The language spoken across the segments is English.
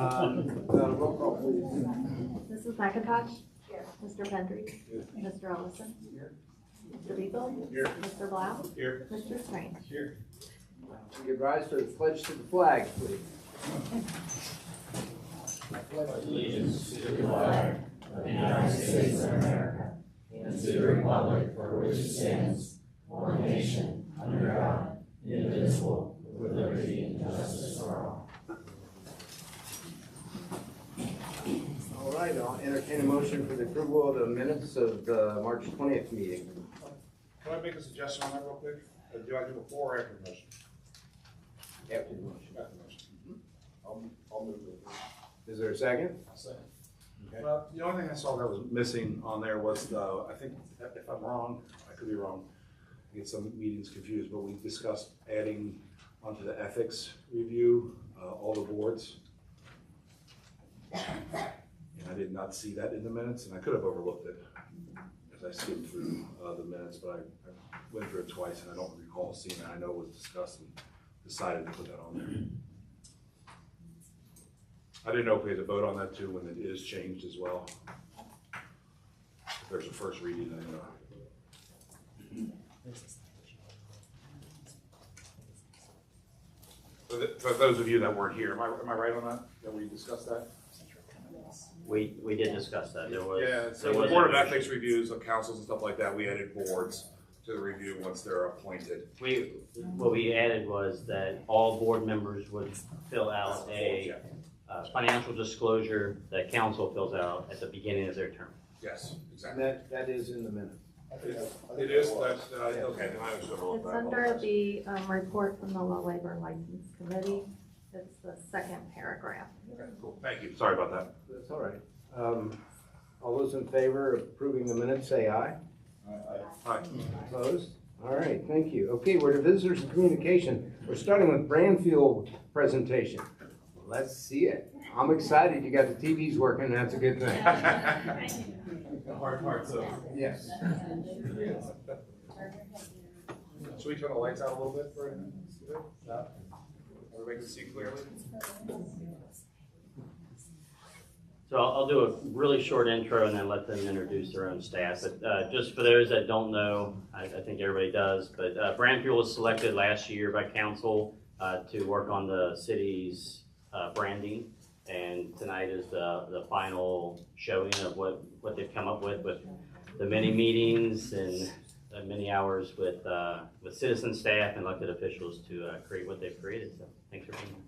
Roll call, please. Mrs. McIntosh? Here. Mr. Pendry? Here. Mr. Ellison? Here. Mr. Beagle? Here. Mr. Blau? Here. Mr. Strange? Here. Give rise to the pledge to the flag, please. Allegiance to the flag of the United States of America and to the republic for which it stands, one nation, under God, indivisible, with liberty and justice for all. All right, I'll entertain a motion for the approval of the minutes of the March 20th meeting. Can I make a suggestion on that real quick? Do I do before or after the motion? After the motion. After the motion. I'll move it. Is there a second? I'll second. Okay. Well, the only thing I saw that was missing on there was the, I think, if I'm wrong, I could be wrong, I get some meetings confused, but we discussed adding onto the ethics review, all the boards. And I did not see that in the minutes, and I could have overlooked it as I skimmed through the minutes, but I went through it twice, and I don't recall seeing that. I know it was discussed and decided to put that on there. I didn't know if we had to vote on that too when it is changed as well. If there's a first reading, I know. For those of you that weren't here, am I right on that we discussed that? We did discuss that. There was, Yeah, so the Board of Ethics reviews of councils and stuff like that, we added boards to the review once they're appointed. what we added was that all board members would fill out a financial disclosure that council fills out at the beginning of their term. Yes, And exactly. that is in the minutes. It is, that's, okay, then I was gonna look It's back. under the report from the Law, Labor, and License Committee. It's the second paragraph. Okay, cool, thank you, sorry about that. That's all right. All those in favor of approving the minutes, say aye. Hi. Opposed? All right, thank you. Okay, we're to visitors and communication. We're starting with Branfield presentation. Let's see it. I'm excited you got the TVs working, that's a good thing. The hard part, so. Yes. Should we turn the lights out a little bit for a minute? No? Everybody can see clearly? So I'll do a really short intro and then let them introduce their own staff. But just for those that don't know, I think everybody does, but Branfield was selected last year by council to work on the city's branding. And tonight is the final showing of what they've come up with the many meetings and the many hours with citizen staff and elected officials to create what they've created. So thanks for being here.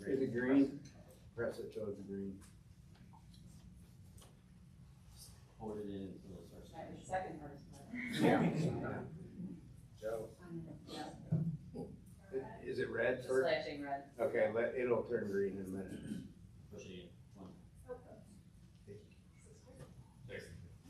Is it green? Press it so it's green. Hold it in until it starts. Second hardest part. Yeah. Joe. Yeah. Is it red Just first? flashing red. Okay, it'll turn green in a minute. Push it in.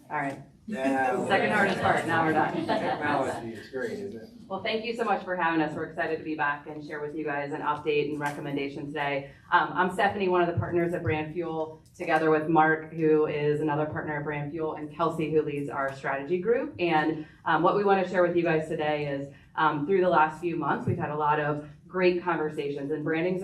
All right. Now, Second hardest part. Now we're done. technology is great, isn't it? Well, thank you so much for having us. We're excited to be back and share with you guys an update and recommendation today. I'm Stephanie, one of the partners at Brand Fuel, together with Mark, who is another partner at Brand Fuel, and Kelsey, who leads our strategy group. And what we want to share with you guys today is through the last few months, we've had a lot of great conversations, and branding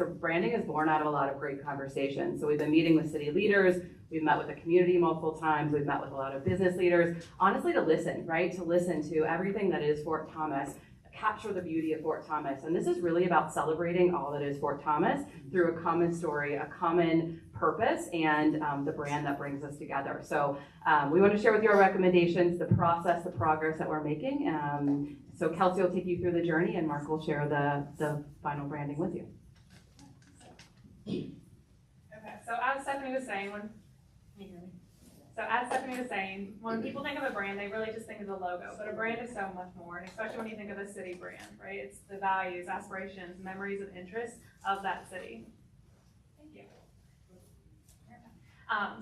is born out of a lot of great conversations. So we've been meeting with city leaders, we've met with the community multiple times, we've met with a lot of business leaders, honestly to listen, right? To listen to everything that is Fort Thomas, capture the beauty of Fort Thomas. And this is really about celebrating all that is Fort Thomas through a common story, a common purpose, and the brand that brings us together. So we want to share with you our recommendations, the process, the progress that we're making. So Kelsey will take you through the journey, and Mark will share the final branding with you. Okay, so as Stephanie was saying, when people think of a brand, they really just think of the logo, but a brand is so much more, and especially when you think of a city brand, right? It's the values, aspirations, memories, and interests of that city. Thank you.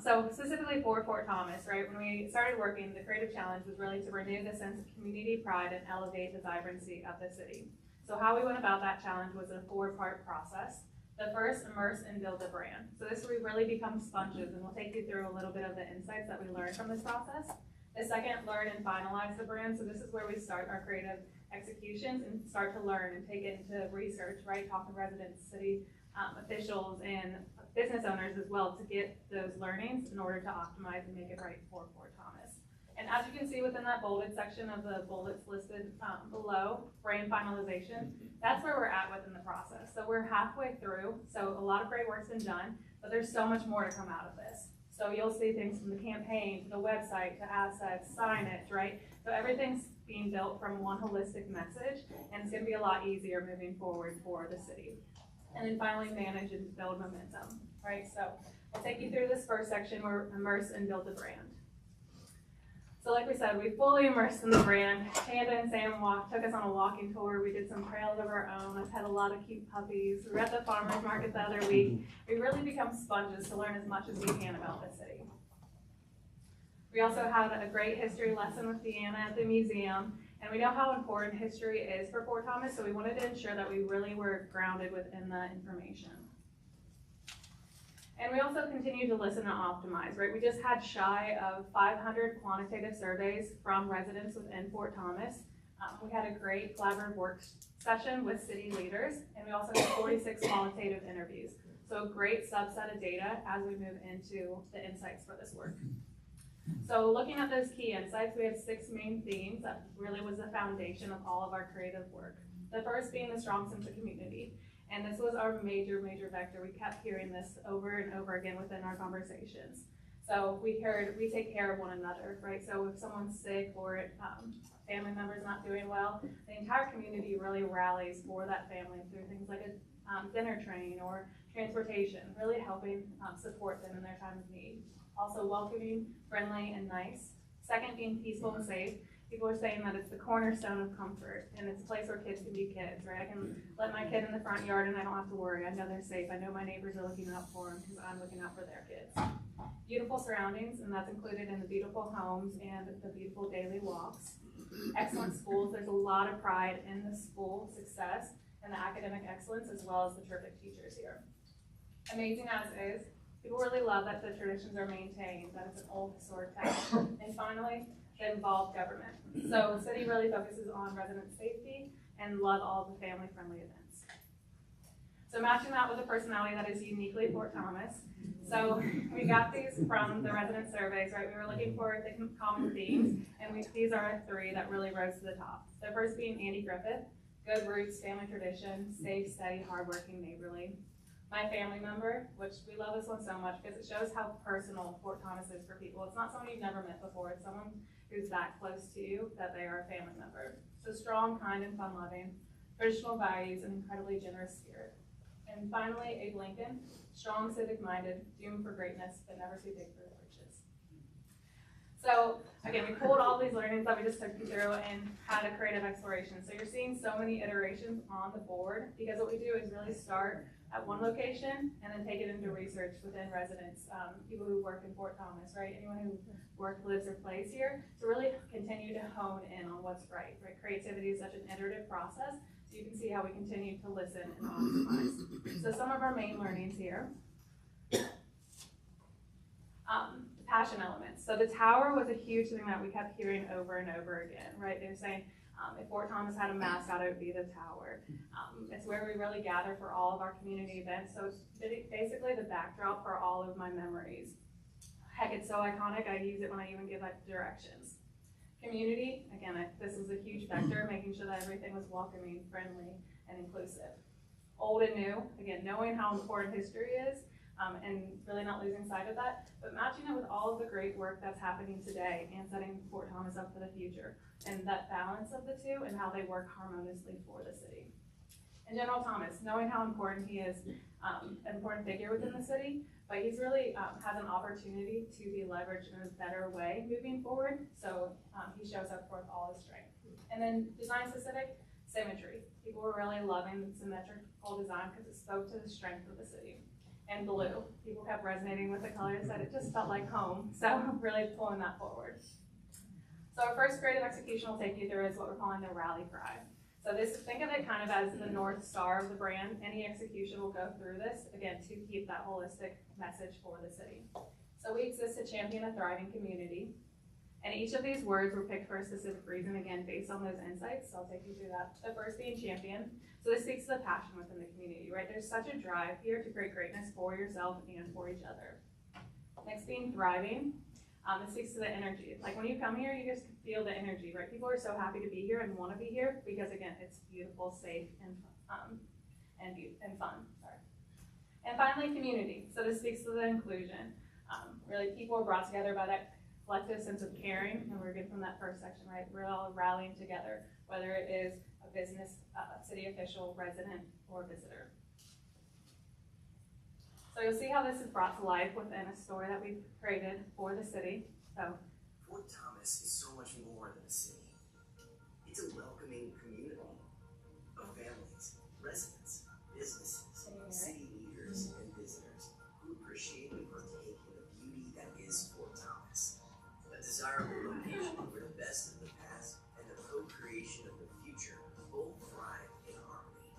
So specifically for Fort Thomas, right, when we started working, the creative challenge was really to renew the sense of community pride and elevate the vibrancy of the city. So how we went about that challenge was a 4-part process. The first, immerse and build a brand. So this we really become sponges, and we'll take you through a little bit of the insights that we learned from this process. The second, learn and finalize the brand. So this is where we start our creative executions and start to learn and take it into research, right? Talk to residents, city officials, and business owners as well to get those learnings in order to optimize and make it right for Fort Thomas. And as you can see within that bolded section of the bullets listed below, brand finalization, that's where we're at within the process. So we're halfway through, so a lot of great work's been done, but there's so much more to come out of this. So you'll see things from the campaign, to the website, to assets, signage, right? So everything's being built from one holistic message, and it's gonna be a lot easier moving forward for the city. And then finally, manage and build momentum, right? So I'll take you through this first section where immerse and build the brand. So like we said, we fully immersed in the brand. Chanda and Sam took us on a walking tour. We did some trails of our own. I've had a lot of cute puppies. We were at the farmer's market the other week. We really become sponges to learn as much as we can about the city. We also had a great history lesson with Deanna at the museum. And we know how important history is for Fort Thomas, so we wanted to ensure that we really were grounded within the information. And we also continue to listen and optimize, right? We just had shy of 500 quantitative surveys from residents within Fort Thomas. We had a great collaborative work session with city leaders, and we also had 46 qualitative interviews. So a great subset of data as we move into the insights for this work. So looking at those key insights, we have 6 main themes that really was the foundation of all of our creative work. The first being the strong sense of community. And this was our major vector. We kept hearing this over and over again within our conversations. So we heard, we take care of one another, right? So if someone's sick or a family member's not doing well, the entire community really rallies for that family through things like a dinner train or transportation, really helping support them in their time of need. Also welcoming, friendly, and nice. Second, being peaceful and safe. People are saying that it's the cornerstone of comfort, and it's a place where kids can be kids, right? I can let my kid in the front yard and I don't have to worry. I know they're safe. I know my neighbors are looking out for them because I'm looking out for their kids. Beautiful surroundings, and that's included in the beautiful homes and the beautiful daily walks. Excellent schools. There's a lot of pride in the school success and the academic excellence, as well as the terrific teachers here. Amazing as is. People really love that the traditions are maintained, that it's an old historic town. And finally, the involved government. So the city really focuses on resident safety and love all of the family-friendly events. So matching that with a personality that is uniquely Fort Thomas. So we got these from the resident surveys, right? We were looking for the common themes, and these are 3 that really rose to the top. The first being Andy Griffith, good roots, family tradition, safe, steady, hardworking, neighborly. My family member, which we love this one so much because it shows how personal Fort Thomas is for people. It's not someone you've never met before. It's someone who's that close to you that they are a family member. So strong, kind, and fun-loving, traditional values, and incredibly generous spirit. And finally, Abe Lincoln, strong, civic-minded, doomed for greatness, but never too big for the riches. So again, we pulled all these learnings that we just took you through and had a creative exploration. So you're seeing so many iterations on the board because what we do is really start at one location and then take it into research within residents, people who work in Fort Thomas, right? Anyone who works, lives, or plays here, to really continue to hone in on what's right? Creativity is such an iterative process, so you can see how we continue to listen and optimize. So some of our main learnings here. Passion elements. So the tower was a huge thing that we kept hearing over and over again, right? They were saying, if Fort Thomas had a mascot, it would be the tower. It's where we really gather for all of our community events. So it's basically the backdrop for all of my memories. Heck, it's so iconic, I use it when I even give directions. Community, again, this was a huge factor, making sure that everything was welcoming, friendly, and inclusive. Old and new, again, knowing how important history is, and really not losing sight of that, but matching it with all of the great work that's happening today and setting Fort Thomas up for the future, and that balance of the two and how they work harmoniously for the city. And General Thomas, knowing how important he is, an important figure within the city, but he's really has an opportunity to be leveraged in a better way moving forward, so he shows up for all his strength. And then design specific, symmetry. People were really loving the symmetrical design because it spoke to the strength of the city. And blue. People kept resonating with the colors that it just felt like home. So really pulling that forward. So our first creative execution we'll take you through is what we're calling the rally cry. So think of it kind of as the North Star of the brand. Any execution will go through this, again, to keep that holistic message for the city. So we exist to champion a thriving community. And each of these words were picked for a specific reason, again, based on those insights. So I'll take you through that. The first being champion. So this speaks to the passion within the community, right? There's such a drive here to create greatness for yourself and for each other. Next being thriving. It speaks to the energy. Like when you come here, you just feel the energy, right? People are so happy to be here and want to be here because again, it's beautiful, safe, and fun. Sorry. And finally, community. So this speaks to the inclusion. Really, people are brought together by that collective sense of caring, and we're good from that first section, right? We're all rallying together, whether it is a business, city official, resident, or visitor. So you'll see how this is brought to life within a story that we've created for the city. So, Fort Thomas is so much more than a city. It's a welcoming community of families, residents, businesses, city leaders, and visitors who appreciate and partake in the beauty that is Fort Thomas. A desirable location where the best of the past and the co-creation of the future both thrive in harmony.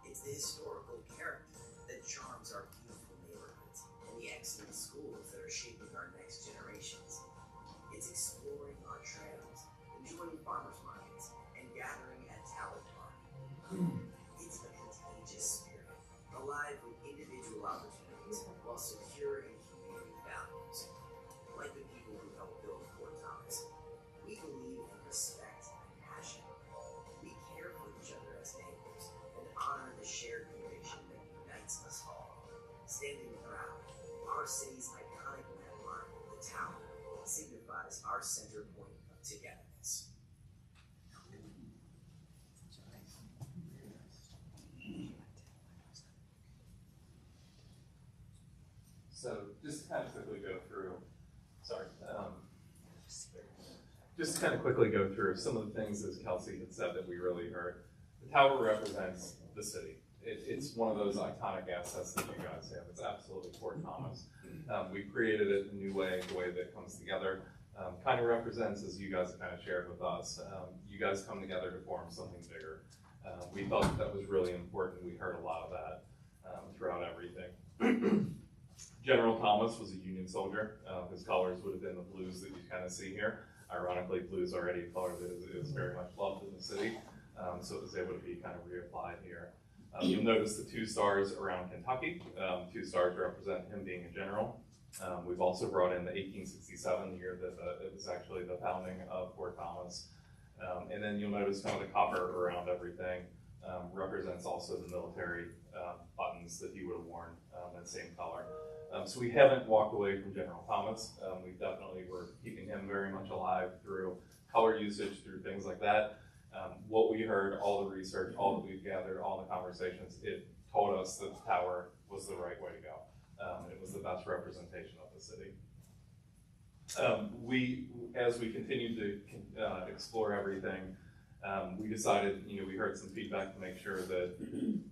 It's the historical character that charms our beautiful neighborhoods and the excellent schools that are shaping our next generations. It's exploring our trails, enjoying farmers markets, and gathering at talent park. It's a contagious spirit, alive with individual opportunities while secure in community values. Like the people who helped build Fort Thomas, we believe in respect and passion. We care for each other as neighbors and honor the shared conviction that unites us all. Standing proud, our city's iconic landmark, the tower, signifies our center point of togetherness. So just to kind of quickly go through, just to kind of quickly go through some of the things, as Kelsey had said, that we really heard. The tower represents the city. It's one of those iconic assets that you guys have. It's absolutely Fort Thomas. We created it a new way, the way that it comes together. Kind of represents, as you guys have kind of shared with us, you guys come together to form something bigger. We thought that was really important. We heard a lot of that throughout everything. General Thomas was a Union soldier. His colors would have been the blues that you kind of see here. Ironically, blue is already a color that is very much loved in the city, so it was able to be kind of reapplied here. You'll notice the 2 stars around Kentucky. 2 stars represent him being a general. We've also brought in the 1867, the year that it was actually the founding of Fort Thomas. And then you'll notice kind of the copper around everything represents also the military buttons that he would have worn, that same color. So we haven't walked away from General Thomas. We definitely were keeping him very much alive through color usage, through things like that. What we heard, all the research, all that we've gathered, all the conversations, it told us that the tower was the right way to go. It was the best representation of the city. As we continued to explore everything, we decided, we heard some feedback to make sure that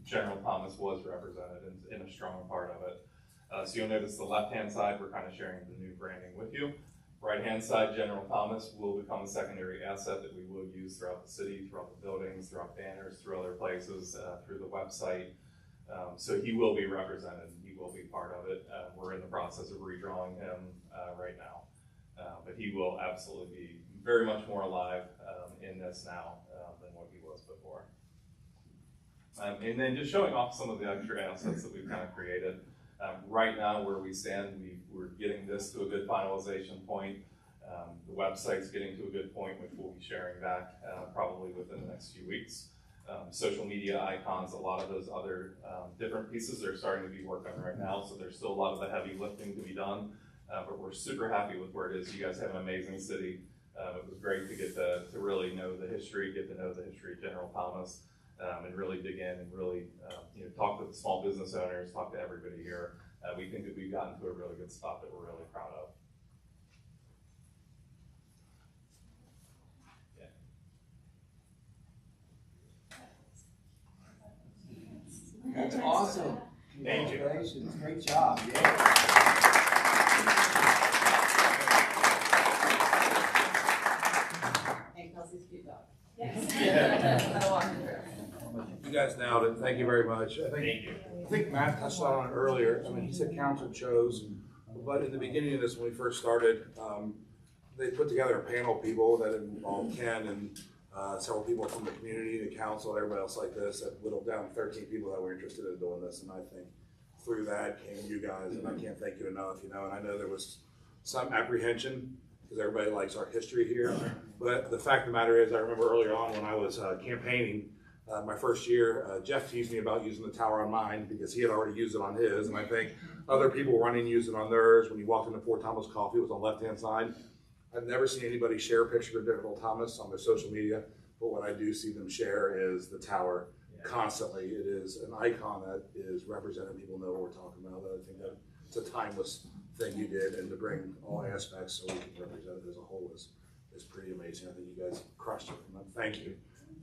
General Thomas was represented in a strong part of it. So you'll notice the left-hand side, we're kind of sharing the new branding with you. Right-hand side, General Thomas will become a secondary asset that we will use throughout the city, throughout the buildings, throughout banners, through other places, through the website. So he will be represented, he will be part of it. We're in the process of redrawing him right now. But he will absolutely be very much more alive in this now than what he was before. And then just showing off some of the extra assets that we've kind of created. Right now, where we stand, we're getting this to a good finalization point. The website's getting to a good point, which we'll be sharing back probably within the next few weeks. Social media icons, a lot of those other different pieces are starting to be worked on right now, so there's still a lot of the heavy lifting to be done, but we're super happy with where it is. You guys have an amazing city. It was great to get to really know the history, get to know the history of General Thomas, and really dig in and really talk to the small business owners, talk to everybody here. We think that we've gotten to a really good spot that we're really proud of. That's awesome. Thank you. Congratulations. Great job. Yeah. And Kelsey's cute dog. You guys nailed it. Thank you very much. Thank you. I think Matt touched on it earlier. I mean, he said council chose, but in the beginning of this, when we first started, they put together a panel of people that involved Ken and several people from the community, the council, everybody else like this, that whittled down 13 people that were interested in doing this. And I think through that came you guys, and I can't thank you enough, you know, and I know there was some apprehension because everybody likes our history here. But the fact of the matter is, I remember earlier on when I was campaigning, my first year, Jeff teased me about using the tower on mine because he had already used it on his, and I think other people running used it on theirs. When you walked into Fort Thomas Coffee, it was on the left-hand side. I've never seen anybody share a picture of Fort Thomas on their social media, but what I do see them share is the tower constantly. It is an icon that is represented. People know what we're talking about. I think that it's a timeless thing you did, and to bring all aspects so we can represent it as a whole is pretty amazing. I think you guys crushed it. Thank you.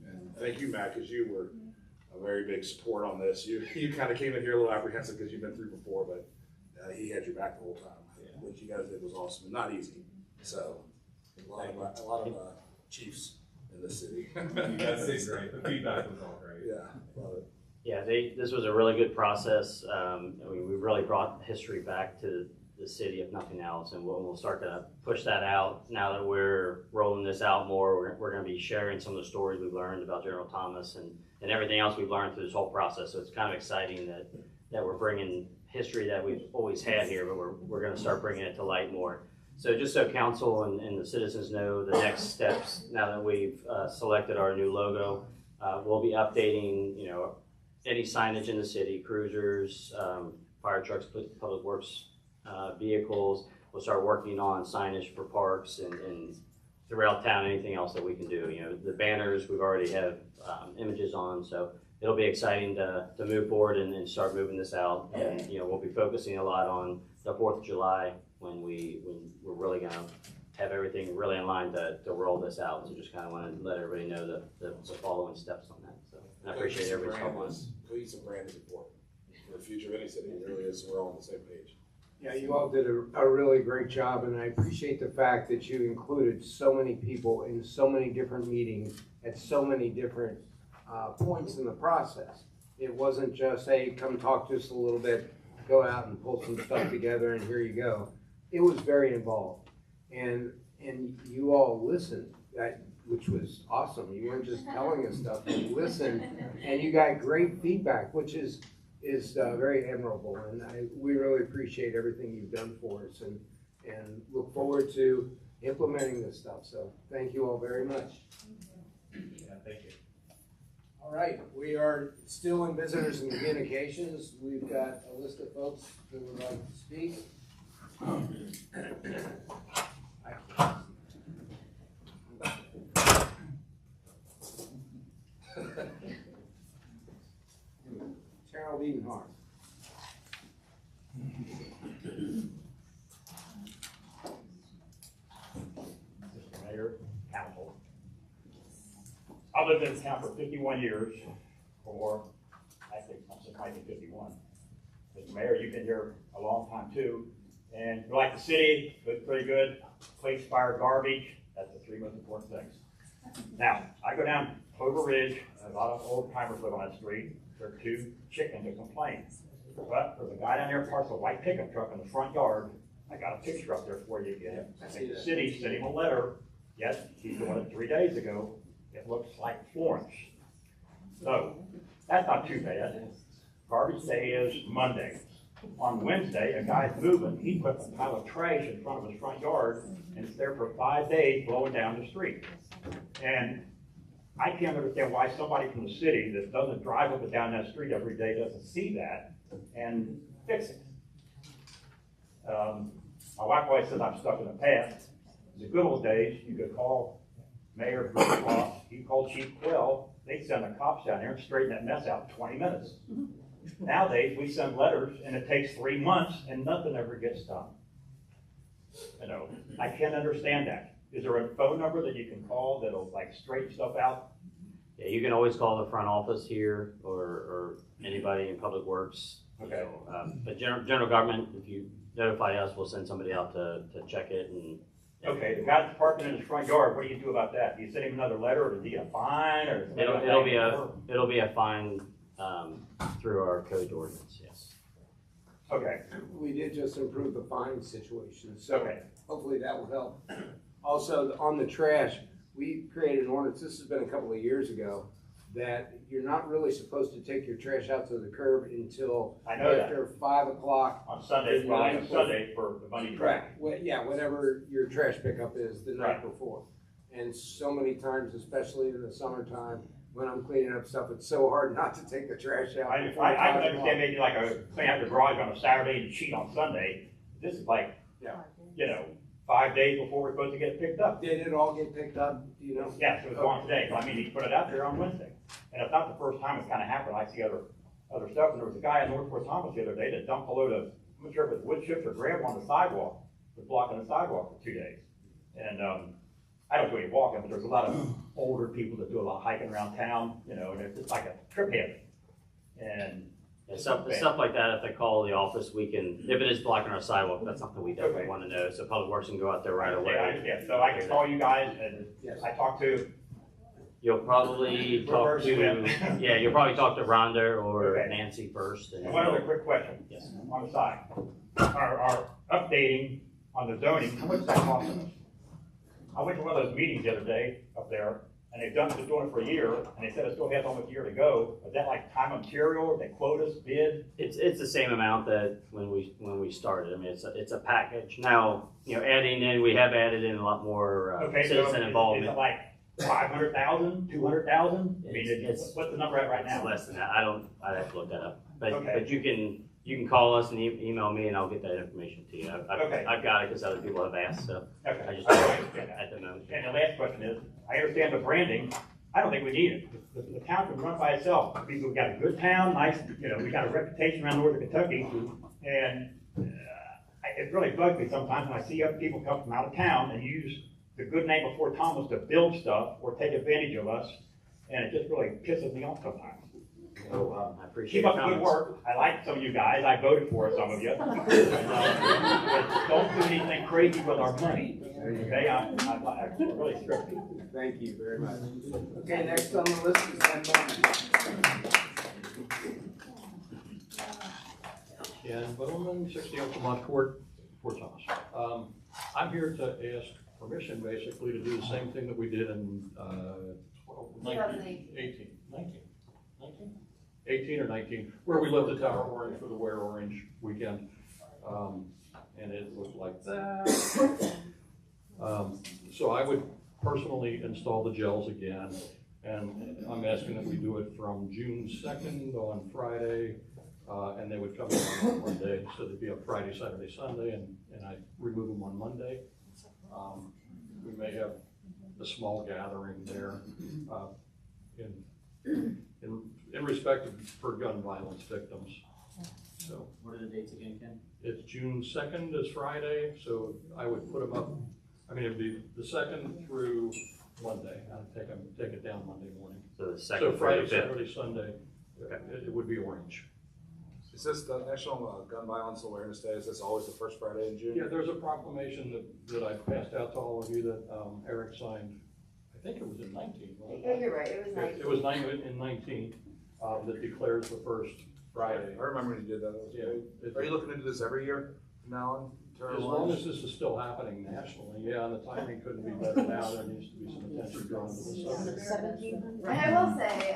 And thank you, Matt, because you were a very big support on this. You kind of came in here a little apprehensive because you've been through before, but he had your back the whole time. What you guys did was awesome and not easy. So a lot of chiefs in the city. You guys did great. The feedback was all great. Yeah, love it. Yeah, this was a really good process. We really brought history back to the city, if nothing else, and we'll start to push that out now that we're rolling this out more. We're going to be sharing some of the stories we've learned about General Thomas and everything else we've learned through this whole process. So it's kind of exciting that we're bringing history that we've always had here, but we're going to start bringing it to light more. So just so council and the citizens know the next steps, now that we've selected our new logo, we'll be updating, you know, any signage in the city, cruisers, fire trucks, public works vehicles. We'll start working on signage for parks and throughout town, anything else that we can do. You know, the banners, we've already have images on, so it'll be exciting to move forward and start moving this out. And, you know, we'll be focusing a lot on the 4th of July when we're really gonna have everything really in line to roll this out. So just kind of want to let everybody know the following steps on that. So I appreciate everybody's help on it. Cohesive brand is important for the future of any city. It really is. So we're all on the same page. Yeah, you all did a really great job, and I appreciate the fact that you included so many people in so many different meetings at so many different points in the process. It wasn't just, hey, come talk to us a little bit, go out and pull some stuff together, and here you go. It was very involved, and you all listened, which was awesome. You weren't just telling us stuff, you listened, and you got great feedback, which is very admirable, and we really appreciate everything you've done for us, and look forward to implementing this stuff. So thank you all very much. Yeah, thank you. All right, we are still in visitors and communications. We've got a list of folks who would like to speak. Charles Edenhart. Mr. Mayor, Council. I lived in this town for 51 years, or actually, it might be 51. Mr. Mayor, you've been here a long time too, and we like the city, it's pretty good. Police, fire, garbage, that's the 3 most important things. Now, I go down Clover Ridge, and a lot of old timers live on that street. There are 2 chickens that complain. But there's a guy down there parks a white pickup truck in the front yard. I got a picture up there for you again. I think the city sent him a letter. Yes, he's doing it 3 days ago. It looks like Florence. So that's not too bad. Garbage day is Monday. On Wednesday, a guy's moving. He put a pile of trash in front of his front yard, and it's there for 5 days blowing down the street. And I can't understand why somebody from the city that doesn't drive up and down that street every day doesn't see that and fix it. My wife always says I'm stuck in the past. In the good old days, you could call Mayor Bruce, you call Chief Quill, they'd send the cops down there and straighten that mess out in 20 minutes. Nowadays, we send letters and it takes 3 months and nothing ever gets done. You know, I can't understand that. Is there a phone number that you can call that'll like straighten stuff out? Yeah, you can always call the front office here or anybody in Public Works. Okay. But general government, if you notify us, we'll send somebody out to check it. And Okay, the guy's parking in his front yard, what do you do about that? Do you send him another letter, or does he get a fine, or? it'll be a fine through our code ordinance. Yes. Okay. We did just improve the fine situation, so Okay. hopefully that will help. Also, on the trash, we created an ordinance, this has been a couple of years ago, that you're not really supposed to take your trash out to the curb until I know that. after 5 o'clock. On Sundays, well, I have Sunday for the Monday track. Yeah, whatever your trash pickup is the night Right. before. And so many times, especially in the summertime, when I'm cleaning up stuff, it's so hard not to take the trash out. I before can 5 o'clock. understand maybe like a clean out the garage on a Saturday and cheat on Sunday. This is like, Yeah. 5 days before we're supposed to get it picked up. Did it all get picked up, you know? Yeah, so it's on today, but I mean, he put it out there on Wednesday. And it's not the first time it's kind of happened, I see other stuff, and there was a guy in North Fort Thomas the other day that dumped a load of, I'm not sure if it was wood chips or gravel on the sidewalk, was blocking the sidewalk for 2 days. And, I don't do any walking, but there's a lot of older people that do a lot of hiking around town, and it's just like a trip hazard. And Stuff like that, if they call the office, we can, if it is blocking our sidewalk, that's something we definitely Okay. want to know. So Public Works can go out there right away. Yeah, so I can call you guys, and Yes. I talk to, You'll probably talk Reverse to, them. yeah, you'll probably talk to Rhonda or Okay. Nancy first. and one other quick question. Yes. On the side. Our updating on the zoning, how much is that costing us? I went to one of those meetings the other day up there, and they've been doing it for a year, and they said it still has almost a year to go. Is that like time and material, they quote us, bid? It's the same amount that when we started. I mean, it's a package. Now, adding in, we have added in a lot more Okay, so citizen is involvement. it like 500,000, 200,000? I mean, It's- what's the number at right It's now? less than that. I'd have to look that up. But Okay. but you can call us and email me, and I'll get that information to you. Okay. I've got it because other people have asked. So I Okay. just at the moment. And the last question is, I understand the branding, I don't think we need it. The town can run by itself. We've got a good town, nice, we got a reputation around northern Kentucky, and it really bugs me sometimes when I see other people come from out of town and use the good name of Fort Thomas to build stuff or take advantage of us, and it just really pisses me off sometimes. So, I appreciate keep up your the good comments. work. I like some of you guys. I voted for some of you. And, but don't do anything crazy with our money. Okay, I'm really strict. Thank you very much. Okay, next on the list is Ken Bowman. Ken Bowman, 60 Oakmont Court, Fort Thomas. I'm here to ask permission basically to do the same thing that we did in 18 or 19, where we lit the tower orange for the Wear Orange weekend. And it looked like that. So I would personally install the gels again. And I'm asking that we do it from June 2nd on Friday, and they would come in on Monday. So they'd be up Friday, Saturday, Sunday, and I remove them on Monday. We may have a small gathering there in respect for gun violence victims. So What are the dates again, Ken? it's June 2nd is Friday, so I would put them up, it'd be the 2nd through Monday. I'd take it down Monday morning. So the So second, Friday, Friday, fifth. Saturday, Sunday, it would be orange. Is this the National Gun Violence Awareness Day? Is this always the first Friday in June? Yeah, there's a proclamation that I passed out to all of you that Eric signed, I think it was in 19, wasn't Yeah, it? you're right, it was nice. It was in 19, that declares the first Friday. I remember when you did that. That was Yeah. great. Are you looking to do this every year from now on? As long as this is still happening nationally, yeah, and the timing couldn't be better now, there needs to be some attention drawn to the subject. 1700. And I will say,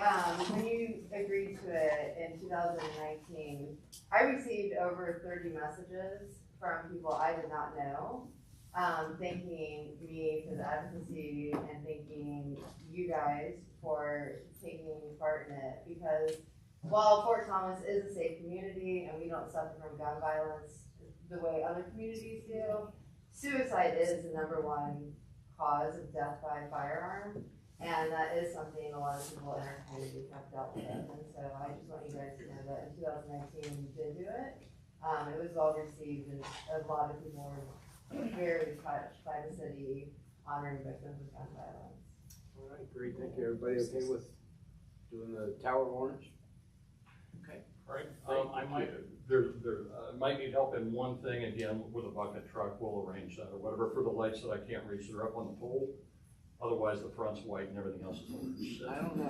when you agreed to it in 2019, I received over 30 messages from people I did not know, thanking me for the advocacy and thanking you guys for taking part in it. Because while Fort Thomas is a safe community and we don't suffer from gun violence the way other communities do, suicide is the #1 cause of death by firearm. And that is something a lot of people in our community have dealt with. And so I just want you guys to know that in 2019, we did do it. It was well received, and a lot of people were very touched by the city honoring victims of gun violence. All right, great, thank you. Everybody okay with doing the tower orange? Okay. All right, I might need help in one thing, again, with a bucket truck, we'll arrange that or whatever, for the lights that I can't reach, they're up on the pole. Otherwise, the front's white and everything else is orange. I don't know.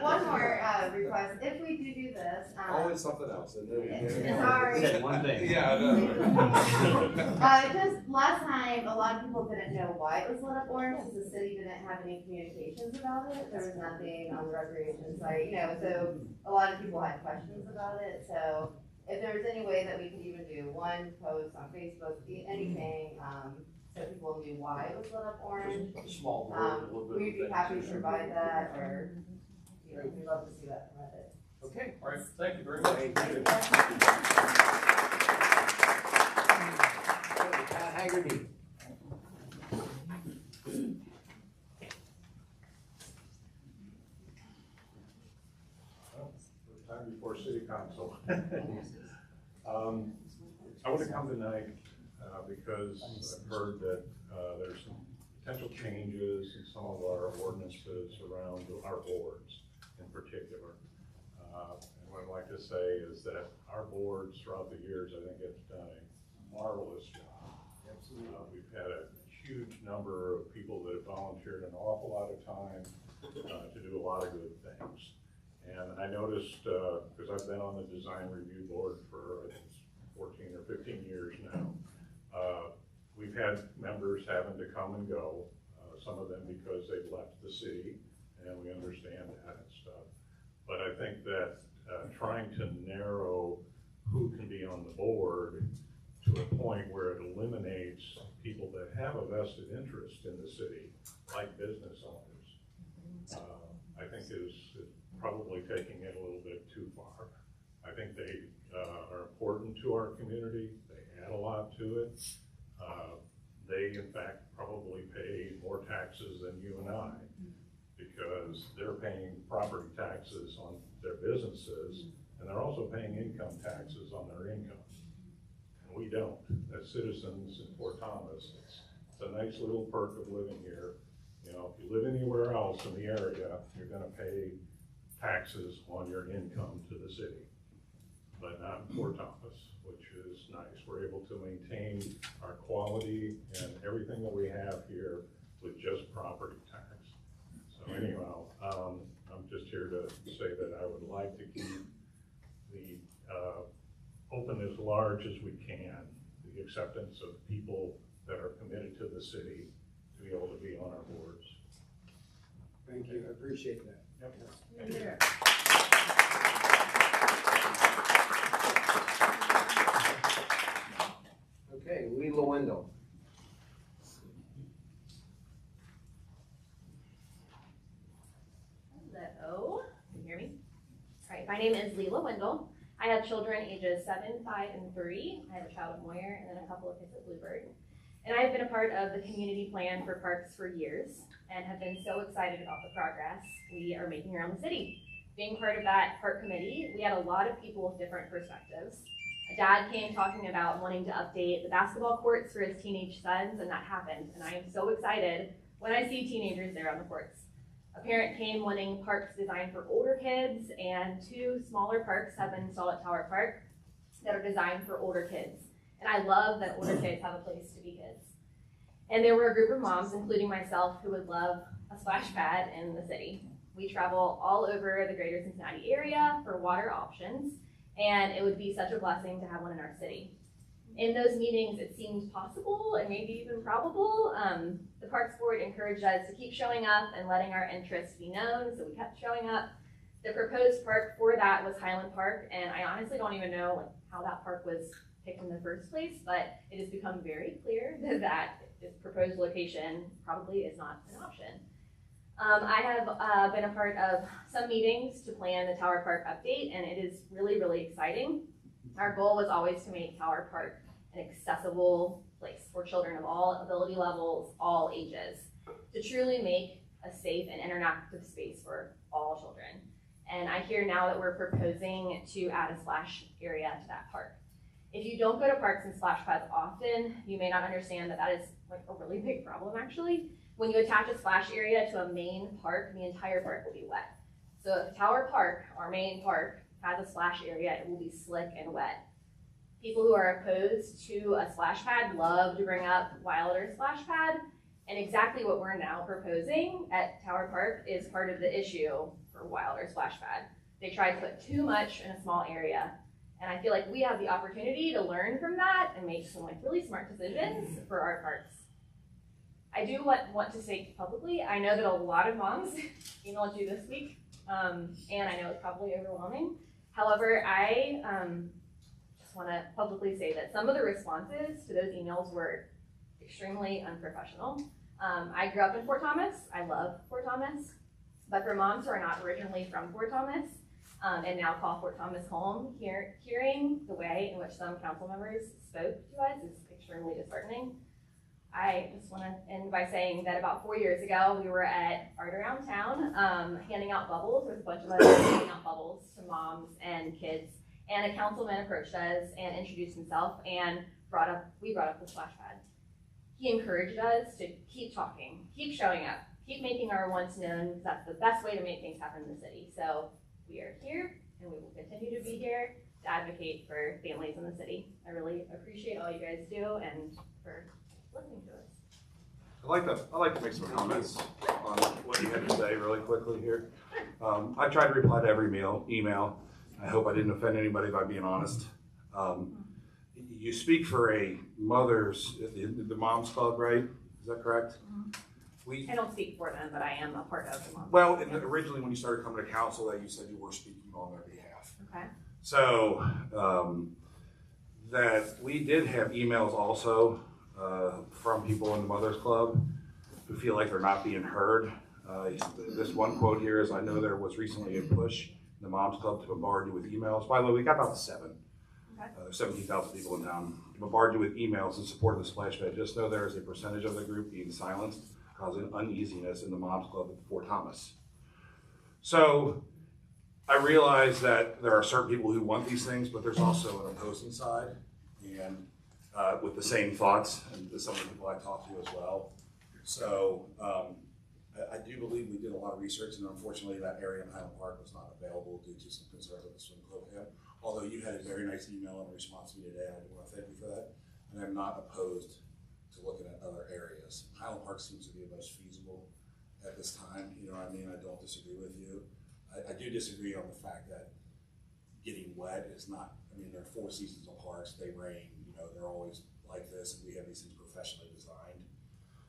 One more request, if we do this, Always something else, isn't there? sorry. Said one thing. Yeah, I know. Just last time, a lot of people didn't know why it was lit up orange, because the city didn't have any communications about it. There was nothing on the recreation site, so a lot of people had questions about it. So if there was any way that we could even do one post on Facebook, anything, so people knew why it was lit up orange, Just a small word, a little bit of we'd be things. happy to provide that, or, we'd love to see that from it. Okay. All right, thank you very much. Thank you. Pat Haggerty. Time before city council. I want to come tonight because I've heard that there's some potential changes in some of our ordinances around our boards in particular. And what I'd like to say is that our boards throughout the years, I think, have done a marvelous job. We've had a huge number of people that have volunteered an awful lot of time to do a lot of good things. And I noticed, because I've been on the design review board for I think it's 14 or 15 years now, we've had members having to come and go, some of them because they've left the city, and we understand that and stuff. But I think that trying to narrow who can be on the board to a point where it eliminates people that have a vested interest in the city, like business owners, I think is probably taking it a little bit too far. I think they are important to our community. They add a lot to it. They, in fact, probably pay more taxes than you and I because they're paying property taxes on their businesses, and they're also paying income taxes on their income. And we don't. As citizens in Fort Thomas, it's a nice little perk of living here. If you live anywhere else in the area, you're going to pay taxes on your income to the city, but not in Fort Thomas, which is nice. We're able to maintain our quality and everything that we have here with just property tax. So anyhow, I'm just here to say that I would like to keep the open as large as we can, the acceptance of people that are committed to the city to be able to be on our boards. Thank you, I appreciate that. Yep. Okay, Leela Wendell. Hello, can you hear me? All right, my name is Leela Wendell. I have children ages 7, 5, and 3. I have a child at Moyer and then a couple of kids at Bluebird. And I have been a part of the community plan for parks for years and have been so excited about the progress we are making around the city. Being part of that park committee, we had a lot of people with different perspectives. A dad came talking about wanting to update the basketball courts for his teenage sons, and that happened. And I am so excited when I see teenagers there on the courts. A parent came wanting parks designed for older kids, and 2 smaller parks have been installed at Tower Park that are designed for older kids. And I love that older kids have a place to be kids. And there were a group of moms, including myself, who would love a splash pad in the city. We travel all over the greater Cincinnati area for water options, and it would be such a blessing to have one in our city. In those meetings, it seemed possible and maybe even probable. The Parks Board encouraged us to keep showing up and letting our interests be known, so we kept showing up. The proposed park for that was Highland Park, and I honestly don't even know how that park was picked in the first place, but it has become very clear that this proposed location probably is not an option. I have been a part of some meetings to plan the Tower Park update, and it is really, really exciting. Our goal was always to make Tower Park an accessible place for children of all ability levels, all ages, to truly make a safe and interactive space for all children. And I hear now that we're proposing to add a splash area to that park. If you don't go to parks and splash pads often, you may not understand that that is a really big problem actually. When you attach a splash area to a main park, the entire park will be wet. So if Tower Park, our main park, has a splash area, it will be slick and wet. People who are opposed to a splash pad love to bring up Wilder splash pad, And exactly what we're now proposing at Tower Park is part of the issue for Wilder Splash Pad. They tried to put too much in a small area. And I feel like we have the opportunity to learn from that and make some like really smart decisions for our parks. I do want to say publicly, I know that a lot of moms emailed you this week, and I know it's probably overwhelming. However, I just want to publicly say that some of the responses to those emails were extremely unprofessional. I grew up in Fort Thomas. I love Fort Thomas. But for moms who are not originally from Fort Thomas and now call Fort Thomas home, hearing the way in which some council members spoke to us is extremely disheartening. I just want to end by saying that about 4 years ago, we were at Art Around Town handing out bubbles with a bunch of us handing out bubbles to moms and kids. And a councilman approached us and introduced himself and we brought up the splash pad. He encouraged us to keep talking, keep showing up, keep making our wants known, because that's the best way to make things happen in the city. So we are here and we will continue to be here to advocate for families in the city. I really appreciate all you guys do and for listening to us. I'd like to make some comments on what you had to say really quickly here. I tried to reply to every email. I hope I didn't offend anybody by being honest. You speak for a mother's, the Moms Club, right? Is that correct? I don't speak for them, but I am a part of the Moms Well, Club. originally when you started coming to council, that you said you were speaking on their behalf. Okay. So that we did have emails also from people in the Mothers Club who feel like they're not being heard. This one quote here is, I know there was recently a push in the Moms Club to bombard you with emails. By the way, we got about 7. There's 17,000 people in town. To bombard you with emails in support of the splash pad. Just know there is a percentage of the group being silenced, causing uneasiness in the Moms Club at Fort Thomas. So I realize that there are certain people who want these things, but there's also an opposing side, and with the same thoughts, and some of the people I talked to as well. So I do believe we did a lot of research, and unfortunately that area in Highland Park was not available due to some concerns with the swim club. Although you had a very nice email in response to me today, I do want to thank you for that. And I'm not opposed to looking at other areas. Highland Park seems to be the most feasible at this time. You know what I mean? I don't disagree with you. I do disagree on the fact that getting wet is not, I mean, there are 4 seasonal parks, they rain, you know, they're always like this, and we have these things professionally designed.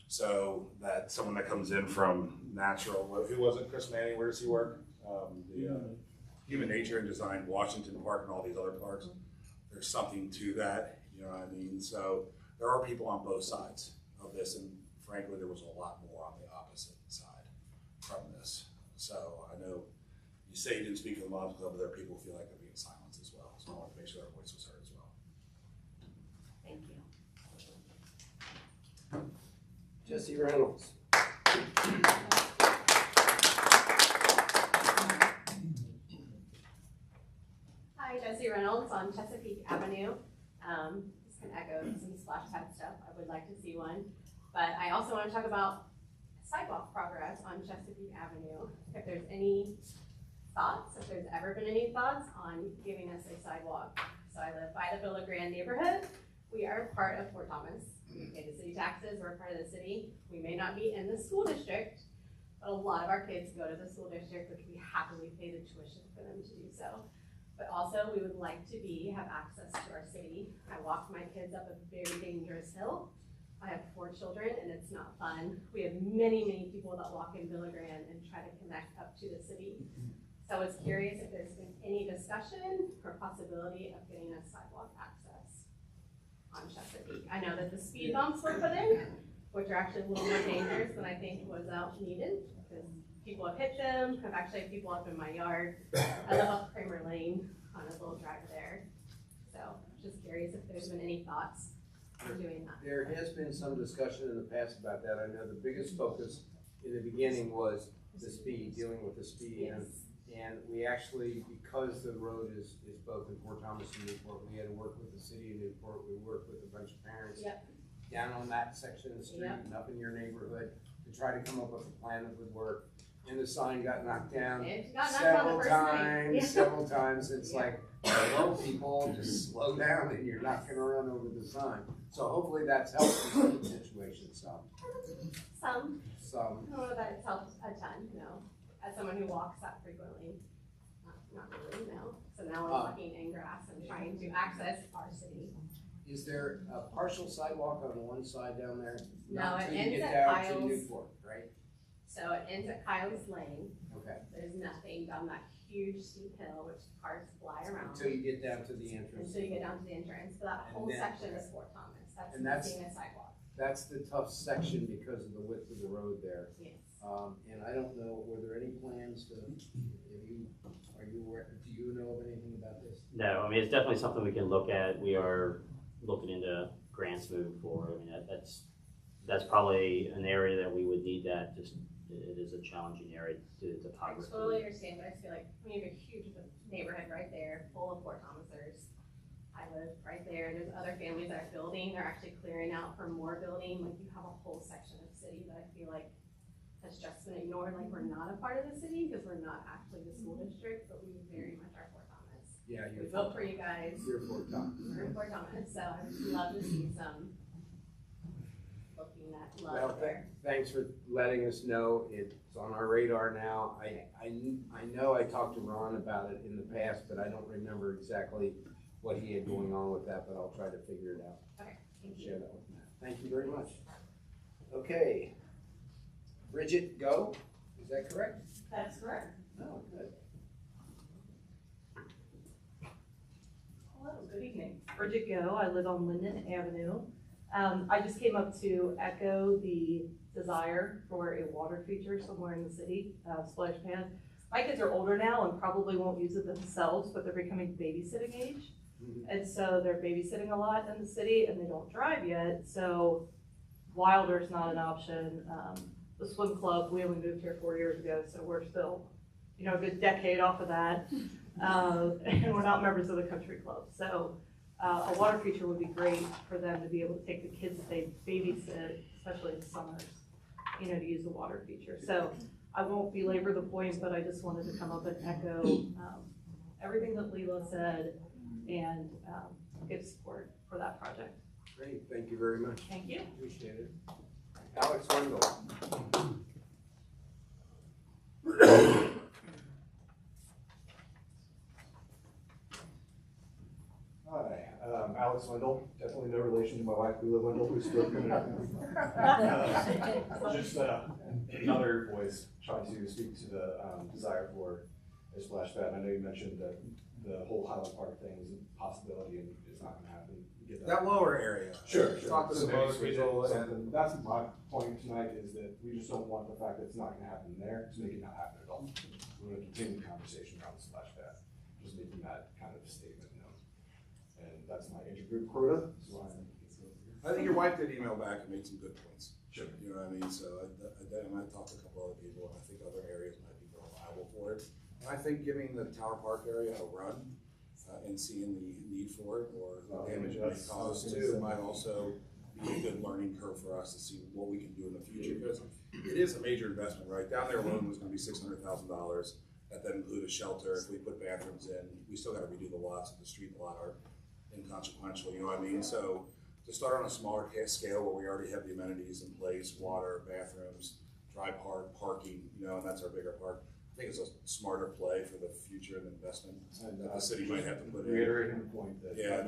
So that someone that comes in from natural, who was it, Chris Manning, where does he work? Human Nature and Design, Washington Park, and all these other parks. There's something to that, you know what I mean? So there are people on both sides of this, and frankly, there was a lot more on the opposite side from this. So I know you say you didn't speak for the Moms Club, but there are people who feel like they're being silenced as well. So I want to make sure our voice was heard as well. Thank you. Jesse Reynolds. Hi, Jesse Reynolds on Chesapeake Avenue. Just gonna echo some splash pad stuff. I would like to see one. But I also want to talk about sidewalk progress on Chesapeake Avenue. If there's any thoughts, if there's ever been any thoughts on giving us a sidewalk. So I live by the Villa Grand neighborhood. We are part of Fort Thomas. We pay the city taxes, we're part of the city. We may not be in the school district, but a lot of our kids go to the school district, which we happily pay the tuition for them to do so. But also we would like to have access to our city. I walk my kids up a very dangerous hill. I have 4 children and it's not fun. We have many, many people that walk in Villa Grand and try to connect up to the city. So I was curious if there's been any discussion or possibility of getting a sidewalk access on Chesapeake. I know that the speed bumps were put in, which are actually a little more dangerous than I think was needed, because people have hit them. I've actually had people up in my yard. I live up Kramer Lane on a little drive there. So just curious if there's been any thoughts on doing that. There has been some discussion in the past about that. I know the biggest focus in the beginning was the speed, dealing with the speed. Yes. And we actually, because the road is both in Fort Thomas and Newport, we had to work with the city of Newport. We worked with a bunch of parents down on that section of the street and up in your neighborhood to try to come up with a plan that would work. And the sign got knocked down It got knocked down the first night. Yeah. several times. It's like, hello, people, just slow down and you're not gonna run over the sign. So hopefully that's helped in some situations, Some. some. I don't know that it's helped a ton, as someone who walks that frequently, not really, So now we're walking in grass and trying to access our city. Is there a partial sidewalk on one side down there? No, Not it till you ends get at down to Kyle's. Newport, right? So it ends at Kyle's Lane. Okay. There's nothing down that huge steep hill, which cars fly around. Until you get down to the entrance. Until you get down to the entrance, but that And whole then- section is Fort Thomas, that's And that's- missing a sidewalk. That's the tough section because of the width of the road there. Yes. And I don't know, were there any plans to, do you know of anything about this? No, I mean, it's definitely something we can look at. We are looking into grants moving forward. I mean, that's probably an area that we would need that, just, it is a challenging area to I topography. totally understand, but I just feel like we have a huge neighborhood right there, full of Fort Thomasers. I live right there, there's other families that are building, they're actually clearing out for more building, like you have a whole section of city that I feel like has just been ignored, like we're not a part of the city, because we're not actually the school district, but we very much are Fort Thomas. Yeah, We vote for you guys, You're Fort Thomas. we're in Fort Thomas, so I would love to see some looking at Well, love there. thanks for letting us know. It's on our radar now. I know I talked to Ron about it in the past, but I don't remember exactly what he had going on with that, but I'll try to figure it out. Okay, thank Share you. that with Matt. Thank you very much. Okay. Bridget, go. Is that correct? That's correct. Oh, good. Hello, good evening. Bridget Go, I live on Linden Avenue. I just came up to echo the desire for a water feature somewhere in the city, splash pad. My kids are older now and probably won't use it themselves, but they're becoming babysitting age. And so they're babysitting a lot in the city and they don't drive yet, so Wilder's not an option. The swim club, we only moved here 4 years ago, so we're still, a good decade off of that. And we're not members of the country club, so a water feature would be great for them to be able to take the kids that they babysit, especially in summers, to use the water feature. So I won't belabor the point, but I just wanted to come up and echo everything that Leela said and give support for that project. Great, thank you very much. Thank you. Appreciate it. Alex Wendell. Hi, Alex Wendell, definitely no relation to my wife, Leela Wendell, who's spoken. Just another voice trying to speak to the desire for a splash pad. I know you mentioned that the whole Highland Park thing is a possibility and it's not gonna happen. You get That lower area. Sure. Talk to So the maybe boat switch people it, and- something. That's my point tonight, is that we just don't want the fact that it's not gonna happen there to make it not happen at all. We're gonna continue the conversation around the splash pad, just making that kind of statement known. And that's my intergroup quota, so I think your wife did email back and made some good points. Sure. You know what I mean? So I might talk to a couple other people, and I think other areas might be more liable for it. And I think giving the Tower Park area a run and seeing the need for it or the damage it may cause too might also be a good learning curve for us to see what we can do in the future. Because it is a major investment, right? Down there alone was going to be $600,000. That then include a shelter. If we put bathrooms in, we still got to redo the lots. The street lot are inconsequential. You know what I mean? So to start on a smaller scale where we already have the amenities in place, water, bathrooms, dry parking, and that's our bigger park. I think it's a smarter play for the future and investment that the city might have to put in. reiterating the point that Yeah,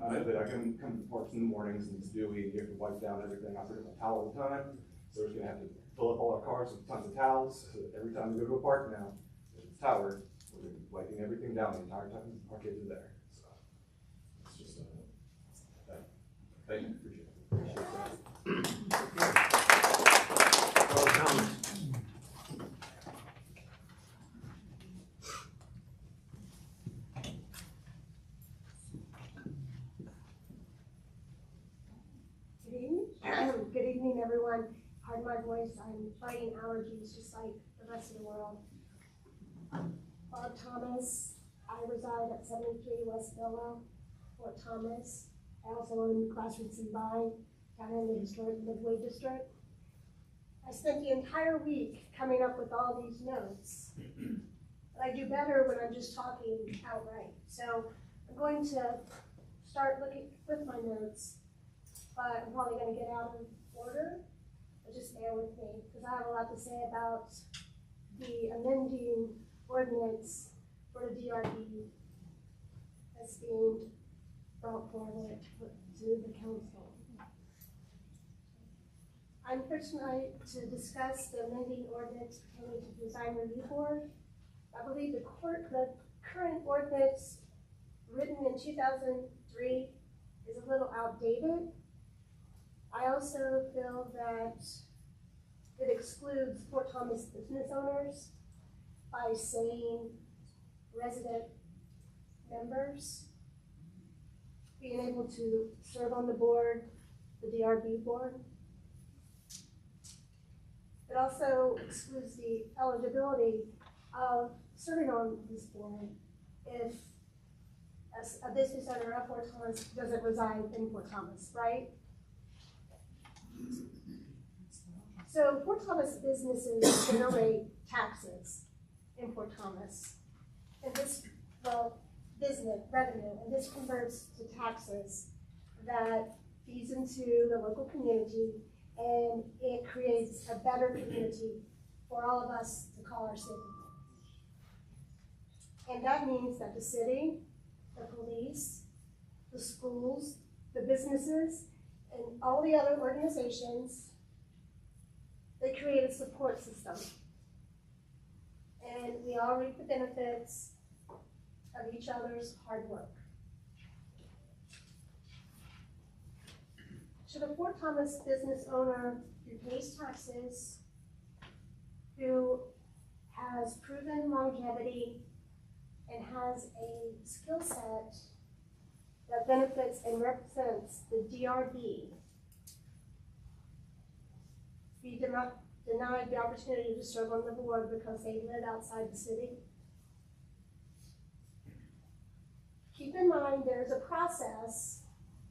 I know that I can come to the parks in the mornings and it's dewy and you have to wipe down everything. I forget my towel all the time, so we're just gonna have to fill up all our cars with tons of towels. So that every time we go to a park now, if it's Tower, we're gonna be wiping everything down the entire time our kids are there. So it's just thank you, appreciate it. Well, comments? Good evening, everyone. Pardon my voice, I'm fighting allergies just like the rest of the world. Bob Thomas, I reside at 73 West Villa, Fort Thomas. I also own Classrooms and Vine down in the historic Midway District. I spent the entire week coming up with all these notes. But I do better when I'm just talking outright. So I'm going to start looking with my notes, but I'm probably going to get out of order. But just bear with me, because I have a lot to say about the amending ordinance for the DRB that's being brought forward to the council. I'm here tonight to discuss the amending ordinance pertaining to design review board. I believe the current ordinance written in 2003 is a little outdated. I also feel that it excludes Fort Thomas business owners by saying resident members being able to serve on the board, the DRB board. It also excludes the eligibility of serving on this board if a business owner of Fort Thomas doesn't reside in Fort Thomas, right? So Fort Thomas businesses generate taxes in Fort Thomas. And this, well, business revenue, and this converts to taxes that feeds into the local community, and it creates a better community for all of us to call our city. And that means that the city, the police, the schools, the businesses, and all the other organizations, they create a support system. And we all reap the benefits of each other's hard work. Should a Fort Thomas business owner who pays taxes, who has proven longevity, and has a skill set that benefits and represents the DRB, be denied the opportunity to serve on the board because they live outside the city? Keep in mind there's a process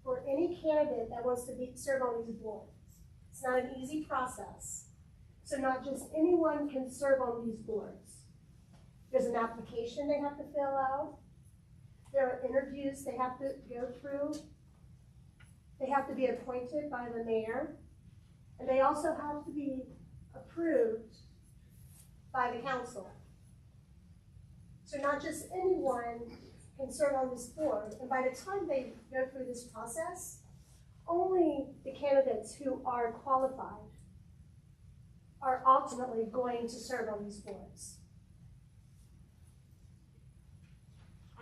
for any candidate that wants to serve on these boards. It's not an easy process. So not just anyone can serve on these boards. There's an application they have to fill out. There are interviews they have to go through. They have to be appointed by the mayor. And they also have to be approved by the council. So not just anyone can serve on this board. And by the time they go through this process, only the candidates who are qualified are ultimately going to serve on these boards.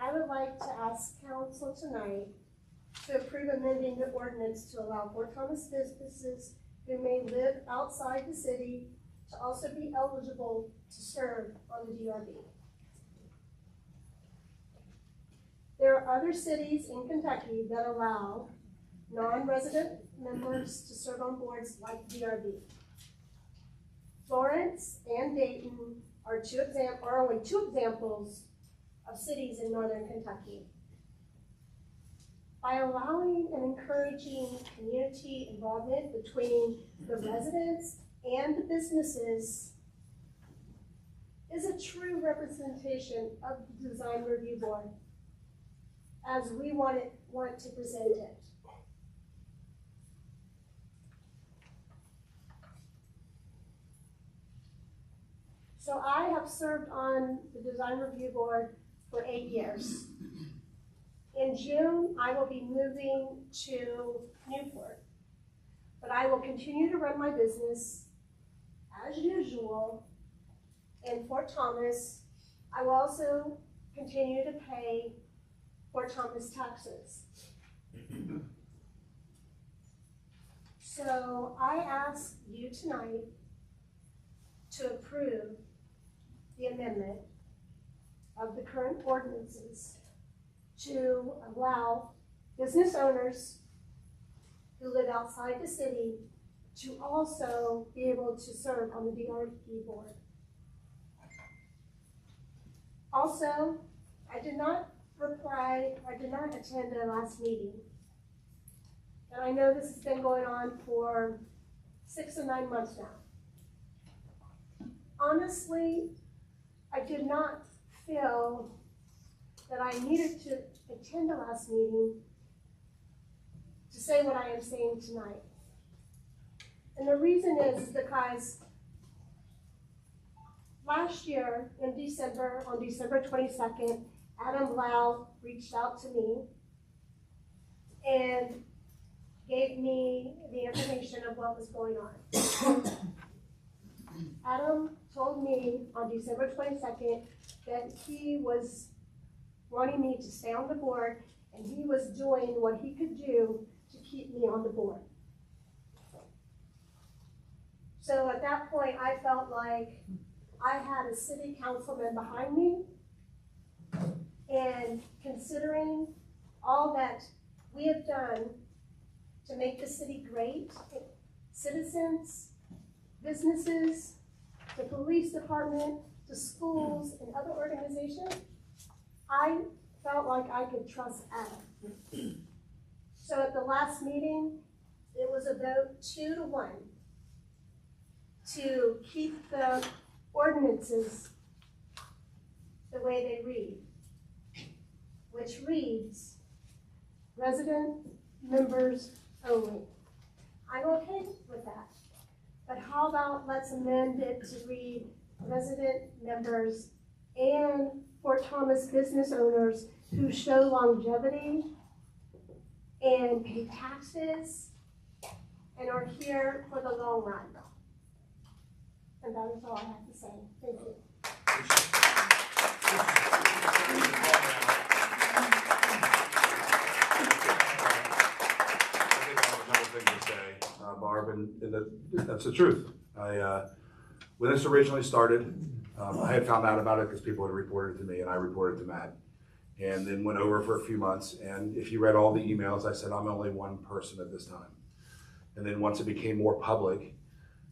I would like to ask council tonight to approve amending the ordinance to allow Fort Thomas businesses who may live outside the city to also be eligible to serve on the DRB. There are other cities in Kentucky that allow non-resident members to serve on boards like DRB. Florence and Dayton are only two examples of cities in northern Kentucky. By allowing and encouraging community involvement between the residents and the businesses is a true representation of the Design Review Board as we want to present it. So I have served on the Design Review Board for 8 years. In June, I will be moving to Newport, but I will continue to run my business as usual in Fort Thomas. I will also continue to pay Fort Thomas taxes. So I ask you tonight to approve the amendment of the current ordinances to allow business owners who live outside the city to also be able to serve on the DRB board. Also, I did not attend the last meeting. And I know this has been going on for 6 or 9 months now. honestly, I did not feel that I needed to attend the last meeting to say what I am saying tonight. And the reason is because last year in December, on December 22nd, Adam Blau reached out to me and gave me the information of what was going on. Adam told me on December 22nd that he was wanting me to stay on the board and he was doing what he could do to keep me on the board. So at that point, I felt like I had a city councilman behind me, and considering all that we have done to make the city great, citizens, businesses, the police department, the schools, and other organizations, I felt like I could trust Adam. So at the last meeting, it was a vote 2-1 to keep the ordinances the way they read, which reads, resident members only. I'm okay with that. But how about let's amend it to read resident members and Fort Thomas business owners who show longevity and pay taxes and are here for the long run. And that is all I have to say. Thank you. I think I have another thing to say, Barb, and that's the truth. When this originally started, I had found out about it because people had reported it to me, and I reported it to Matt. And then went over for a few months, and if you read all the emails, I said, I'm only one person at this time. And then once it became more public,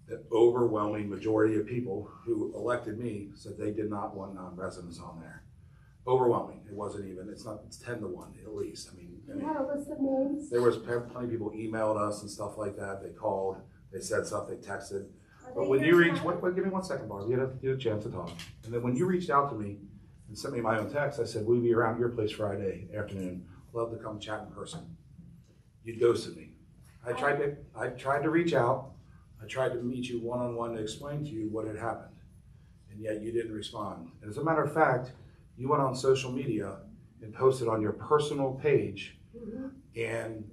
the overwhelming majority of people who elected me said they did not want non-residents on there. Overwhelming. It wasn't even, it's 10-1 at least. I mean, You had a list of names? there was plenty of people emailed us and stuff like that. They called, they said stuff, they texted. But when you reached, give me 1 second, Barb, you had a chance to talk. And then when you reached out to me and sent me my own text, I said, we'll be around your place Friday afternoon. Love to come chat in person. You ghosted me. I tried to reach out. I tried to meet you one-on-one to explain to you what had happened. And yet you didn't respond. And as a matter of fact, you went on social media and posted on your personal page and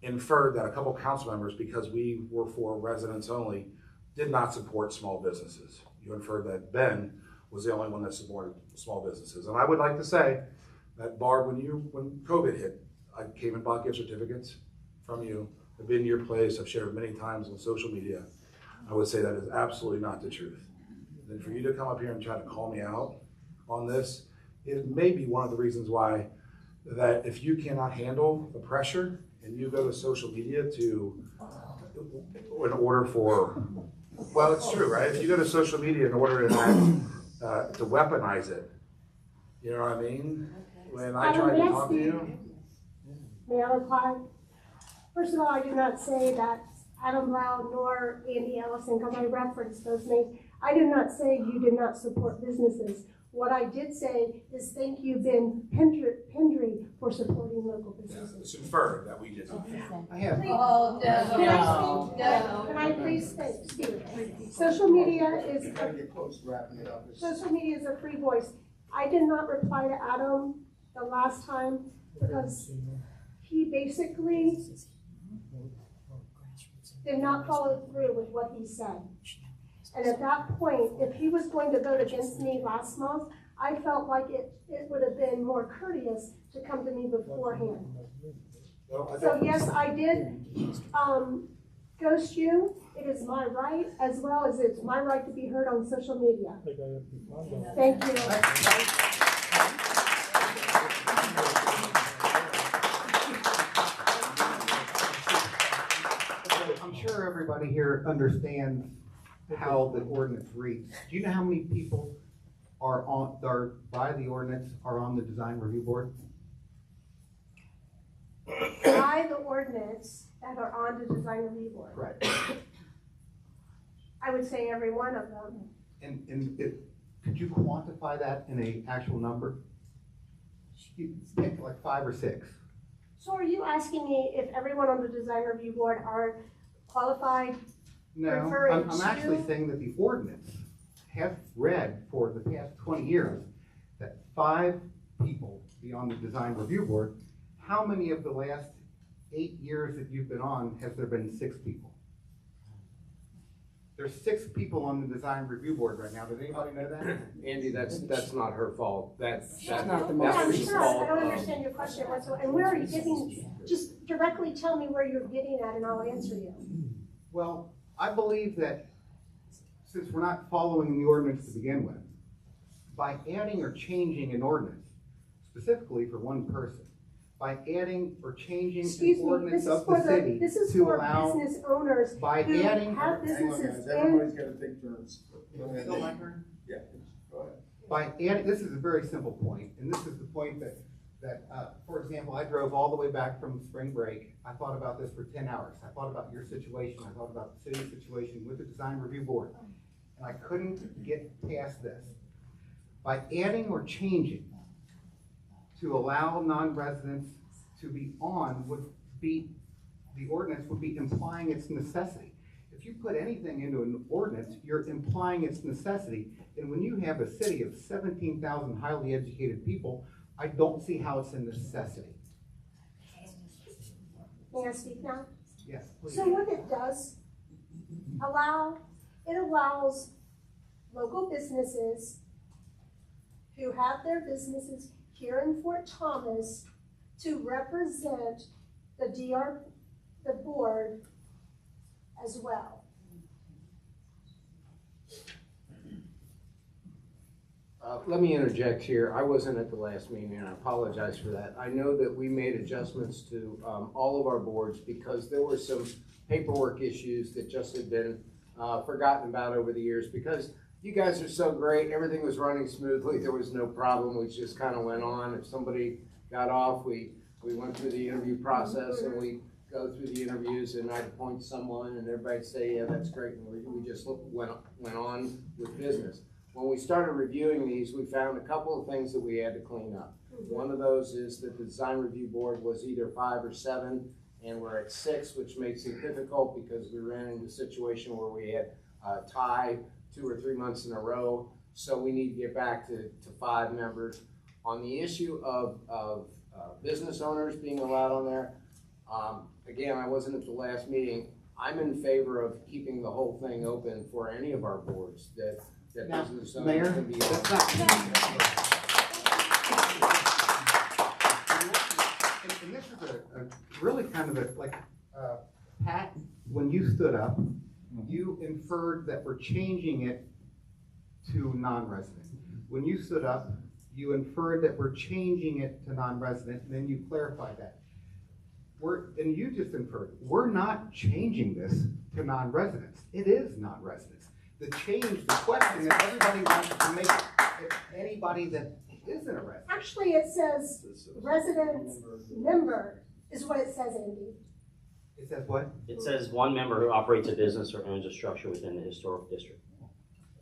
inferred that a couple council members, because we were for residents only, did not support small businesses. You inferred that Ben was the only one that supported small businesses. And I would like to say that, Barb, when COVID hit, I came and bought gift certificates from you. I've been to your place, I've shared many times on social media. I would say that is absolutely not the truth. And for you to come up here and try to call me out on this, it may be one of the reasons why that if you cannot handle the pressure and you go to social media in order for, well, it's true, right? If you go to social media in order to weaponize it, you know what I mean? When I tried to talk to you. May I reply? First of all, I did not say that Adam Blau nor Andy Ellison, because I referenced those names. I did not say you did not support businesses. What I did say is thank you, Ben Pendry, for supporting local businesses. It's inferred that we did. Oh, no. Can I please speak? Social media is a free voice. I did not reply to Adam the last time because he basically did not follow through with what he said. And at that point, if he was going to vote against me last month, I felt like it would have been more courteous to come to me beforehand. So yes, I did ghost you. It is my right, as well as it's my right to be heard on social media. Thank you. I'm sure everybody here understands how the ordinance reads. Do you know how many people are by the ordinance are on the design review board? By the ordinance that are on the design review board. Right. I would say every one of them. Could you quantify that in a actual number? You pick like 5 or 6. So are you asking me if everyone on the design review board are qualified? No, Referring I'm actually to- saying that the ordinance has read for the past 20 years that 5 people be on the design review board. How many of the last 8 years that you've been on has there been 6 people? There's 6 people on the design review board right now. Does anybody know that? Andy, that's not her fault. That's Yeah, not the I'm most sure, I don't fault. understand your question whatsoever. And where are you getting, just directly tell me where you're getting at and I'll answer you. Well, I believe that since we're not following the ordinance to begin with, by adding or changing an ordinance, specifically for one person, by adding or changing Excuse an me, ordinance this is of for the the, city this is to for allow, business owners by who adding, have businesses in. got to take turns. Still my turn? Yeah, go ahead. By adding, this is a very simple point, and this is the point that, for example, I drove all the way back from spring break. I thought about this for 10 hours. I thought about your situation. I thought about the city's situation with the design review board. And I couldn't get past this. By adding or changing to allow non-residents to be on would be, the ordinance would be implying its necessity. If you put anything into an ordinance, you're implying its necessity. And when you have a city of 17,000 highly educated people, I don't see how it's a necessity. May I speak now? Yes, please. So what it does, it allows local businesses who have their businesses here in Fort Thomas to represent the board as well. Let me interject here. I wasn't at the last meeting, and I apologize for that. I know that we made adjustments to all of our boards because there were some paperwork issues that just had been forgotten about over the years. Because you guys are so great, everything was running smoothly, there was no problem. We just kind of went on. If somebody got off, we went through the interview process, and we go through the interviews, and I'd appoint someone, and everybody'd say, yeah, that's great. And we just went on with business. When we started reviewing these, we found a couple of things that we had to clean up. One of those is that the design review board was either 5 or 7, and we're at 6, which makes it difficult because we ran into a situation where we had a tie 2 or 3 months in a row. So we need to get back to 5 members. On the issue of business owners being allowed on there, again, I wasn't at the last meeting. I'm in favor of keeping the whole thing open for any of our boards that Now, business owners Mayor, can be on. that's not. And this is a really kind of Pat, when you stood up, you inferred that we're changing it to non-resident. When you stood up, you inferred that we're changing it to non-resident, and then you clarified that. And you just inferred, we're not changing this to non-residents. It is non-residents. The question that everybody wants to make, is anybody that isn't a resident. Actually, it says resident member is what it says, Andy. It says what? It says 1 member who operates a business or owns a structure within the historic district.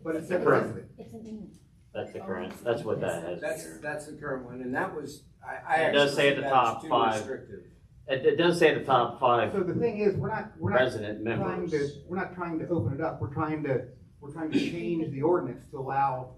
But it said Correct. resident. That's the current, that's what that has. That's the current one, and that was, I It does actually say at think the that top was too 5. restrictive. It does say the top 5 So the thing is, we're not resident members. we're not trying to open it up. We're trying to change the ordinance to allow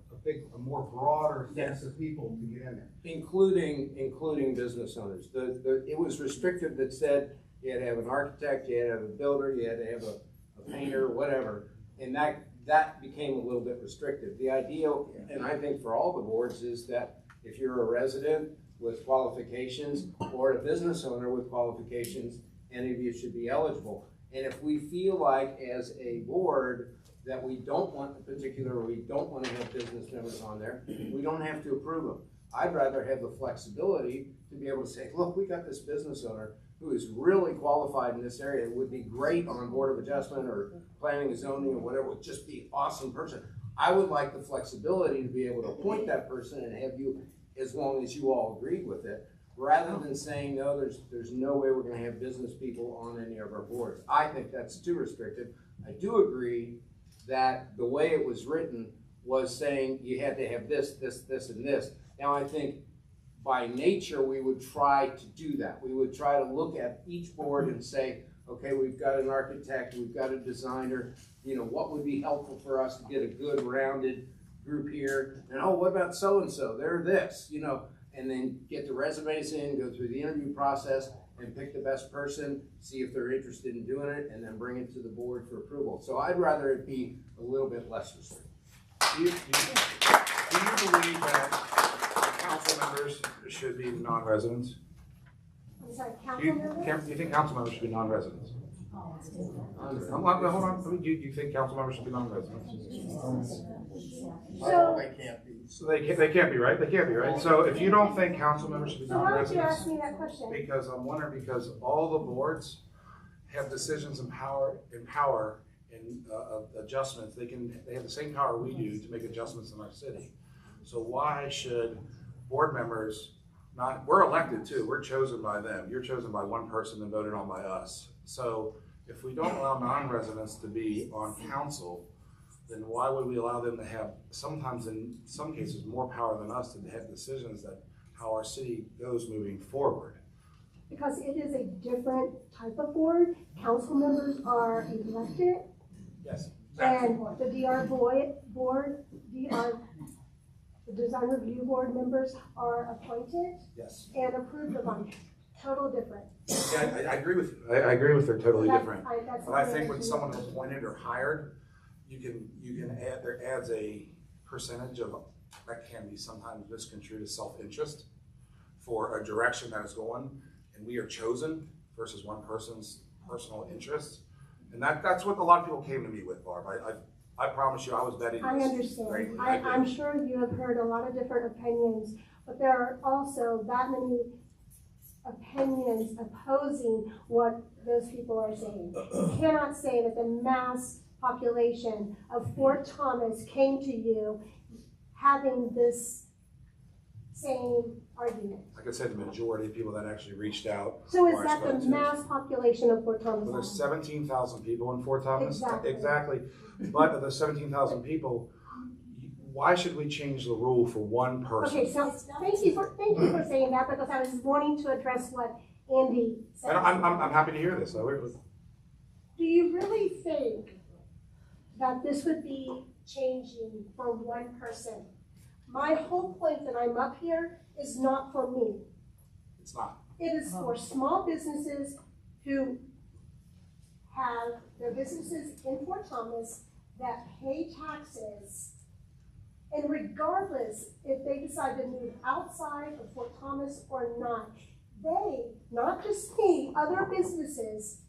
a more broader sense of people to get in there. Including business owners. It was restrictive that said you had to have an architect, you had to have a builder, you had to have a painter, whatever. And that became a little bit restrictive. The ideal, and I think for all the boards, is that if you're a resident with qualifications or a business owner with qualifications, any of you should be eligible. And if we feel like as a board that we don't want we don't want to have business members on there, we don't have to approve them. I'd rather have the flexibility to be able to say, look, we got this business owner who is really qualified in this area, would be great on Board of Adjustment or planning and zoning or whatever, would just be an awesome person. I would like the flexibility to be able to appoint that person and have you, as long as you all agreed with it, rather than saying, no, there's no way we're gonna have business people on any of our boards. I think that's too restrictive. I do agree that the way it was written was saying you had to have this, this, this, and this. Now, I think by nature, we would try to do that. We would try to look at each board and say, okay, we've got an architect, we've got a designer, what would be helpful for us to get a good rounded group here? And oh, what about so-and-so? They're this, and then get the resumes in, go through the interview process, and pick the best person, see if they're interested in doing it, and then bring it to the board for approval. So I'd rather it be a little bit less restrictive. Do you believe that council members should be non-residents? I'm sorry, Do council you, members? do you think council members should be non-residents? Hold on, do you think council members should be non-residents? So, They can't be. So they can't be, right? They can't be, right? So if you don't think council members should be so why don't you non-residents, ask me that question? because I'm wondering, because all the boards have decisions and power and adjustments. They have the same power we do to make adjustments in our city. So why should board members not, we're elected too, we're chosen by them. You're chosen by one person and voted on by us. So if we don't allow non-residents to be on council, then why would we allow them to have, sometimes in some cases, more power than us to have decisions that how our city goes moving forward? Because it is a different type of board. Council members are elected, Yes. and the the design review board members are appointed Yes. and approved upon. Total different. Yeah, I agree with you. I agree with they're totally different. That's But I think when someone is appointed or hired, you can add, there adds a percentage of, that can be sometimes misconstrued as self-interest for a direction that is going, and we are chosen versus one person's personal interest. And that's what a lot of people came to me with, Barb. I promise you, I was vetting I this understand. greatly. I'm sure you have heard a lot of different opinions, but there are also that many opinions opposing what those people are saying. You cannot say that the mass population of Fort Thomas came to you having this same argument. Like I said, the majority of people that actually reached out. So is or I that the spoke to. mass population of Fort Thomas? Well, there's 17,000 people in Fort Thomas. Exactly. But of the 17,000 people, why should we change the rule for one person? Okay, so thank you for saying that, because I was wanting to address what Andy said. And I'm happy to hear this. Do you really think that this would be changing for one person? My whole point that I'm up here is not for me. It's not. It is for small businesses who have their businesses in Fort Thomas that pay taxes. And regardless if they decide to move outside of Fort Thomas or not, they, not just me, other businesses,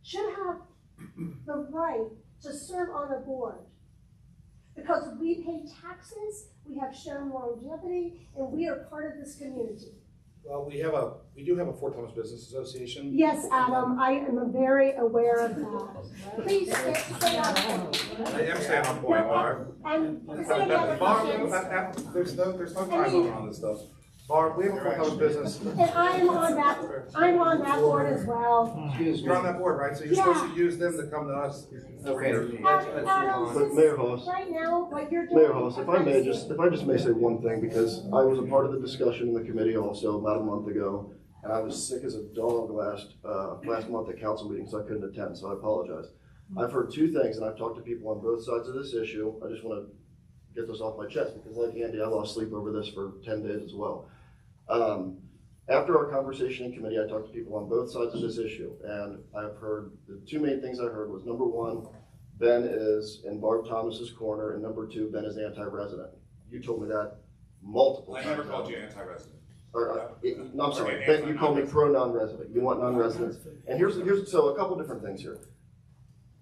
should have the right to serve on a board. Because we pay taxes, we have shown longevity, and we are part of this community. Well, we do have a Fort Thomas Business Association. Yes, Adam, I am very aware of that. Please stay on point. I am staying on point, Barb. And does anybody have questions? There's no time limit on this stuff. Barb, we have a Fort Thomas Business. And I'm on that board as well. You're on that board, right? So you're supposed to use them to come to us. Adam, But Mayor Hoss, right now, what you're doing. Mayor Hoss, if I just may say one thing, because I was a part of the discussion in the committee also about a month ago, and I was sick as a dog last month at council meeting, so I couldn't attend, so I apologize. I've heard two things, and I've talked to people on both sides of this issue. I just want to get this off my chest, because like Andy, I lost sleep over this for 10 days as well. After our conversation in committee, I talked to people on both sides of this issue, and I've heard, the two main things I heard was, number one, Ben is in Barb Thomas's corner, and number two, Ben is anti-resident. You told me that multiple times. I never called you anti-resident. No, I'm sorry, Ben, you called me pro-non-resident. You want non-residents. And so a couple different things here.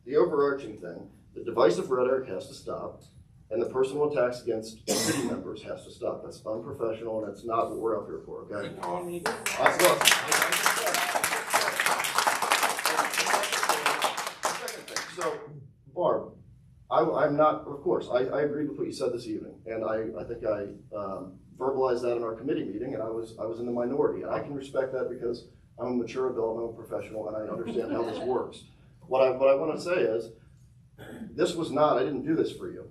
The overarching thing, the divisive rhetoric has to stop, and the personal attacks against city members has to stop. That's unprofessional, and that's not what we're up here for, okay? So, Barb, I'm not, of course, I agree with what you said this evening, and I think I verbalized that in our committee meeting, and I was in the minority, and I can respect that because I'm a mature adult, I'm a professional, and I understand how this works. What I want to say is, this was not, I didn't do this for you.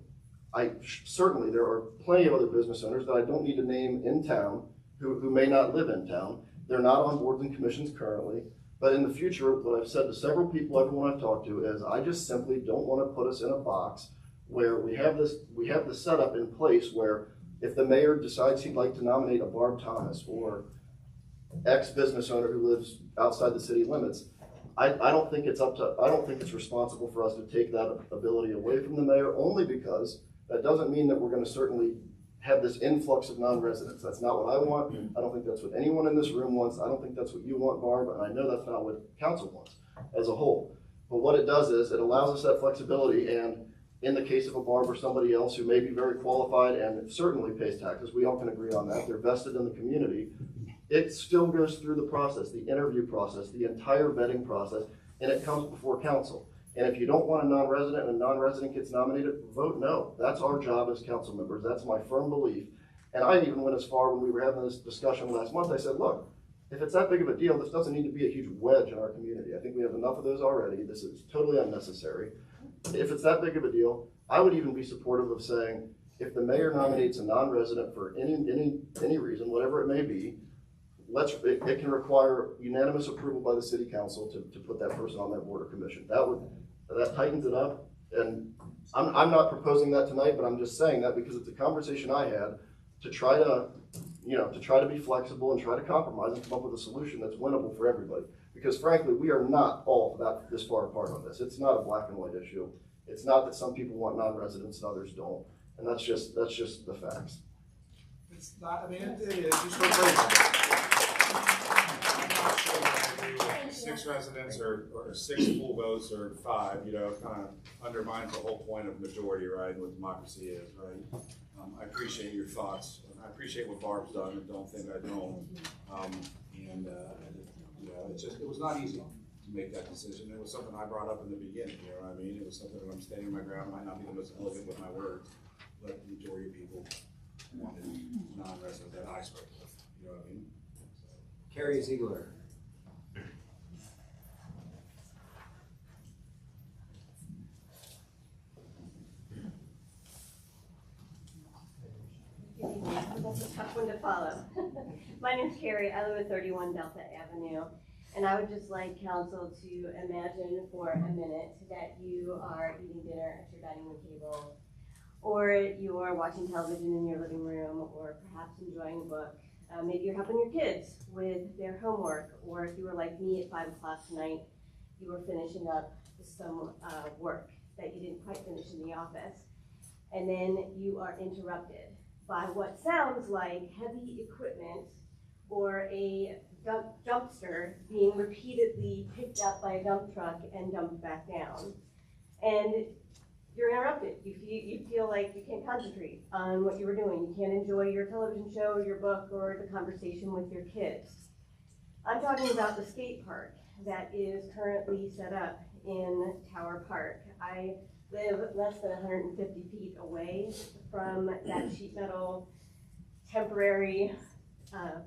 Certainly, there are plenty of other business owners that I don't need to name in town who may not live in town. They're not on boards and commissions currently. But in the future, what I've said to several people, everyone I've talked to, is I just simply don't want to put us in a box where we have this setup in place where if the mayor decides he'd like to nominate a Barb Thomas or ex-business owner who lives outside the city limits, I don't think it's responsible for us to take that ability away from the mayor, only because that doesn't mean that we're going to certainly have this influx of non-residents. That's not what I want. I don't think that's what anyone in this room wants. I don't think that's what you want, Barb, and I know that's not what council wants as a whole. But what it does is it allows us that flexibility, and in the case of a Barb or somebody else who may be very qualified and certainly pays taxes, we all can agree on that, they're vested in the community, it still goes through the process, the interview process, the entire vetting process, and it comes before council. And if you don't want a non-resident and a non-resident gets nominated, vote no. That's our job as council members. That's my firm belief. And I even went as far when we were having this discussion last month, I said, look, if it's that big of a deal, this doesn't need to be a huge wedge in our community. I think we have enough of those already. This is totally unnecessary. If it's that big of a deal, I would even be supportive of saying, if the mayor nominates a non-resident for any reason, whatever it may be, it can require unanimous approval by the city council to put that person on that board or commission. That tightens it up, and I'm not proposing that tonight, but I'm just saying that because it's a conversation I had to try to be flexible and try to compromise and come up with a solution that's winnable for everybody. Because frankly, we are not all this far apart on this. It's not a black and white issue. It's not that some people want non-residents and others don't, and that's just the facts. It's not, I mean, it is just so crazy. 6 residents or 6 full votes or 5, kind of undermines the whole point of majority, right, and what democracy is, right? I appreciate your thoughts. I appreciate what Barb's done, and don't think I don't. It was not easy to make that decision. It was something I brought up in the beginning, you know what I mean? It was something that I'm standing my ground. I might not be the most elegant with my words, but the majority of people wanted non-resident that I spoke with, you know what I mean? Carrie Ziegler. That's a tough one to follow. My name's Carrie. I live at 31 Delta Avenue. And I would just like council to imagine for a minute that you are eating dinner at your dining room table, or you are watching television in your living room, or perhaps enjoying a book. Maybe you're helping your kids with their homework, or if you were like me at 5 o'clock tonight, you were finishing up some work that you didn't quite finish in the office. And then you are interrupted by what sounds like heavy equipment or a dumpster being repeatedly picked up by a dump truck and dumped back down. And you're interrupted. You feel like you can't concentrate on what you were doing. You can't enjoy your television show, or your book, or the conversation with your kids. I'm talking about the skate park that is currently set up in Tower Park. I live less than 150 feet away from that sheet metal temporary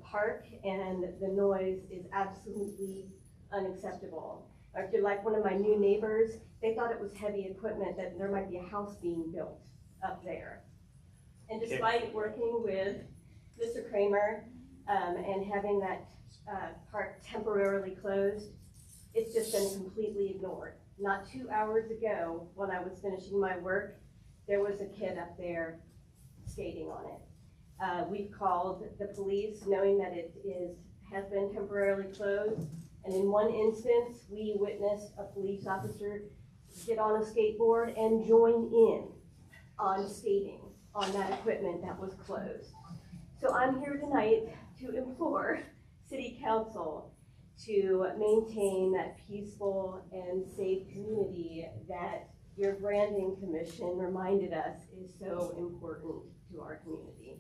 park, and the noise is absolutely unacceptable. If you're like one of my new neighbors, they thought it was heavy equipment, that there might be a house being built up there. And despite working with Mr. Kramer and having that park temporarily closed, it's just been completely ignored. Not 2 hours ago, when I was finishing my work, there was a kid up there skating on it. We've called the police knowing that it has been temporarily closed. And in one instance, we witnessed a police officer get on a skateboard and join in on skating on that equipment that was closed. So I'm here tonight to implore City Council to maintain that peaceful and safe community that your branding commission reminded us is so important to our community.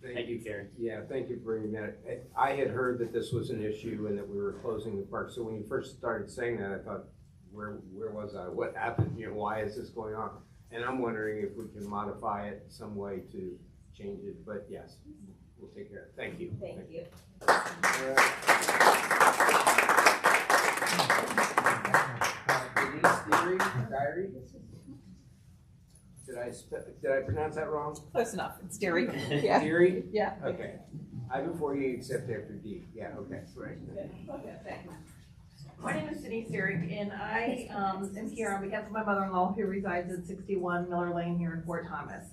Thank you, Carrie. Yeah, thank you for bringing that. I had heard that this was an issue and that we were closing the park. So when you first started saying that, I thought, where was I? What happened? Why is this going on? And I'm wondering if we can modify it some way to change it. But yes, we'll take care of it. Thank you. Thank you. Denise Diary? Did I did I pronounce that wrong? Close enough. It's Derry. Yeah. Deary? Yeah. Okay. I before you except after D. Yeah, okay, right. Okay, thanks. My name is Denise Derrick, and I am here on behalf of my mother-in-law who resides at 61 Miller Lane here in Fort Thomas.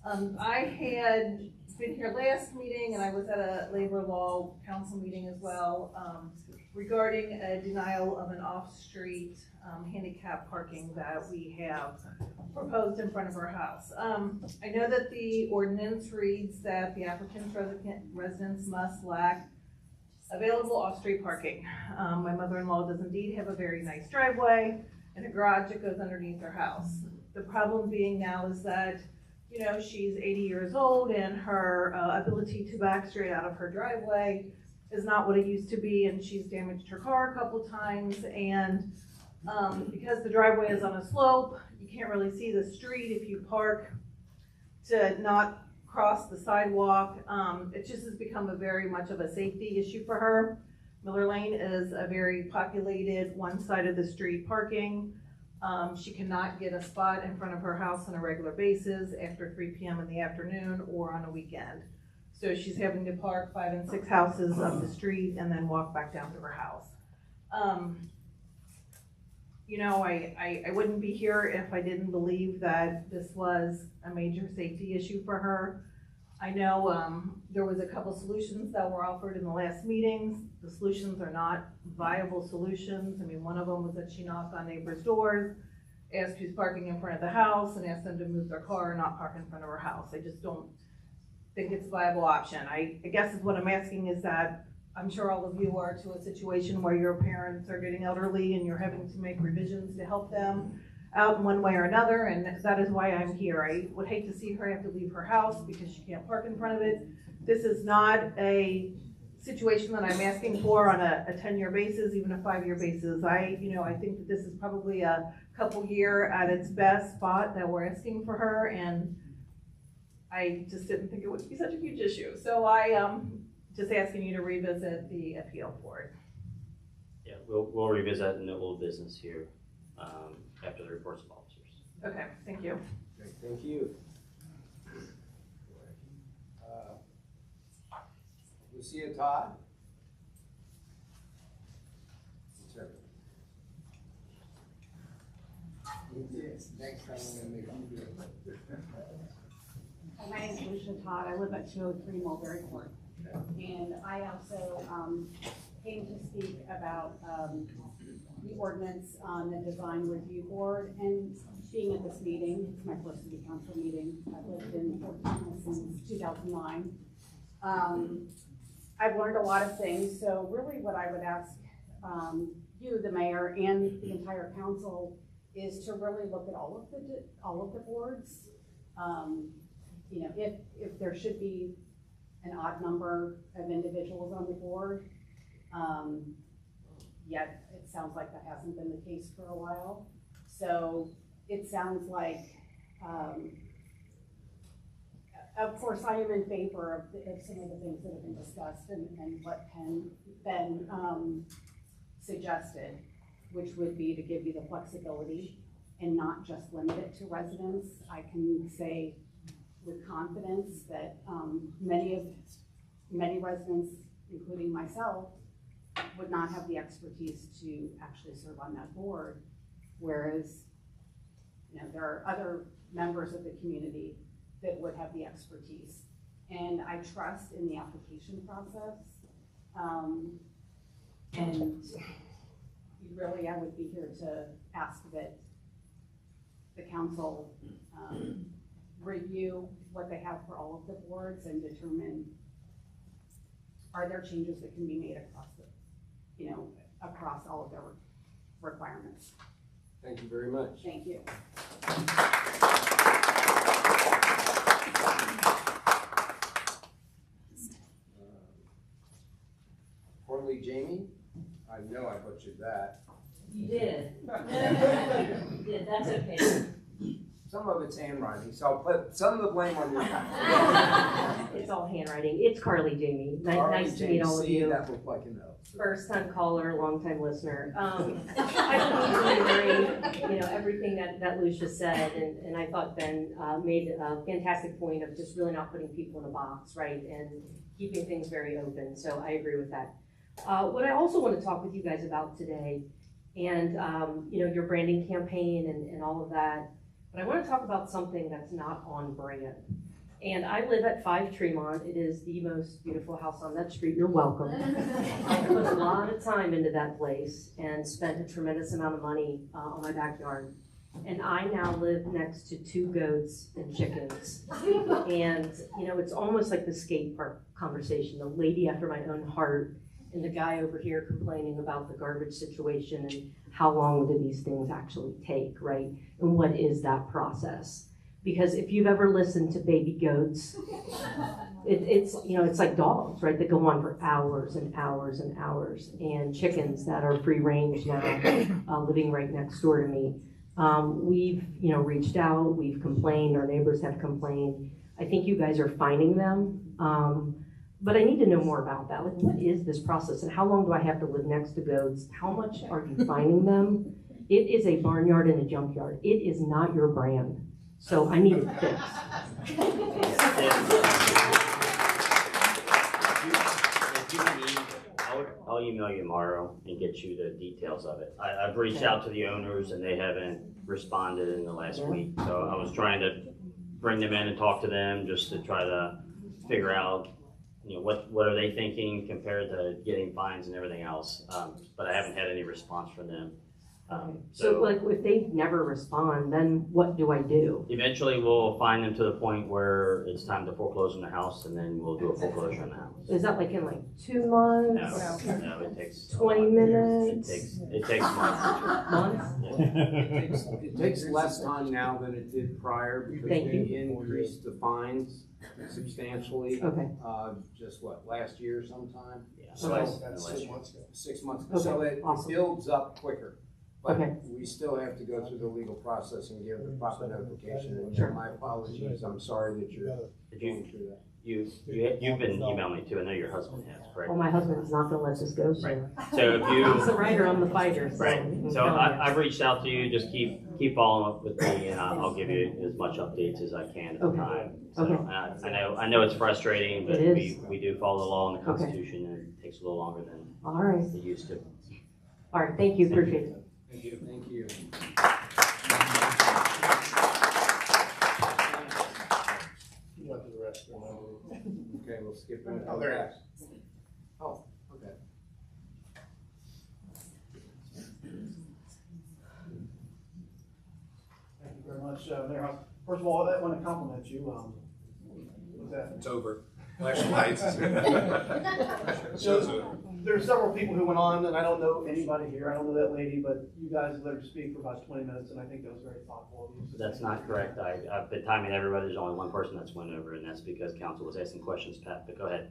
I had been here last meeting, and I was at a labor law council meeting as well, regarding a denial of an off-street handicap parking that we have proposed in front of our house. I know that the ordinance reads that the applicant's residents must lack available off-street parking. My mother-in-law does indeed have a very nice driveway and a garage that goes underneath her house. The problem being now is that, you know, she's 80 years old and her ability to back straight out of her driveway is not what it used to be, and she's damaged her car a couple times, and because the driveway is on a slope, you can't really see the street if you park to not cross the sidewalk. It just has become a very much of a safety issue for her. Miller Lane is a very populated one side of the street parking. She cannot get a spot in front of her house on a regular basis after 3 p.m. in the afternoon or on a weekend. So she's having to park 5 and 6 houses up the street and then walk back down to her house. You know, I wouldn't be here if I didn't believe that this was a major safety issue for her. I know there was a couple solutions that were offered in the last meetings. The solutions are not viable solutions. I mean, one of them was that she knocked on neighbors' doors, asked who's parking in front of the house, and asked them to move their car and not park in front of her house. I just don't think it's a viable option. I guess is what I'm asking is that I'm sure all of you are to a situation where your parents are getting elderly and you're having to make revisions to help them out in one way or another, and that is why I'm here. I would hate to see her have to leave her house because she can't park in front of it. This is not a situation that I'm asking for on a 10-year basis, even a 5-year basis. I think that this is probably a couple year at its best spot that we're asking for her, and I just didn't think it would be such a huge issue. So I just asking you to revisit the appeal for it. Yeah, we'll revisit in the old business here after the reports of officers. Okay, thank you. Okay, thank you. Lucia Todd? Next time I'm gonna make you do it. My name is Lucia Todd. I live at 203 Mulberry Court. And I also came to speak about the ordinance on the design review board and being at this meeting. It's my first city council meeting. I've lived in Fort Thomas since 2009. I've learned a lot of things. So really what I would ask you, the mayor, and the entire council is to really look at all of the boards. You know, if there should be an odd number of individuals on the board, yet it sounds like that hasn't been the case for a while. So it sounds like, of course, I am in favor of some of the things that have been discussed and what can been suggested, which would be to give you the flexibility and not just limit it to residents. I can say with confidence that many residents, including myself, would not have the expertise to actually serve on that board, whereas there are other members of the community that would have the expertise. And I trust in the application process. And really, I would be here to ask that the council review what they have for all of the boards and determine, are there changes that can be made across all of their requirements. Thank you very much. Thank you. Portly Jamie? I know I butchered that. You did. You did, that's okay. some of it's handwriting, so I'll put some of the blame on your. It's all handwriting. It's Carly Jamie. Nice to meet all of you. That looked like a no. First time caller, long time listener. I completely agree, everything that Lucia said, and I thought Ben made a fantastic point of just really not putting people in a box, right, and keeping things very open. So I agree with that. What I also want to talk with you guys about today, and your branding campaign and all of that, but I want to talk about something that's not on brand. And I live at 5 Tremont. It is the most beautiful house on that street. You're welcome. I put a lot of time into that place and spent a tremendous amount of money on my backyard. And I now live next to 2 goats and chickens. And, it's almost like the skate park conversation. The lady after my own heart and the guy over here complaining about the garbage situation and how long do these things actually take, right? And what is that process? Because if you've ever listened to baby goats, it's like dogs, right? That go on for hours and hours and hours. And chickens that are free range now, living right next door to me. We've, reached out, we've complained, our neighbors have complained. I think you guys are finding them. But I need to know more about that. Like, what is this process and how long do I have to live next to goats? How much are you finding them? It is a barnyard and a junkyard. It is not your brand. So I need it fixed. I'll email you tomorrow and get you the details of it. I've reached out to the owners and they haven't responded in the last week. So I was trying to bring them in and talk to them just to try to figure out, what are they thinking compared to getting fines and everything else. But I haven't had any response from them. So like if they never respond, then what do I do? Eventually we'll find them to the point where it's time to foreclose on the house and then we'll do a foreclosure on the house. Is that like in 2 months? No, it takes 20 minutes? It takes months. Months? It takes less time now than it did prior because Thank we increased the fines substantially. Okay. Just last year sometime? Yeah. So That's 6 months ago. 6 months ago. Okay. So it Awesome. builds up quicker. But Okay. we still have to go through the legal process and give the proper notification. And Sure. my apologies, I'm sorry that you're going through that. You've been emailing me too. I know your husband has, correct? Well, my husband's not gonna let this go, so. Right. So if you. He's the writer, I'm the fighter, so. Right. I'm So telling you. I've reached out to you. Just keep following up with me, and I'll give you as much updates as I can at the Okay. time. So Okay. I know it's frustrating, but It is. we do follow the law and the Okay. Constitution, and it takes a little longer than All right. it used to. All right, thank you, appreciate it. Thank you. Thank you. You went to the restroom. Okay, we'll skip it. Oh, there it is. Oh, okay. Thank you very much, Mayor House. First of all, I want to compliment you. What's that? It's over. Flashing lights. So, there's several people who went on, and I don't know anybody here. I don't know that lady, but you guys let her speak for about 20 minutes, and I think that was very thoughtful of you. So That's not correct. I've been timing everybody. There's only one person that's went over, and that's because council was asking questions, Pat, but go ahead.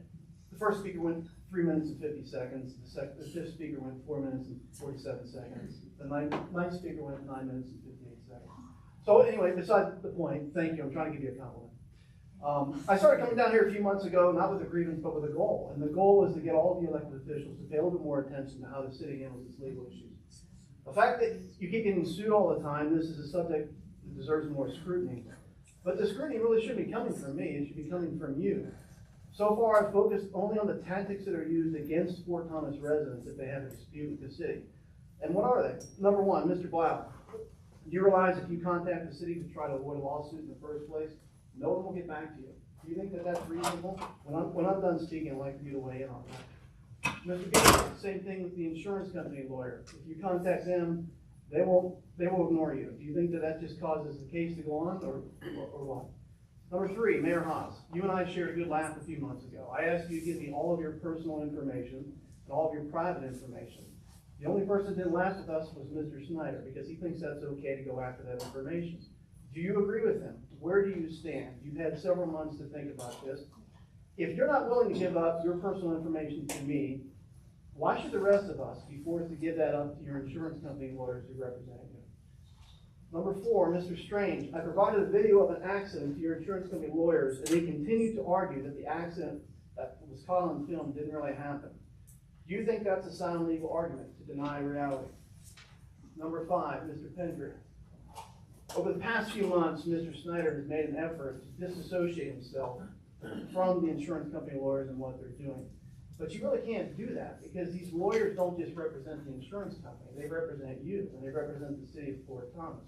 The first speaker went 3 minutes and 50 seconds. The fifth speaker went 4 minutes and 47 seconds. The ninth speaker went 9 minutes and 58 seconds. So anyway, besides the point, thank you. I'm trying to give you a compliment. I started coming down here a few months ago, not with a grievance, but with a goal. And the goal was to get all of the elected officials to pay a little bit more attention to how the city handles its legal issues. The fact that you keep getting sued all the time, this is a subject that deserves more scrutiny. But the scrutiny really shouldn't be coming from me, it should be coming from you. So far, I've focused only on the tactics that are used against Fort Thomas residents if they have a dispute with the city. And what are they? Number one, Mr. Blau, do you realize if you contact the city to try to avoid a lawsuit in the first place, no one will get back to you? Do you think that that's reasonable? When I'm done speaking, I'd like for you to weigh in on that. Mr. Gates, same thing with the insurance company lawyer. If you contact them, they will ignore you. Do you think that that just causes the case to go on, or what? Number three, Mayor Haas, you and I shared a good laugh a few months ago. I asked you to give me all of your personal information and all of your private information. The only person that didn't laugh with us was Mr. Snyder, because he thinks that's okay to go after that information. Do you agree with him? Where do you stand? You've had several months to think about this. If you're not willing to give up your personal information to me, why should the rest of us be forced to give that up to your insurance company lawyers who represent you? Number 4, Mr. Strange, I provided a video of an accident to your insurance company lawyers, and they continue to argue that the accident that was caught on film didn't really happen. Do you think that's a sound legal argument to deny reality? Number 5, Mr. Pendry. Over the past few months, Mr. Snyder has made an effort to disassociate himself from the insurance company lawyers and what they're doing. But you really can't do that because these lawyers don't just represent the insurance company, they represent you, and they represent the city of Fort Thomas.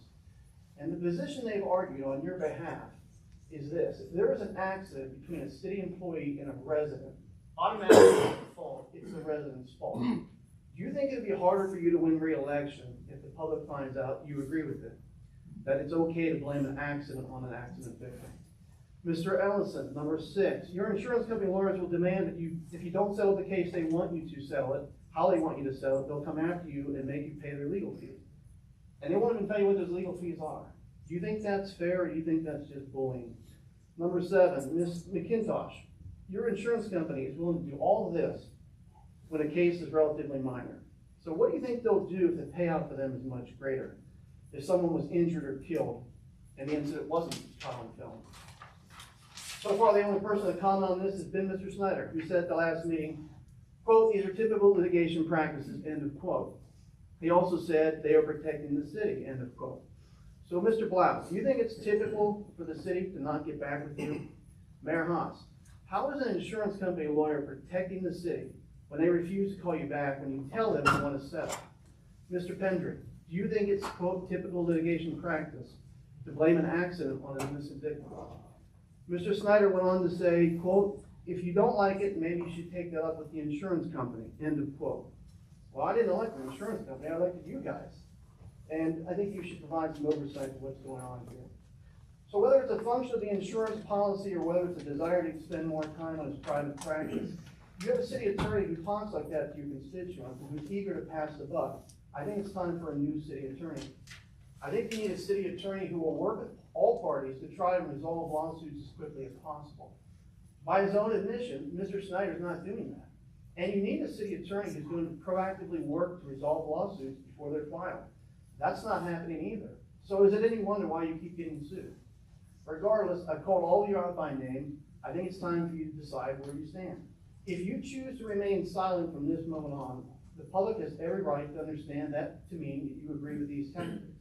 And the position they've argued on your behalf is this: if there is an accident between a city employee and a resident, automatically by default, it's the resident's fault. Do you think it'd be harder for you to win re-election if the public finds out you agree with it? That it's okay to blame an accident on an accident victim? Mr. Ellison, number 6, your insurance company lawyers will demand that if you don't settle the case they want you to settle it, how they want you to settle it, they'll come after you and make you pay their legal fees. And they won't even tell you what those legal fees are. Do you think that's fair, or do you think that's just bullying? Number 7, Ms. McIntosh, your insurance company is willing to do all of this when a case is relatively minor. So what do you think they'll do if the payout for them is much greater? If someone was injured or killed and the incident wasn't caught on film? So far, the only person to comment on this has been Mr. Snyder, who said at the last meeting, quote, "These are typical litigation practices," end of quote. He also said they are protecting the city, end of quote. So Mr. Blouse, do you think it's typical for the city to not get back with you? Mayor Haas, how is an insurance company lawyer protecting the city when they refuse to call you back when you tell them you want to settle? Mr. Pendry, do you think it's, quote, typical litigation practice to blame an accident on an innocent victim? Mr. Snyder went on to say, quote, "If you don't like it, maybe you should take that up with the insurance company," end of quote. Well, I didn't elect the insurance company, I elected you guys. And I think you should provide some oversight to what's going on here. So whether it's a function of the insurance policy or whether it's a desire to spend more time on his private practice, you have a city attorney who talks like that to your constituents and who's eager to pass the buck. I think it's time for a new city attorney. I think you need a city attorney who will work with all parties to try and resolve lawsuits as quickly as possible. By his own admission, Mr. Snyder's not doing that. And you need a city attorney who's going to proactively work to resolve lawsuits before they're filed. That's not happening either. So is it any wonder why you keep getting sued? Regardless, I've called all of you out by name. I think it's time for you to decide where you stand. If you choose to remain silent from this moment on, the public has every right to understand that to mean that you agree with these tactics.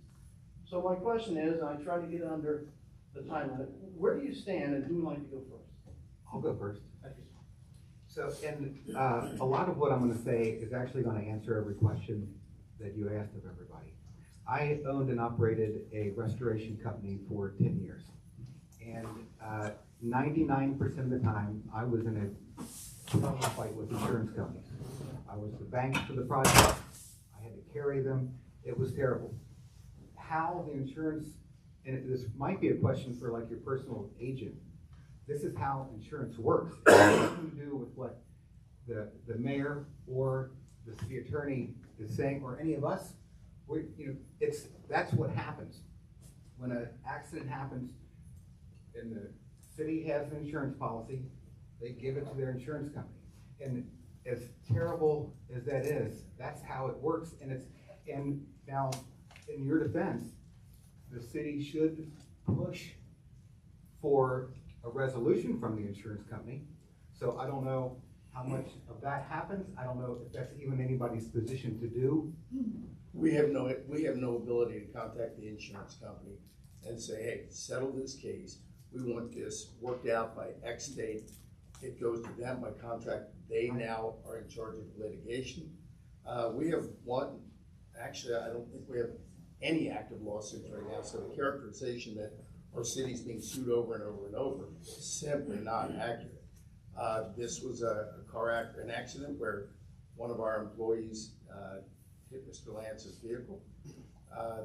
So my question is, and I try to get under the time limit, where do you stand and who would like to go first? I'll go first. So, and a lot of what I'm going to say is actually going to answer every question that you asked of everybody. I owned and operated a restoration company for 10 years. And 99% of the time, I was in a trouble fight with insurance companies. I was the bank for the project. I had to carry them. It was terrible. How the insurance, and this might be a question for like your personal agent, this is how insurance works. It has nothing to do with what the mayor or the city attorney is saying, or any of us. That's what happens. When an accident happens and the city has an insurance policy, they give it to their insurance company. And as terrible as that is, that's how it works. And now, in your defense, the city should push for a resolution from the insurance company. So I don't know how much of that happens. I don't know if that's even anybody's position to do. We have no ability to contact the insurance company and say, hey, settle this case. We want this worked out by X date. It goes to them by contract. They now are in charge of the litigation. We have one, actually, I don't think we have any active lawsuits right now. So the characterization that our city's being sued over and over and over is simply not accurate. This was an accident where one of our employees hit Mr. Lance's vehicle.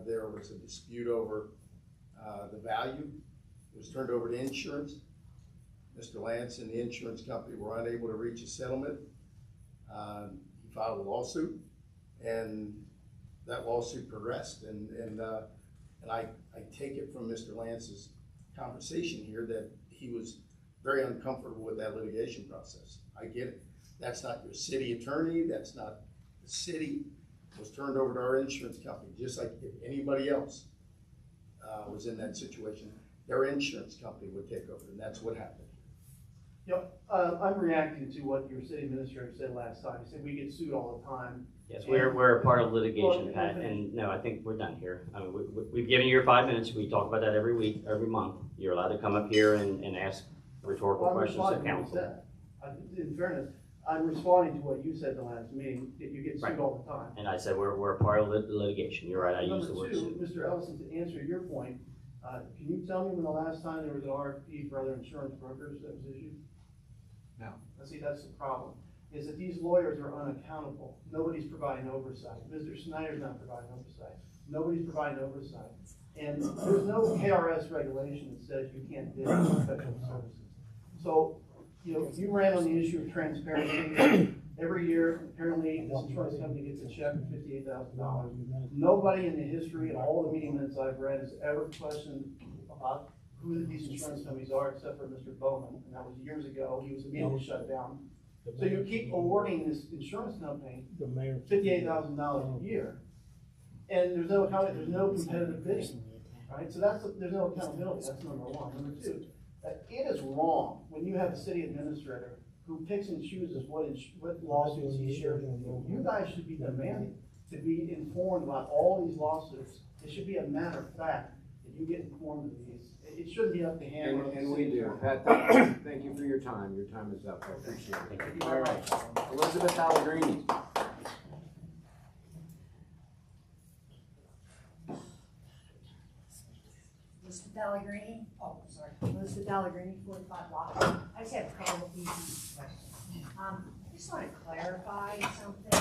There was a dispute over the value. It was turned over to insurance. Mr. Lance and the insurance company were unable to reach a settlement. He filed a lawsuit, and that lawsuit progressed. And I take it from Mr. Lance's conversation here that he was very uncomfortable with that litigation process. I get it. That's not your city attorney. That's not the city. It was turned over to our insurance company, just like anybody else. was in that situation, their insurance company would take over, and that's what happened. I'm reacting to what your city administrator said last time. He said we get sued all the time. Yes, we're a part of litigation, Pat, and no, I think we're done here. I mean, we've given you your 5 minutes. We talk about that every week, every month. You're allowed to come up here and ask rhetorical questions to council. In fairness, I'm responding to what you said the last meeting, that you get sued all the time. And I said, we're a part of litigation. You're right, I used the word Number two, sue. Mr. Ellison, to answer your point, can you tell me when the last time there was an RFP for other insurance brokers that was issued? No. See, that's the problem, is that these lawyers are unaccountable. Nobody's providing oversight. Mr. Snyder's not providing oversight. Nobody's providing oversight. And there's no KRS regulation that says you can't bid on professional services. So, you ran on the issue of transparency. Every year, apparently, this insurance company gets a check for $58,000. Nobody in the history of all the meeting minutes I've read has ever questioned about who these insurance companies are, except for Mr. Bowman, and that was years ago. He was immediately shut down. So you keep awarding this insurance company $58,000 a year, and there's no competitive bidding, right? So there's no accountability. That's number one. Number two, it is wrong when you have a city administrator who picks and chooses what lawsuits he shares with you. You guys should be demanding to be informed about all these lawsuits. It should be a matter of fact that you get informed of these. It shouldn't be up to hand. And we do. Pat, thank you for your time. Your time is up. I appreciate it. Thank you All very right. much. Elizabeth Pellegrini. Mr. Pellegrini, Mr. Pellegrini, 45 Block. I just have a couple of easy questions. I just want to clarify something.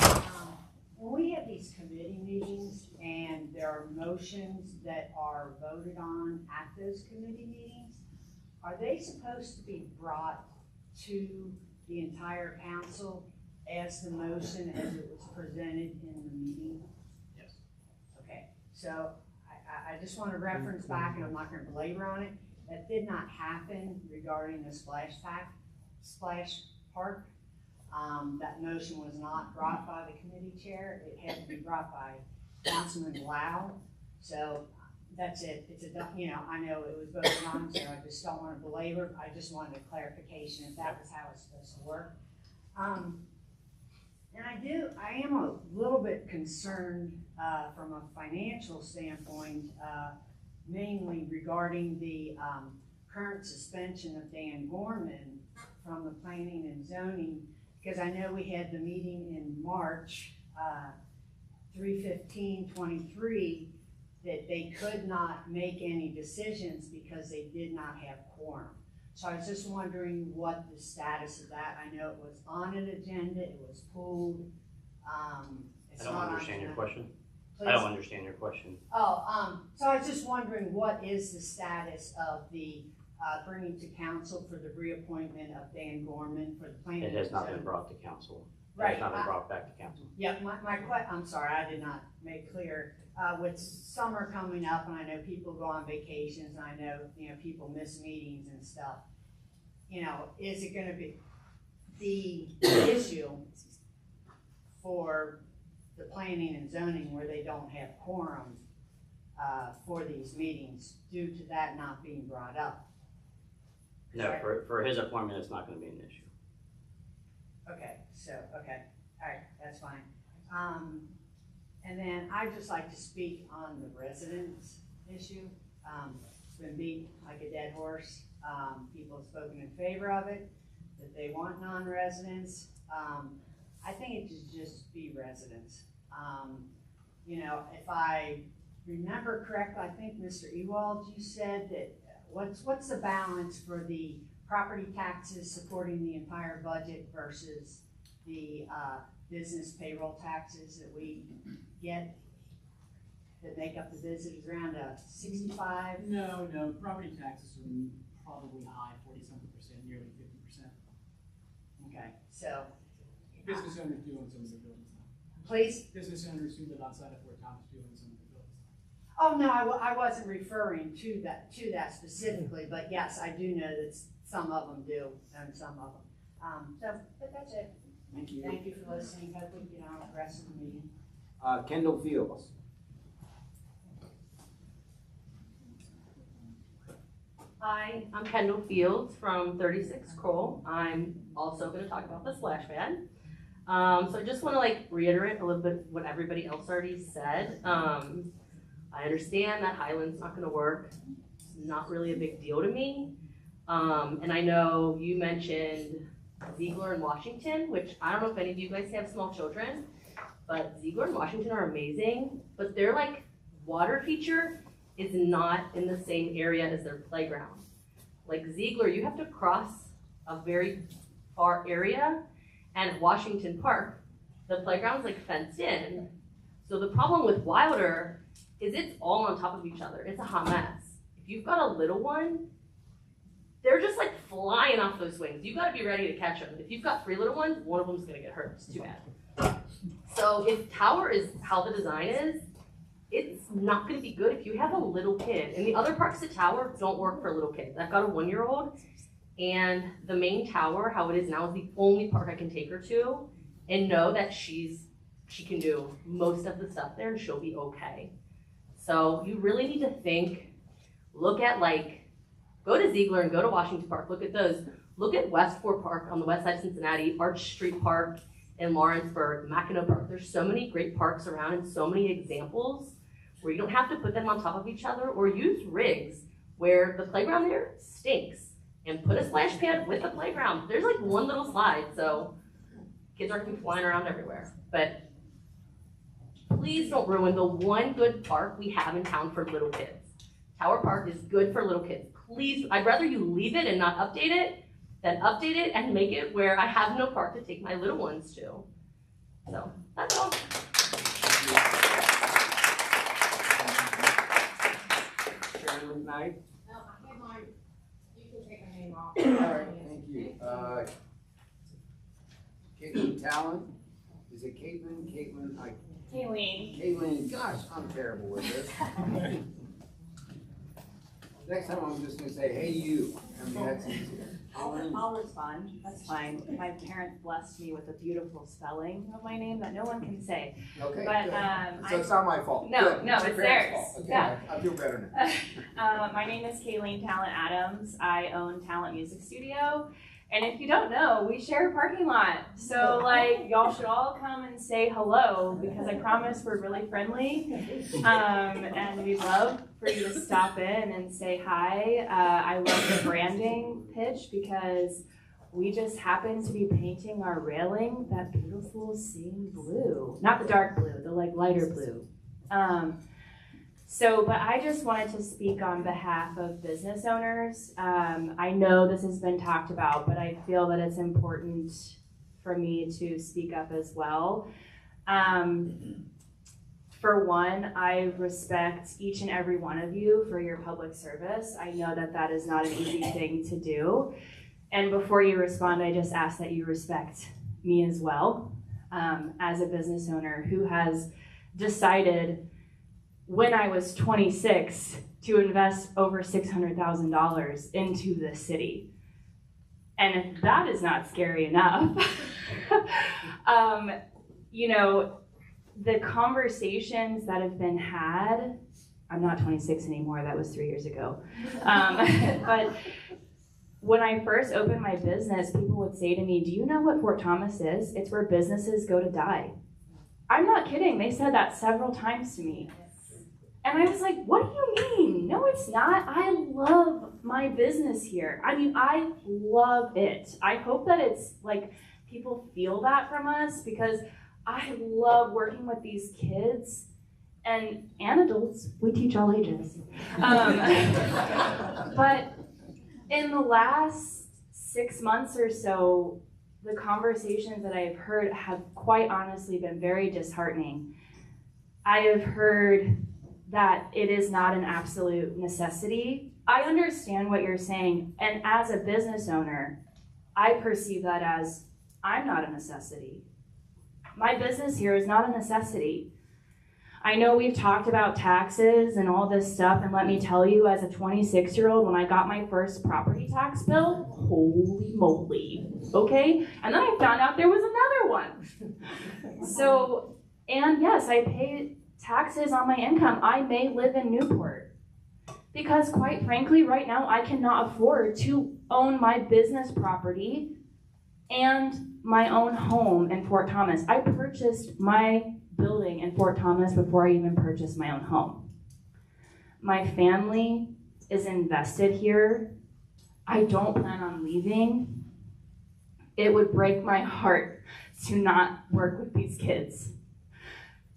When we have these committee meetings and there are motions that are voted on at those committee meetings, are they supposed to be brought to the entire council as the motion as it was presented in the meeting? Yes. Okay, so I just want to reference back, and I'm not going to belabor on it, that did not happen regarding the splash park. That motion was not brought by the committee chair. It had to be brought by Councilman Blau. So that's it. I know it was voted on, so I just don't want to belabor. I just wanted a clarification if that was how it's supposed to work. And I am a little bit concerned from a financial standpoint, mainly regarding the current suspension of Dan Gorman from the planning and zoning, because I know we had the meeting in March, 3/15/23, that they could not make any decisions because they did not have quorum. So I was just wondering what the status of that. I know it was on an agenda, it was pulled. I don't understand your question. Please? I don't understand your question. So I was just wondering, what is the status of the bringing to council for the reappointment of Dan Gorman for the planning? It has not been brought to council. It Right. has not been brought back to council. Yeah, I'm sorry, I did not make clear. With summer coming up, and I know people go on vacations, and I know, people miss meetings and stuff. Is it gonna be the issue for the planning and zoning where they don't have quorum for these meetings due to that not being brought up? No, for his appointment, it's not gonna be an issue. Okay, all right, that's fine. And then I'd just like to speak on the residents issue. It's been beat like a dead horse. People have spoken in favor of it, that they want non-residents. I think it should just be residents. If I remember correctly, I think Mr. Ewald, you said that, what's the balance for the property taxes supporting the entire budget versus the business payroll taxes that we get that make up the business, around 65? No, property taxes are probably high, 40-something%, nearly 50%. Okay, so. Business owners do on some of the buildings now. Please? Business owners who live outside of Fort Thomas do on some of the buildings. Oh, no, I wasn't referring to that specifically, but yes, I do know that some of them do, and some of them. But that's it. Thank you. Thank you for listening. Hope we can get on with the rest of the meeting. Kendall Fields. Hi, I'm Kendall Fields from 36 Kroll. I'm also going to talk about the splash pad. So I just want to reiterate a little bit what everybody else already said. I understand that Highland's not going to work. It's not really a big deal to me. And I know you mentioned Ziegler and Washington, which I don't know if any of you guys have small children, but Ziegler and Washington are amazing, but their water feature is not in the same area as their playground. Like Ziegler, you have to cross a very far area, and at Washington Park, the playground's fenced in. So the problem with Wilder is it's all on top of each other. It's a hot mess. If you've got a little one, they're just flying off those swings. You've got to be ready to catch them. If you've got 3 little ones, one of them's gonna get hurt. It's too bad. So if tower is how the design is, it's not gonna be good if you have a little kid. And the other parks at tower don't work for little kids. I've got a 1-year-old, and the main tower, how it is now, is the only park I can take her to and know that she can do most of the stuff there and she'll be okay. So you really need to think, look at go to Ziegler and go to Washington Park, look at those. Look at Westport Park on the west side of Cincinnati, Arch Street Park in Lawrenceburg, Mackinac Park. There's so many great parks around and so many examples where you don't have to put them on top of each other, or use rigs where the playground there stinks and put a splash pad with the playground. There's one little slide, so kids aren't gonna be flying around everywhere. But please don't ruin the one good park we have in town for little kids. Tower Park is good for little kids. Please, I'd rather you leave it and not update it than update it and make it where I have no park to take my little ones to. So, that's all. Chairman Knight? No, I have mine. You can take my name off. All right, thank you. Caitlin Talent? Is it Caitlin? Kayleen. Caitlin, gosh, I'm terrible with this. Next time I'm just gonna say, hey, you. I mean, that's easier. I'll respond, that's fine. My parents blessed me with a beautiful spelling of my name that no one can say. Okay, But, good. So it's not my fault. No, Good. no, your it's parents' theirs. fault. Okay, Yeah. I feel better now. My name is Kayleen Talent Adams. I own Talent Music Studio. And if you don't know, we share a parking lot. So y'all should all come and say hello, because I promise we're really friendly. And we'd love for you to stop in and say hi. I love the branding pitch because we just happen to be painting our railing that beautiful same blue. Not the dark blue, the lighter blue. But I just wanted to speak on behalf of business owners. I know this has been talked about, but I feel that it's important for me to speak up as well. For one, I respect each and every one of you for your public service. I know that that is not an easy thing to do. And before you respond, I just ask that you respect me as well, as a business owner who has decided when I was 26 to invest over $600,000 into the city. And if that is not scary enough, the conversations that have been had, I'm not 26 anymore, that was 3 years ago. But when I first opened my business, people would say to me, do you know what Fort Thomas is? It's where businesses go to die. I'm not kidding, they said that several times to me. And I was like, what do you mean? No, it's not. I love my business here. I mean, I love it. I hope that it's people feel that from us, because I love working with these kids and adults. We teach all ages. But in the last 6 months or so, the conversations that I've heard have quite honestly been very disheartening. I have heard that it is not an absolute necessity. I understand what you're saying, and as a business owner, I perceive that as I'm not a necessity. My business here is not a necessity. I know we've talked about taxes and all this stuff, and let me tell you, as a 26-year-old, when I got my first property tax bill, holy moly, okay? And then I found out there was another one. So, and yes, I pay taxes on my income. I may live in Newport. Because quite frankly, right now, I cannot afford to own my business property and my own home in Fort Thomas. I purchased my building in Fort Thomas before I even purchased my own home. My family is invested here. I don't plan on leaving. It would break my heart to not work with these kids.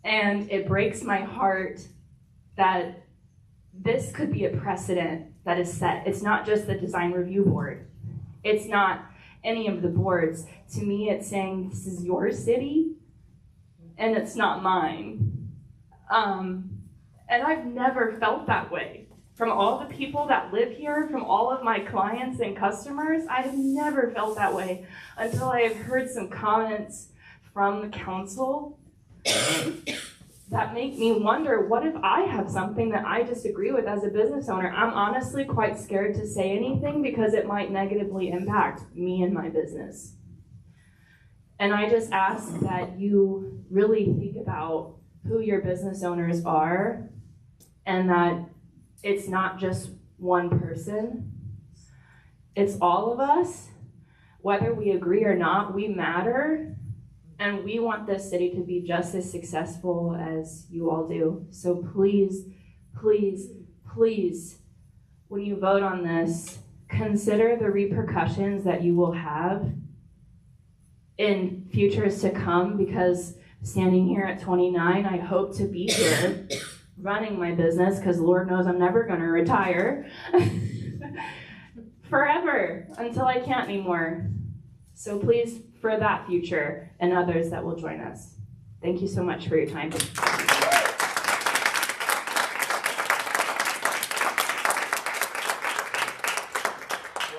And it breaks my heart that this could be a precedent that is set. It's not just the design review board. It's not any of the boards. To me, it's saying this is your city and it's not mine. And I've never felt that way. From all the people that live here, from all of my clients and customers, I have never felt that way until I have heard some comments from the council that make me wonder, what if I have something that I disagree with as a business owner? I'm honestly quite scared to say anything because it might negatively impact me and my business. And I just ask that you really think about who your business owners are and that it's not just one person. It's all of us. Whether we agree or not, we matter. And we want this city to be just as successful as you all do. So please, please, please, when you vote on this, consider the repercussions that you will have in futures to come, because standing here at 29, I hope to be here running my business, because Lord knows I'm never going to retire forever until I can't anymore. So please, for that future and others that will join us. Thank you so much for your time. Well,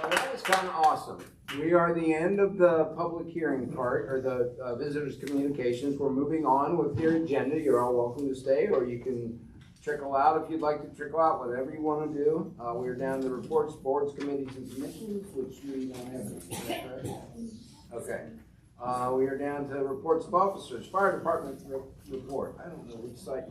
that was kind of awesome. We are the end of the public hearing part, or the visitors' communications. We're moving on with your agenda. You're all welcome to stay, or you can trickle out if you'd like to trickle out, whatever you want to do. We're down to reports, boards, committees, and commissions, which we don't have any. Is that correct? Okay. We are down to reports of officers. Fire department report. I don't know which side.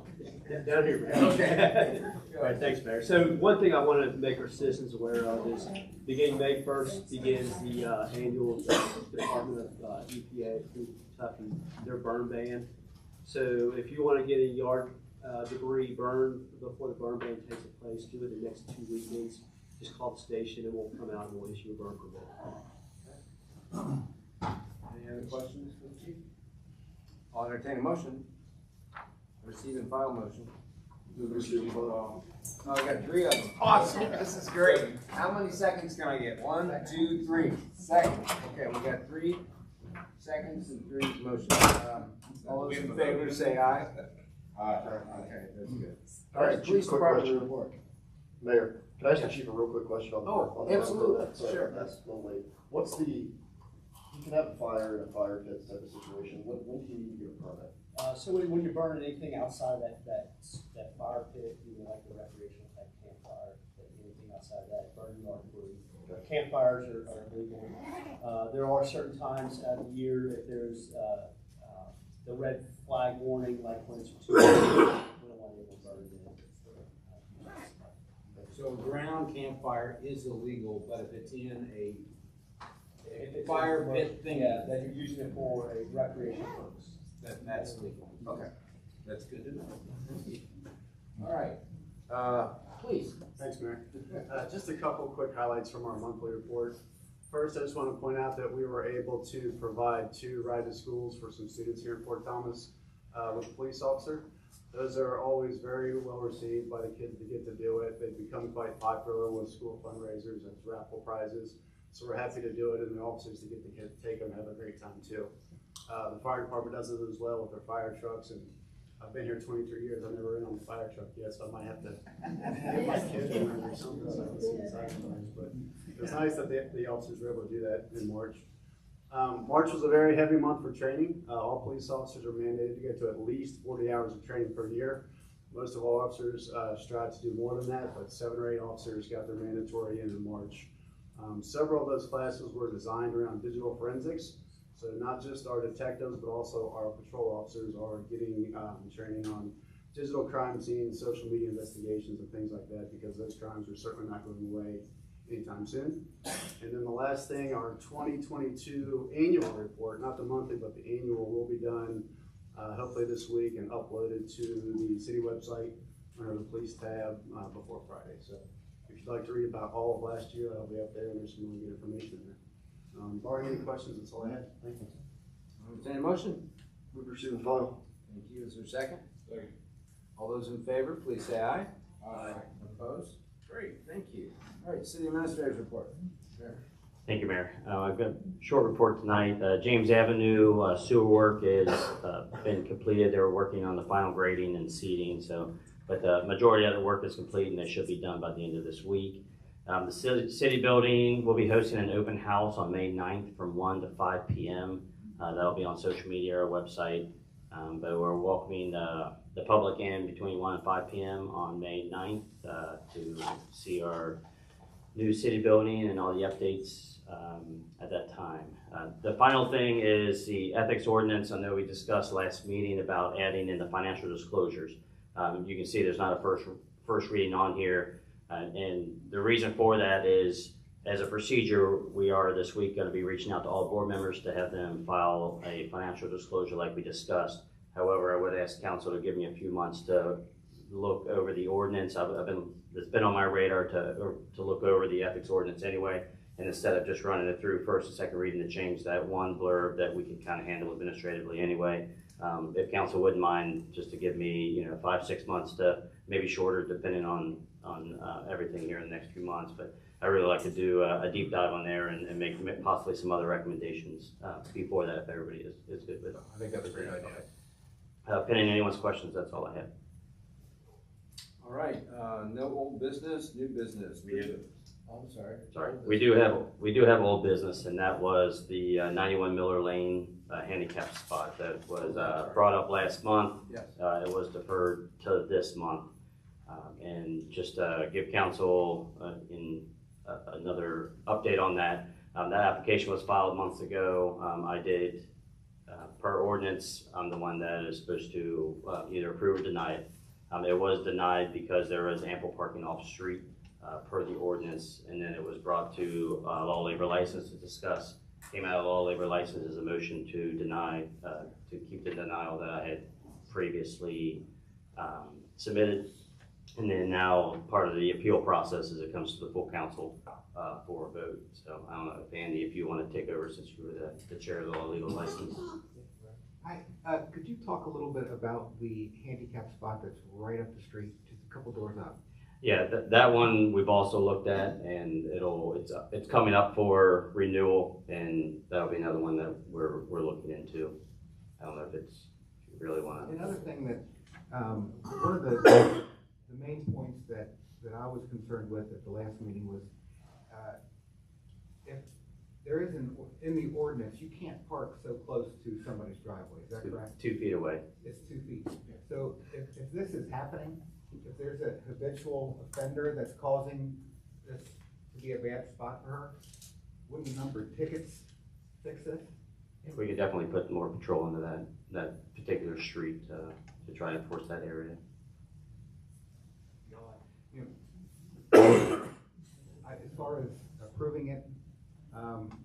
Down here. Okay. All right, thanks, Mayor. So one thing I want to make our citizens aware of is beginning May 1st begins the annual Department of EPA through Kentucky, their burn ban. So if you want to get a yard debris burned before the burn ban takes place, do it the next 2 weekends. Just call the station and we'll come out and we'll issue a burn permit. Any other questions for the chief? I'll entertain a motion. Receive and file motion. Oh, I got 3 of them. Awesome. This is great. How many seconds can I get? 1, 2, 3 seconds. Okay, we got 3 seconds and 3 motions. All those in favor say aye. Aye. Okay, that's good. All right, police department report. Mayor, can I ask the chief a real quick question on the? Oh, absolutely. Sorry, Sure. that's a little late. What's the, you can have a fire in a fire pit type of situation. When can you get a permit? So when you're burning anything outside that fire pit, even like the recreational type campfire, anything outside that, burning yard debris. Campfires are illegal. There are certain times out of the year if there's the red flag warning, like when it's too late, we don't want anyone burning in. So a ground campfire is illegal, but if it's in a fire pit thing, Yeah, that you're using it for a recreational purpose. that's legal. Okay, that's good to know. All right, please. Thanks, Mayor. Just a couple quick highlights from our monthly report. First, I just want to point out that we were able to provide 2 ride to schools for some students here in Fort Thomas with a police officer. Those are always very well received by the kids to get to do it. They've become quite popular with school fundraisers and raffle prizes. So we're happy to do it, and the officers to get the kids to take them have a great time too. The fire department does it as well with their fire trucks, and I've been here 23 years. I've never been on the fire truck yet, so I might have to get my kids in or something so I can see inside sometimes. But it was nice that the officers were able to do that in March. March was a very heavy month for training. All police officers are mandated to get to at least 40 hours of training per year. Most of all officers strive to do more than that, but 7 or 8 officers got their mandatory in March. Several of those classes were designed around digital forensics. So not just our detectives, but also our patrol officers are getting training on digital crime scenes, social media investigations, and things like that, because those crimes are certainly not going away anytime soon. And then the last thing, our 2022 annual report, not the monthly, but the annual, will be done hopefully this week and uploaded to the city website under the police tab before Friday. So if you'd like to read about all of last year, that'll be up there, and there's some really good information in there. Barring any questions, that's all I had. Thank you. Entertained a motion? Move to receive and file. Thank you. Is there a second? Second. All those in favor, please say aye. Aye. Opposed? Great, thank you. All right, city administrator's report. Thank you, Mayor. I've got a short report tonight. James Avenue sewer work has been completed. They were working on the final grading and seeding, but the majority of the work is complete and they should be done by the end of this week. The city building will be hosting an open house on May 9th from 1 to 5 p.m. That'll be on social media or website, but we're welcoming the public in between 1 and 5 p.m. on May 9th to see our new city building and all the updates at that time. The final thing is the ethics ordinance. I know we discussed last meeting about adding in the financial disclosures. You can see there's not a first reading on here, and the reason for that is, as a procedure, we are this week going to be reaching out to all board members to have them file a financial disclosure like we discussed. However, I would ask council to give me a few months to look over the ordinance. It's been on my radar to look over the ethics ordinance anyway, and instead of just running it through first and second reading, to change that one blurb that we can kind of handle administratively anyway. If council wouldn't mind, just to give me 5-6 months to maybe shorter, depending on everything here in the next few months. But I really like to do a deep dive on there and make possibly some other recommendations before that, if everybody is good with it. I think that's a great idea. Pending anyone's questions, that's all I have. All right, no old business, new business. Oh, I'm sorry. Sorry, we do have old business, and that was the 91 Miller Lane handicap spot that was brought up last month. Yes. It was deferred to this month, and just give council another update on that. That application was filed months ago. I did, per ordinance, I'm the one that is supposed to either approve or deny it. It was denied because there was ample parking off street per the ordinance, and then it was brought to law labor license to discuss. Came out of law labor license as a motion to deny, to keep the denial that I had previously submitted. And then now part of the appeal process is it comes to the full council for a vote. So I don't know if Andy, if you want to take over since you were the chair of the law legal license. Hi, could you talk a little bit about the handicap spot that's right up the street, just a couple doors up? Yeah, that one we've also looked at, and it's coming up for renewal, and that'll be another one that we're looking into. I don't know if you really want to. Another thing that one of the main points that I was concerned with at the last meeting was if there is in the ordinance, you can't park so close to somebody's driveway. Is that correct? 2 feet away. It's 2 feet. So if this is happening, if there's a habitual offender that's causing this to be a bad spot for her, wouldn't numbered tickets fix this? We could definitely put more patrol into that particular street to try to enforce that area. As far as approving it,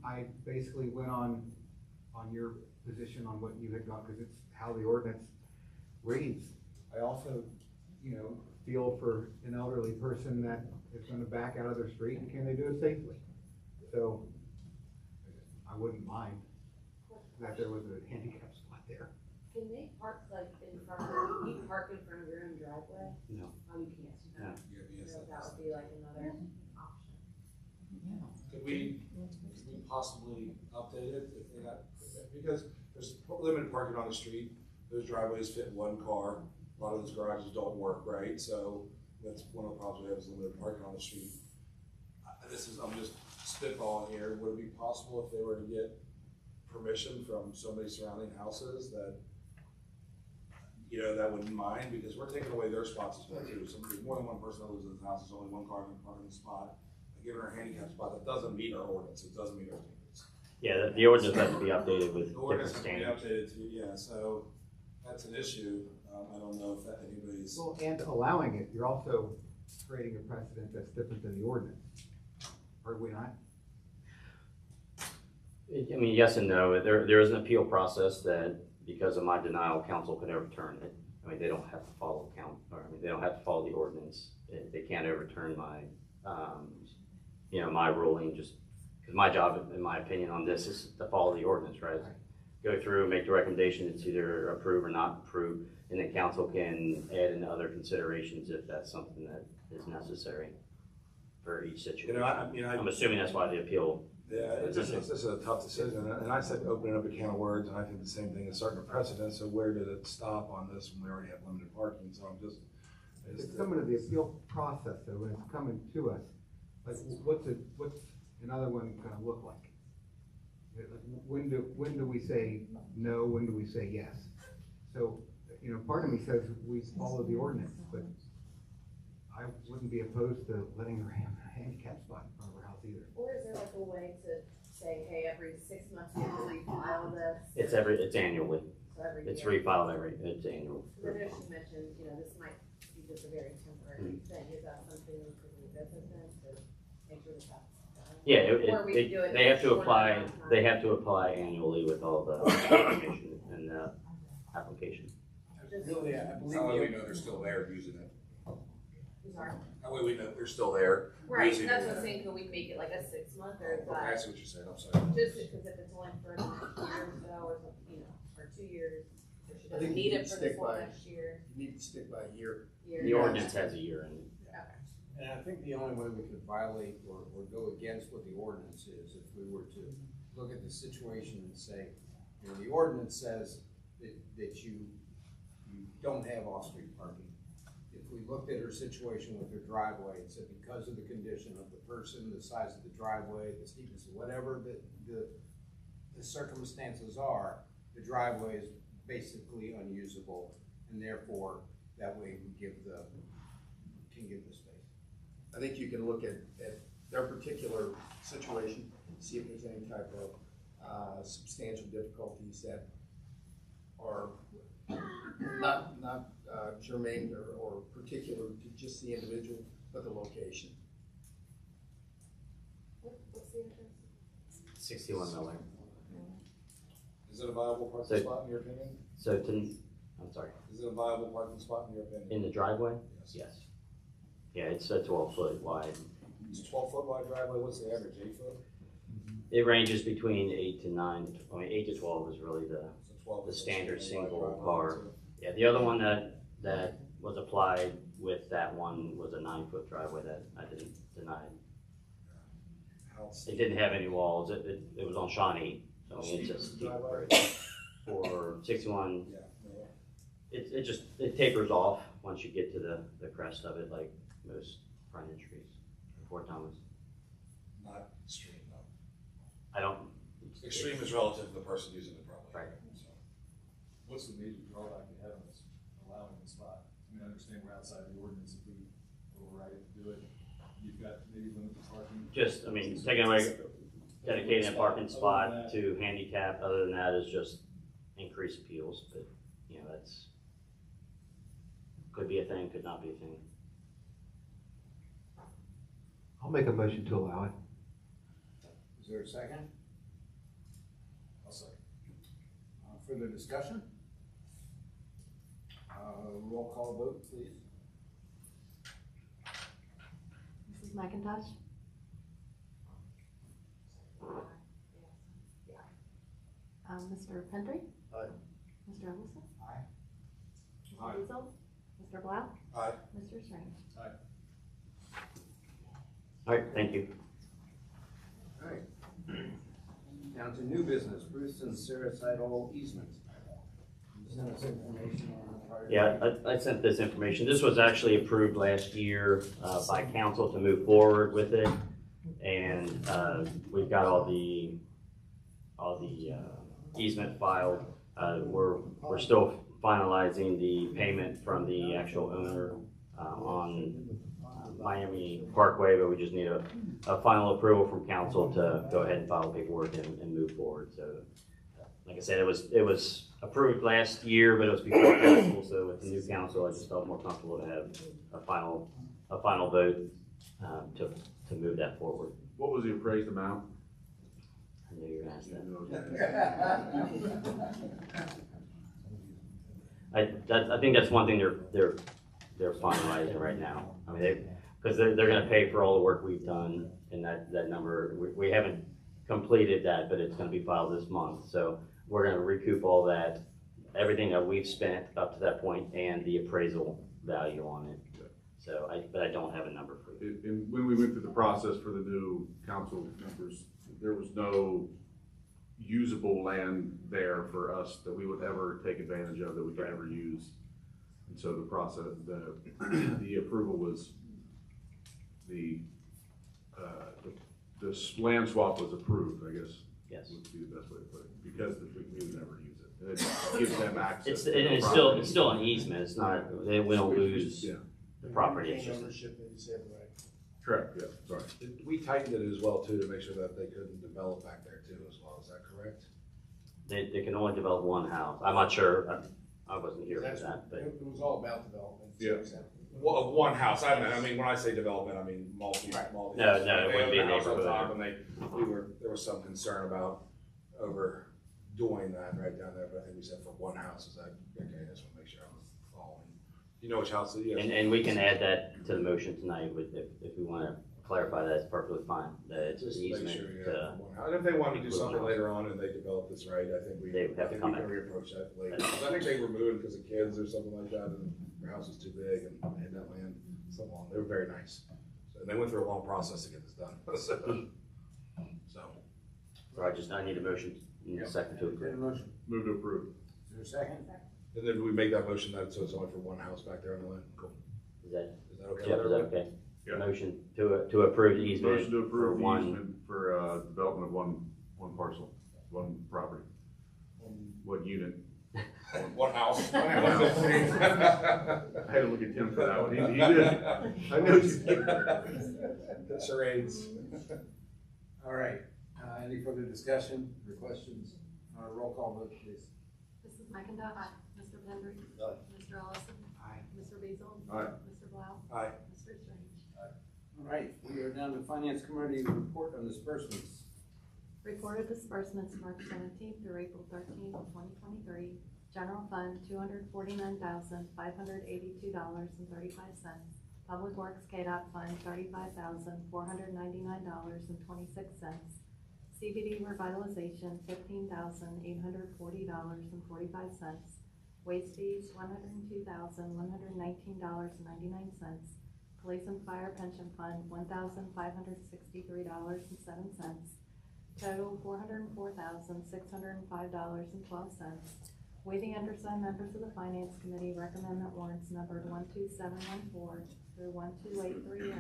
I basically went on your position on what you had gone, because it's how the ordinance reads. I also, feel for an elderly person that is going to back out of their street, and can they do it safely? So I wouldn't mind that there was a handicap spot there. Can they park in front of, you park in front of your own driveway? No. Oh, you can't. No. So that would be like another option. Could we possibly update it if they got, because there's limited parking on the street, those driveways fit one car, a lot of those garages don't work, right? So that's one of the problems we have is limited parking on the street. I'm just spitballing here, would it be possible if they were to get permission from so many surrounding houses that, that wouldn't mind, because we're taking away their spots as well too. So there's more than one person that lives in the house, there's only one car in the spot. Given our handicap spot, that doesn't meet our ordinance, it doesn't meet our standards. Yeah, the ordinance has to be updated with The ordinance different has to be standards. updated to, yeah, so that's an issue. I don't know if that anybody's. Well, and allowing it, you're also creating a precedent that's different than the ordinance. Are we not? I mean, yes and no. There is an appeal process that, because of my denial, council could overturn it. I mean, they don't have to follow they don't have to follow the ordinance. They can't overturn my, my ruling, just because my job, in my opinion, on this is to follow the ordinance, right? Go through, make the recommendation, it's either approve or not approve, and then council can add in other considerations if that's something that is necessary for each situation. I'm assuming that's why the appeal. Yeah, this is a tough decision, and I said opening up a can of worms, and I think the same thing is starting a precedent, so where did it stop on this when we already have limited parking, so I'm just. It's coming to the appeal process, though, when it's coming to us, like, what's another one gonna look like? When do we say no, when do we say yes? So, part of me says we follow the ordinance, but I wouldn't be opposed to letting her have a handicap spot in front of her house either. Or is there like a way to say, hey, every 6 months you have to refile this? It's annually. So every It's year. refiled it's annual. Because I know she mentioned, this might be just a very temporary thing. Is that something we could revisit then to make sure that that's done? Yeah, Or we could do it they have to one apply. at a time. They have to apply annually with all the information and the application. Really, I believe. That way we know they're still there using it. I'm sorry. That way we know they're still there. Right, using that's it. what I'm saying, can we make it like a 6 month or is Okay, I that? see what you're saying, I'm sorry. Just because if it's only for the next year or so, or something, or 2 years, or she I doesn't think you need need it to for stick this whole by- next year. You need to stick by a year. The ordinance has a year in it. And I think the only way we could violate or go against what the ordinance is, if we were to look at the situation and say, the ordinance says that you don't have off-street parking. If we looked at her situation with her driveway and said because of the condition of the person, the size of the driveway, the steepness, whatever the circumstances are, the driveway is basically unusable, and therefore, that way we can give the space. I think you can look at their particular situation, see if there's any type of substantial difficulties that are not germane or particular to just the individual, but the location. What's the address? 61 Miller. Is it a viable parking spot in your opinion? I'm sorry. Is it a viable parking spot in your opinion? In the driveway? Yes. Yeah, it's a 12-foot wide. It's a 12-foot wide driveway, what's the average, 8 foot? It ranges between 8 to 9. 8 to 12 is really the standard single car. Yeah, the other one that was applied with that one was a 9-foot driveway that I didn't deny. It didn't have any walls. It was on Shawnee, so it's a steep road. For 61, it tapers off once you get to the crest of it, like most frontage streets in Fort Thomas. Not extreme, no. I don't. Extreme is relative to the person using it probably. Right. So. What's the major drawback you have in this, allowing the spot? I mean, I understand we're outside the ordinance, if we override it to do it, you've got maybe limited parking. Just, I mean, taking away, dedicating a parking spot to handicap, other than that is just increased appeals, but, that's, could be a thing, could not be a thing. I'll make a motion to allow it. Is there a second? I'll second. Further discussion? Roll call vote, please. Mrs. McIntosh? Mr. Pendry? Aye. Mr. Ellison? Aye. Mr. Weasel? Mr. Blau? Aye. Mr. Strange? Aye. All right, thank you. All right. Down to new business, Bruce and Sarah Sidle easement. You sent us information on the prior. Yeah, I sent this information. This was actually approved last year by council to move forward with it. And we've got all the easement filed. We're still finalizing the payment from the actual owner on Miami Parkway, but we just need a final approval from council to go ahead and file paperwork and move forward. So, like like I said, it was approved last year, but it was before council, so with the new council, I just felt more comfortable to have a final vote, to move that forward. What was the appraised amount? I knew you were gonna ask that. I think that's one thing they're finalizing right now. I mean, because they're gonna pay for all the work we've done, and that number, we haven't completed that, but it's gonna be filed this month. So we're gonna recoup all that, everything that we've spent up to that point, and the appraisal value on it. So but I don't have a number for you. And when we went through the process for the new council members, there was no usable land there for us that we would ever take advantage of, that we could ever use. And so the process, the approval was, the land swap was approved, I guess. Yes. Would be the best way to put it, because we would never use it. And it gives them access. It's still an easement. It's not, we don't lose the property. It's just Ownership is everywhere. correct. Yeah. Sorry. We tightened it as well too, to make sure that they couldn't develop back there too as well. Is that correct? They can only develop one house. I'm not sure. I wasn't here for that, but It was all about development. Yeah. Well, one house. I mean, when I say development, I mean multi. No, it wouldn't be a They owned the house on neighborhood. top, and there was some concern about overdoing that right down there, but I think we said for one house. Is that okay? I just want to make sure I'm following. You know which house it is? and we can add that to the motion tonight with if we want to clarify that, it's perfectly fine. That it's an Just make easement. sure, yeah, for one house. And if they want to do something later on and they develop this right, I think we They have to can come back. reapproach that later. 'Cause I think they were moving because of kids or something like that, and their house was too big and they had that land so long. They were very nice. So they went through a long process to get this done. So I need a motion in a second to approve. Move to approve. Is there a second? And then we make that motion that, so it's only for one house back there on the land? Cool. Is that okay? Jeff, with is that everybody? okay? Yeah. Motion to approve the easement. Motion to approve for the one. easement for, development of one parcel, one property, one unit. One house. I had to look at Tim for that one. He did. I know you did. That's charades. All right, any further discussion or questions? Roll call vote, please. Mrs. McIntosh? Mr. Pendry? Aye. Mr. Ellison? Aye. Mr. Beazle? Aye. Mr. Blau? Aye. Mr. Strange? All right, we are down to Finance Committee report on disbursements. Reported disbursements March 17th through April 13th of 2023. General Fund, $249,582.35. Public Works KDOT Fund, $35,499.26. CBD Revitalization, $15,840.45. Waste fees, $102,119.99. Police and Fire Pension Fund, $1,563.07. Total, $404,605.12. We, the undersigned members of the Finance Committee, recommend that warrants numbered 12714 through 12830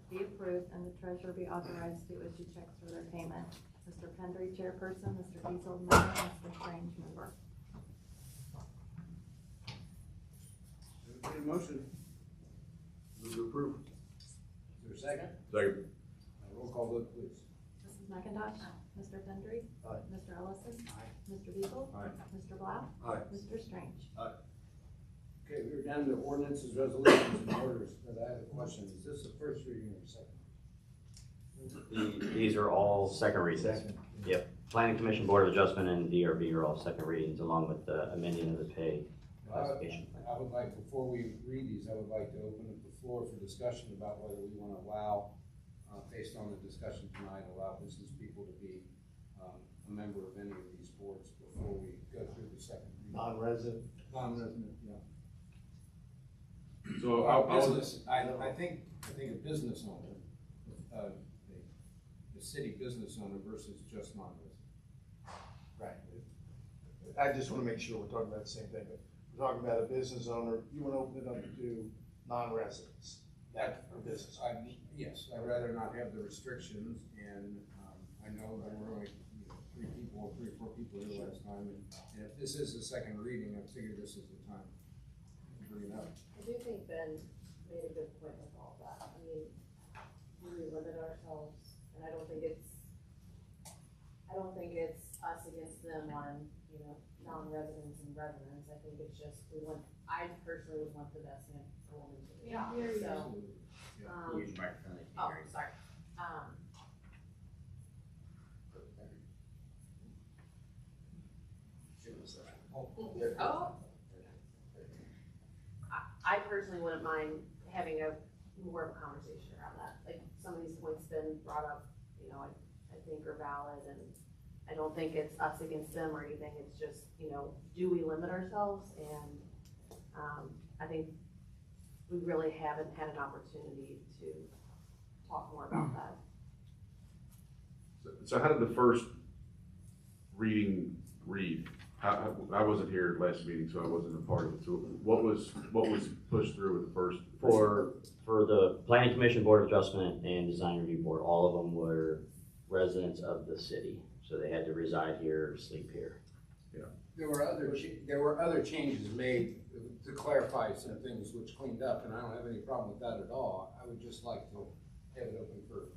be approved and the treasurer be authorized to issue checks for their payment. Mr. Pendry, chairperson, Mr. Beazle, member, Mr. Strange, member. Entertained motion. Move to approve. Is there a second? Second. Roll call vote, please. Mrs. McIntosh? Mr. Pendry? Aye. Mr. Ellison? Aye. Mr. Beazle? Aye. Mr. Blau? Aye. Mr. Strange? Okay, we're down to ordinances, resolutions, and orders, but I have a question. Is this the first reading or second? These are all second readings. Yep. Planning Commission, Board of Adjustment, and DRB are all second readings, along with the amending of the pay classification plan. I would like, before we read these, I would like to open up the floor for discussion about whether we want to allow, based on the discussion tonight, allow business people to be a member of any of these boards before we go through the second reading. Non-resident. Non-resident, yeah. So Business, I think a business owner, a city business owner versus just non-resident. Right. I just want to make sure we're talking about the same thing, but we're talking about a business owner, you want to open it up to non-residents, that for business. Yes, I'd rather not have the restrictions, and I know there were only 3 or 4 people here last time, and if this is the second reading, I figure this is the time to bring it up. I do think Ben made a good point with all that. I mean, we limit ourselves, and I don't think it's us against them on, you know, non-residents and residents. I think it's just, I personally would want the best man for women to the job, so. Use your microphone. Oh, sorry. Oh. I personally wouldn't mind having more of a conversation around that. Like, some of these points been brought up, you know, I think are valid, and I don't think it's us against them or anything. It's just, you know, do we limit ourselves? And I think we really haven't had an opportunity to talk more about that. So how did the first reading read? I wasn't here last meeting, so I wasn't a part of it. So what was pushed through with the first? For the Planning Commission, Board of Adjustment, and Design Review Board, all of them were residents of the city. So they had to reside here, sleep here. Yeah. There were other changes made to clarify some things which cleaned up, and I don't have any problem with that at all. I would just like to have it open for.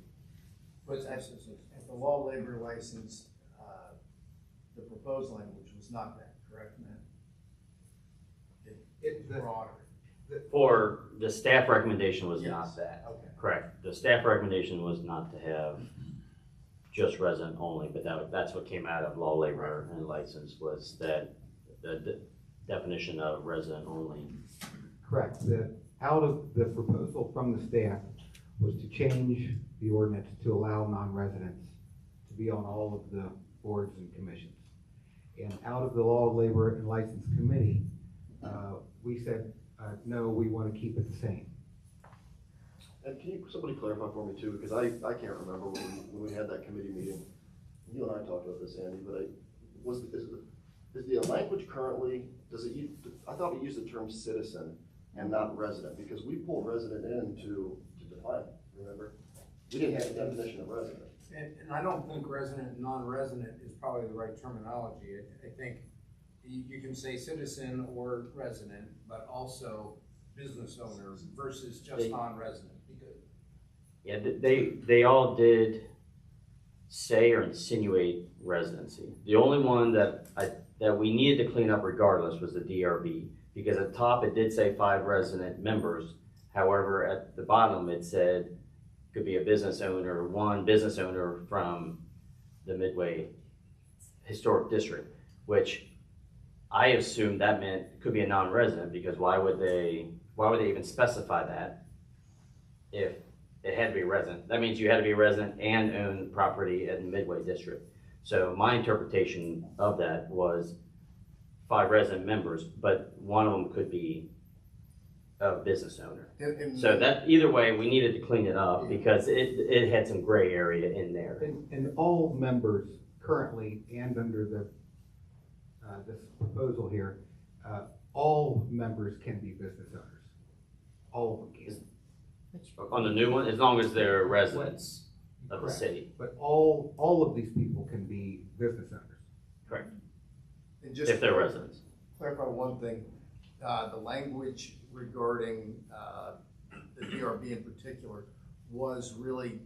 At the law labor license, the proposed language was not that, correct, Matt? It's broader. For the staff recommendation was Yes. not that. Okay. Correct. The staff recommendation was not to have just resident only, but that's what came out of law, labor, and license was that the definition of resident only. Correct. Out of the proposal from the staff was to change the ordinance to allow non-residents to be on all of the boards and commissions. And out of the Law, Labor, and License Committee, we said, no, we want to keep it the same. And can somebody clarify for me too, because I can't remember when we had that committee meeting. You and I talked about this, Andy, but is the language currently, I thought we used the term citizen and not resident, because we pulled resident in to define it, remember? We didn't have a definition of resident. And I don't think resident and non-resident is probably the right terminology. I think you can say citizen or resident, but also business owner versus just non-resident. Yeah, they all did say or insinuate residency. The only one that we needed to clean up regardless was the DRB, because at the top it did say 5 resident members. However, at the bottom it said could be a business owner, one business owner from the Midway Historic District, which I assumed that meant could be a non-resident, because why would they even specify that if it had to be a resident? That means you had to be a resident and own property in the Midway District. So my interpretation of that was 5 resident members, but one of them could be a business owner. So that either way, we needed to clean it up because it had some gray area in there. And all members currently and under this proposal here, all members can be business owners. All of them can. On the new one, as long as they're residents of the Correct. city. But all of these people can be business owners. Correct. And just If they're residents. Clarify one thing, the language regarding the DRB in particular was really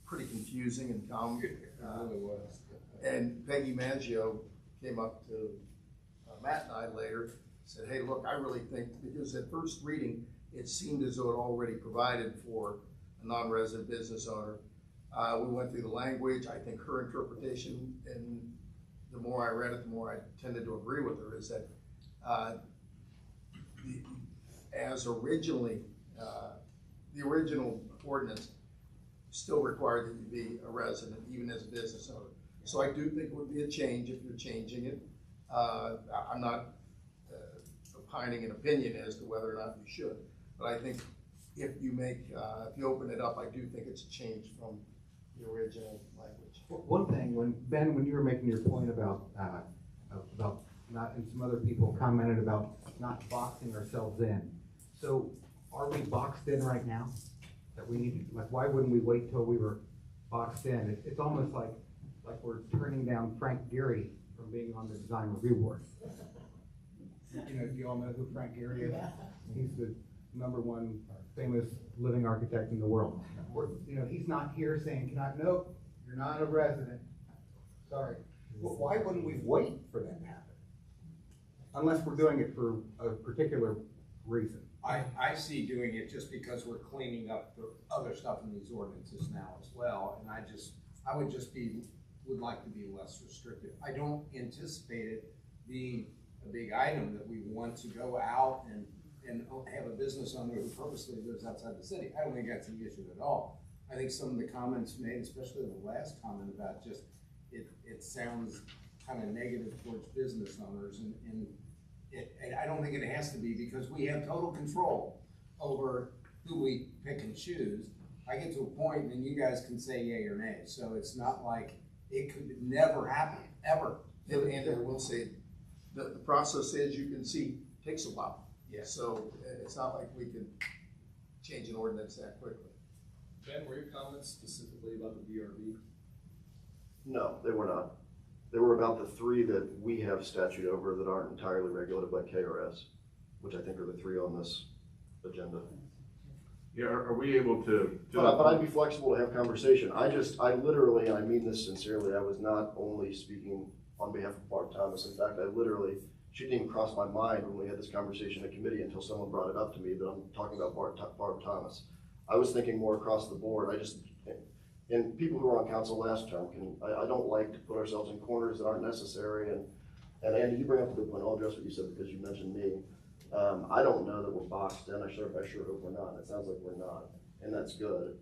pretty confusing and dumb. It really was. And Peggy Mangio came up to Matt and I later, said, hey, look, I really think, because at first reading, it seemed as though it already provided for a non-resident business owner. We went through the language. I think her interpretation, and the more I read it, the more I tended to agree with her, is that as originally, the original ordinance still required that you be a resident, even as a business owner. So I do think it would be a change if you're changing it. I'm not opining an opinion as to whether or not you should, but I think if you open it up, I do think it's a change from the original language. One thing, when you were making your point about not, and some other people commented about not boxing ourselves in. So are we boxed in right now? That we need to, like, why wouldn't we wait till we were boxed in? It's almost like we're turning down Frank Gehry from being on the design review board. You know, you all know who Frank Gehry is? He's the #1 famous living architect in the world. He's not here saying, nope, you're not a resident. Sorry. Well, why wouldn't we wait for that to happen? Unless we're doing it for a particular reason. I see doing it just because we're cleaning up the other stuff in these ordinances now as well, and I would like to be less restrictive. I don't anticipate it being a big item that we want to go out and have a business owner who purposely lives outside the city. I don't think that's an issue at all. I think some of the comments made, especially the last comment about just, it sounds kind of negative towards business owners, and I don't think it has to be, because we have total control over who we pick and choose. I get to a point and then you guys can say yay or nay, so it's not like it could never happen, ever. And I will say, the process, as you can see, takes a while. Yeah. So it's not like we can change an ordinance that quickly. Ben, were your comments specifically about the VRB? No, they were not. They were about the three that we have statute over that aren't entirely regulated by KRS, which I think are the three on this agenda. Yeah, are we able to? But I'd be flexible to have conversation. I literally, and I mean this sincerely, I was not only speaking on behalf of Barb Thomas. In fact, she didn't even cross my mind when we had this conversation at committee until someone brought it up to me that I'm talking about Barb Thomas. I was thinking more across the board. And people who were on council last term, I don't like to put ourselves in corners that aren't necessary. And Andy, you bring up a good point. I'll address what you said because you mentioned me. I don't know that we're boxed in. I sure hope we're not. It sounds like we're not, and that's good.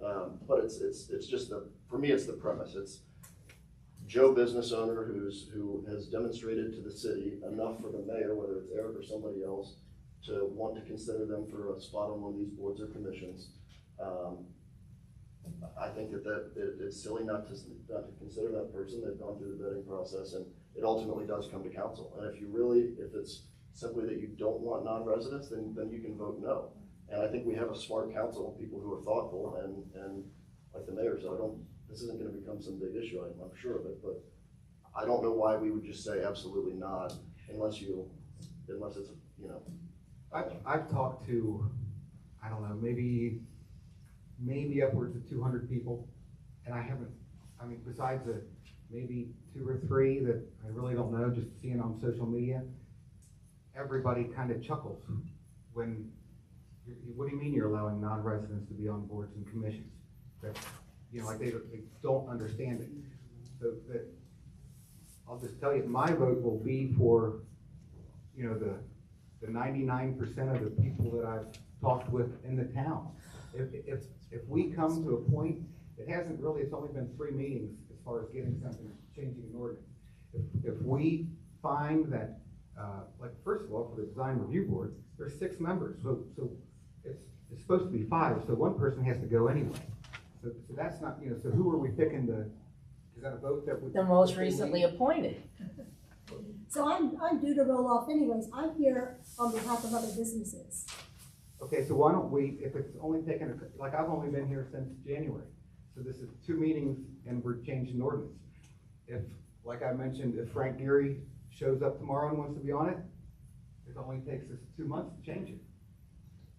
But it's just for me, it's the premise. It's Joe, business owner who has demonstrated to the city enough for the mayor, whether it's Eric or somebody else, to want to consider them for a spot on one of these boards or commissions. I think that it's silly not to consider that person. They've gone through the vetting process, and it ultimately does come to council. And if it's simply that you don't want non-residents, then you can vote no. And I think we have a smart council, people who are thoughtful, and like the mayor said, this isn't going to become some big issue. I'm sure of it, but I don't know why we would just say absolutely not unless it's I've talked to, I don't know, maybe upwards of 200 people, and besides maybe 2 or 3 that I really don't know, just seeing on social media, everybody kind of chuckles when, what do you mean you're allowing non-residents to be on boards and commissions? That, like they don't understand it. So that, I'll just tell you, my vote will be for, the 99% of the people that I've talked with in the town. If we come to a point, it's only been 3 meetings as far as getting something, changing an ordinance. If we find that, first of all, for the design review board, there's 6 members, so it's supposed to be 5, so one person has to go anyway. So that's not, so who are we picking is that a vote that would? The most recently appointed. So I'm due to roll off anyways. I'm here on behalf of other businesses. Okay, so why don't we, if it's only taken, I've only been here since January, so this is 2 meetings and we're changing the ordinance. If, like I mentioned, if Frank Geary shows up tomorrow and wants to be on it, it only takes us 2 months to change it.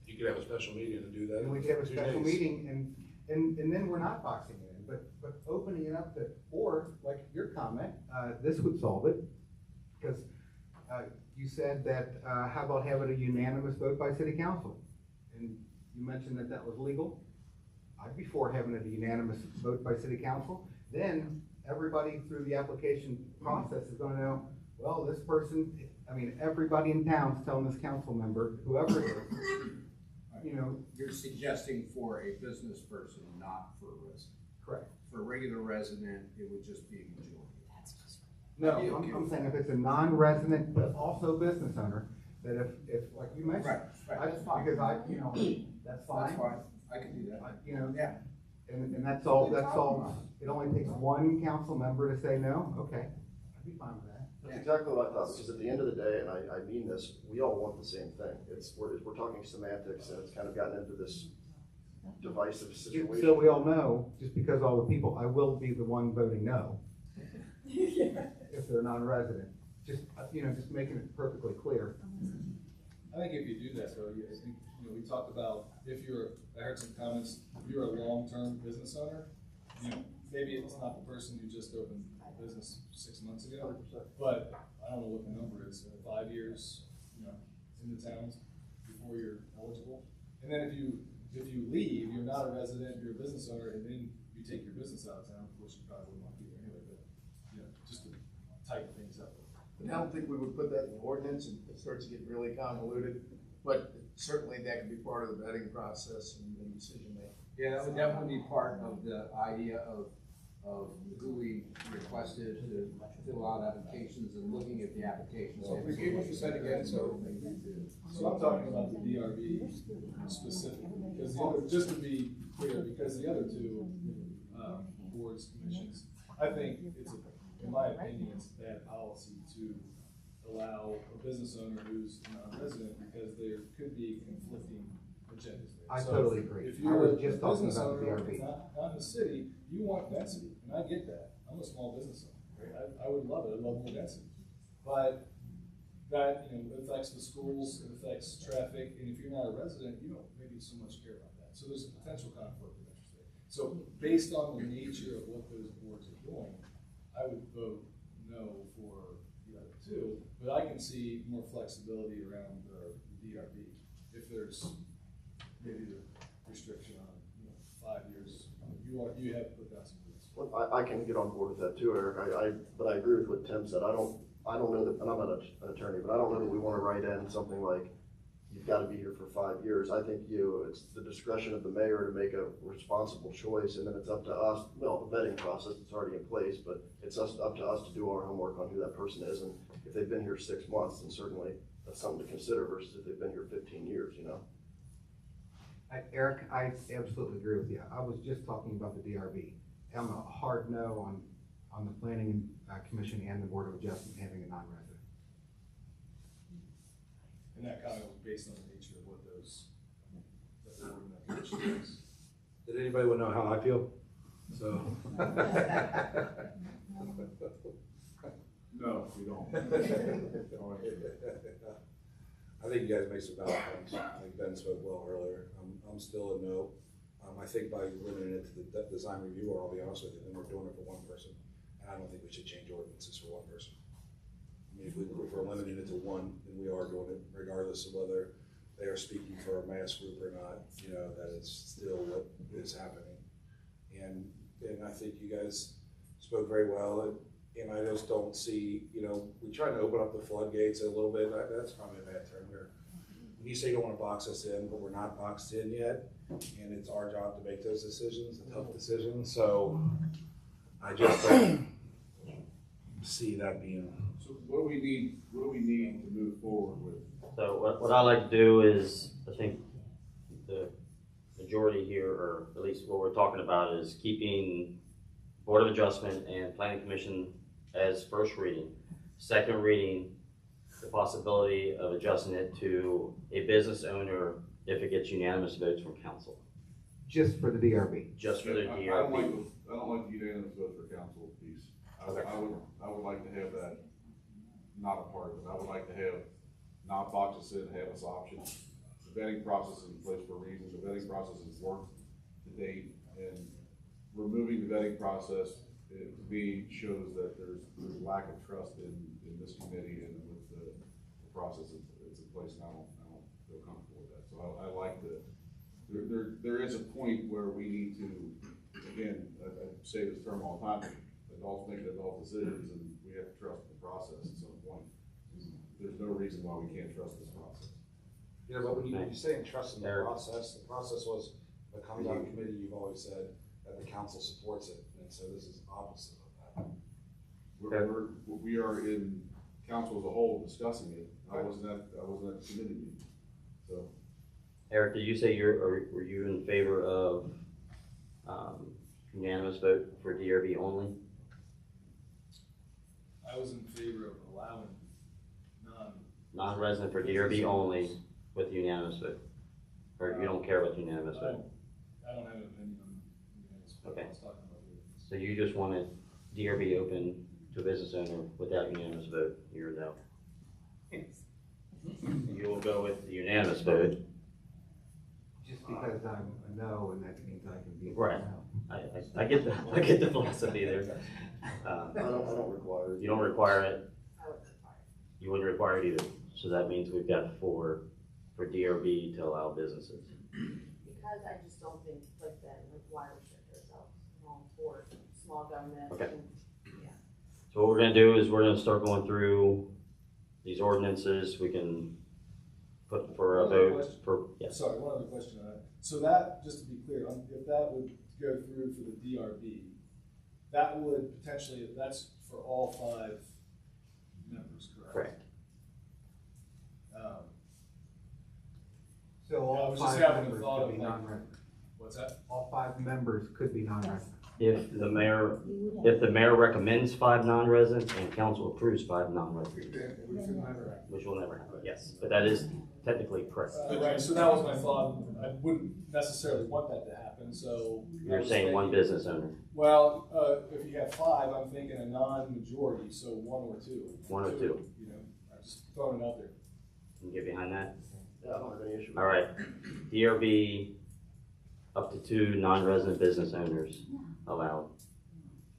You could have a special meeting and do that. And we could have a special meeting and then we're not boxing it in, but opening it up or like your comment, this would solve it, because you said that, how about having a unanimous vote by city council? And you mentioned that was legal. I'd be for having a unanimous vote by city council. Then everybody through the application process is gonna know, well, this person, everybody in town's telling this council member, whoever it is, You're suggesting for a business person, not for a resident. Correct. For a regular resident, it would just be a majority. No, I'm saying if it's a non-resident, but also business owner, that if like you mentioned. Right, that's fine. Because that's fine. That's fine, I can do that. Yeah. And that's all, it only takes 1 council member to say no, okay, I'd be fine with that. That's exactly what I thought, because at the end of the day, and I mean this, we all want the same thing. We're talking semantics, and it's kind of gotten into this divisive situation. So we all know, just because all the people, I will be the one voting no. If they're non-resident, just making it perfectly clear. I think if you do that though, I think, we talked about I heard some comments, if you're a long-term business owner, maybe it's not the person who just opened business 6 months ago. But I don't know what the number is, 5 years, in the towns before you're eligible. And then if you leave, you're not a resident, you're a business owner, and then you take your business out of town, which you probably wouldn't want to do anyway, but, just to tighten things up. But I don't think we would put that in the ordinance, and it starts to get really convoluted, but certainly that can be part of the vetting process and decision making. Yeah, that would definitely be part of the idea of who we requested to fill out applications and looking at the applications. So if we give you said again, so. So I'm talking about the DRB specifically, because the other, just to be clear, because the other two, boards, commissions, I think in my opinion, it's bad policy to allow a business owner who's not a resident, because there could be conflicting agendas there. I So totally agree. If I you're was a just talking business about the owner, DRB. not in the city, you want density, and I get that. I'm a small business owner, right? I would love it, I'd love more density. But that, affects the schools, it affects traffic, and if you're not a resident, you don't maybe so much care about that. So there's a potential conflict of interest there. So based on the nature of what those boards are doing, I would vote no for the other two, but I can see more flexibility around the DRB. If there's maybe the restriction on, 5 years, you have to put down some rules. Well, I can get on board with that too, Eric. But I agree with what Tim said. I don't know that, and I'm not an attorney, but I don't know that we want to write in something like, you've got to be here for 5 years. I think it's the discretion of the mayor to make a responsible choice, and then it's up to us, well, the vetting process is already in place, but it's up to us to do our homework on who that person is, and if they've been here 6 months, then certainly that's something to consider versus if they've been here 15 years, Eric, I absolutely agree with you. I was just talking about the DRB. I'm a hard no on the planning commission and the board of adjustment having a non-resident. And that kind of was based on the nature of what that board and that commission is. Did anybody want to know how I feel? So. No, we don't. I think you guys make some valid points. I think Ben spoke well earlier. I'm still a no. I think by limiting it to the design review, or I'll be honest with you, then we're doing it for one person. And I don't think we should change ordinances for one person. I mean, if we're limiting it to one, then we are doing it regardless of whether they are speaking for a mass group or not, that it's still what is happening. And I think you guys spoke very well. And I just don't see, we try to open up the floodgates a little bit. That's probably a bad term here. When you say you don't want to box us in, but we're not boxed in yet, and it's our job to make those decisions, the tough decisions. So I just don't see that being. So what do we need to move forward with? So what I like to do is, I think the majority here, or at least what we're talking about, is keeping Board of Adjustment and Planning Commission as first reading. Second reading, the possibility of adjusting it to a business owner if it gets unanimous votes from council. Just for the DRB. Just for the DRB. I don't like the unanimous vote for council piece. I would like to have that not a part of it. I would like to have not box us in, have us options. The vetting process is in place for a reason. The vetting process has worked to date, and removing the vetting process, to me, shows that there's lack of trust in this committee and with the process it's in place, and I don't feel comfortable with that. So I like there is a point where we need to, again, I say this term all the time, adults make adult decisions, and we have to trust the process at some point. There's no reason why we can't trust this process. But when you're saying trust in the process was what comes out of committee, you've always said that the council supports it, and so this is opposite of that. We are in council as a whole discussing it. I wasn't at the committee meeting. So, Eric, did you say were you in favor of unanimous vote for DRB only? I was in favor of allowing non-resident for DRB only with unanimous vote, or you don't care about unanimous vote? I don't have an opinion on unanimous vote. Okay. I was talking about the So you just wanted DRB open to a business owner without unanimous vote? You're no. You will go with the unanimous vote. just because I'm a no, and that means I can be a Right. no. I get the philosophy there. I don't require it. You don't require it, I would require. you wouldn't require it either. So that means we've got 4 for DRB to allow businesses. Because I just don't think like that, like why restrict ourselves for small government. Okay. and- So what we're gonna do is we're gonna start going through these ordinances. We can put for a One other vote question. for, yes. Sorry, one other question on that. So that, just to be clear, if that would go through for the DRB, that would potentially, that's for all 5 members, correct? Correct. So I all was just 5 having a members thought could of be like- non-resident. What's that? All 5 members could be non-resident. If the mayor recommends 5 non-residents and council approves 5 non-residents, which will never happen, yes. But that is technically correct. Right, so that was my thought. I wouldn't necessarily want that to happen, so. I You're was saying one thinking- business owner, Well, if you have 5, I'm thinking a non-majority, so 1 or 2. 1 or 2. You know, I'm just throwing it out there. Can you get behind that? Yeah, I don't have any issue with All right, DRB, up to 2 non-resident business owners allowed.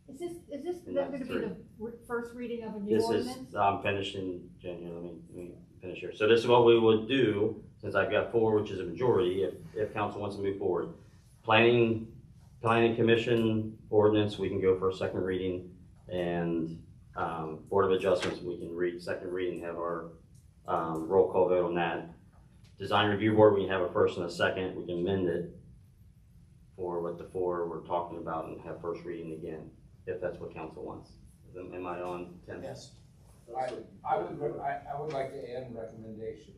Is this And going that's to be the first reading of a new This ordinance? is, I'm finishing, Jen, here, let me finish here. So this is what we would do, since I've got 4, which is a majority, if council wants to move forward. Planning commission ordinance, we can go for a second reading, and, Board of Adjustments, we can read second reading, have our, roll call vote on that. Design Review Board, we can have a first and a second, we can amend it for what the 4 we're talking about and have first reading again, if that's what council wants. Am I on, Tim? Yes. I would like to add a recommendation.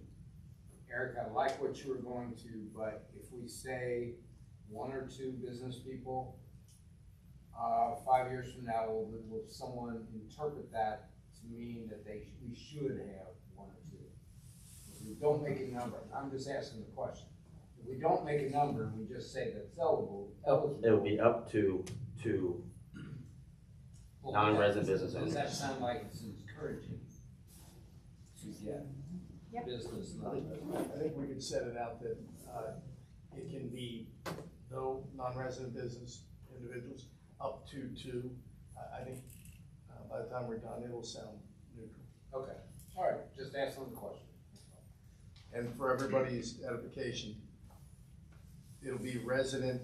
Eric, I like what you were going to, but if we say 1 or 2 business people, 5 years from now, will someone interpret that to mean that we should have 1 or 2? If we don't make a number, I'm just asking the question. If we don't make a number, and we just say that's eligible. It would be up to 2 non-resident business Does owners. that sound like it's encouraging to get business non-resident? I think we could set it out that, it can be no non-resident business individuals, up to 2. I think, by the time we're done, it'll sound neutral. Okay, all right, just asking the question. And for everybody's edification, it'll be resident,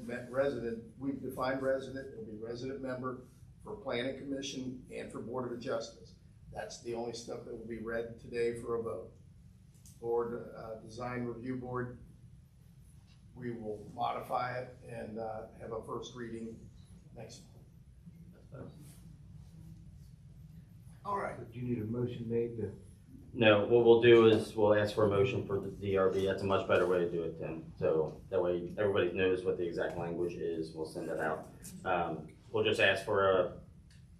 we've defined resident, it'll be resident member for planning commission and for board of adjustments. That's the only stuff that will be read today for a vote. Board, design review board, we will modify it and, have a first reading next month. All right. Do you need a motion made to? No, what we'll do is we'll ask for a motion for the DRB. That's a much better way to do it, Tim. So that way everybody knows what the exact language is. We'll send that out. We'll just ask for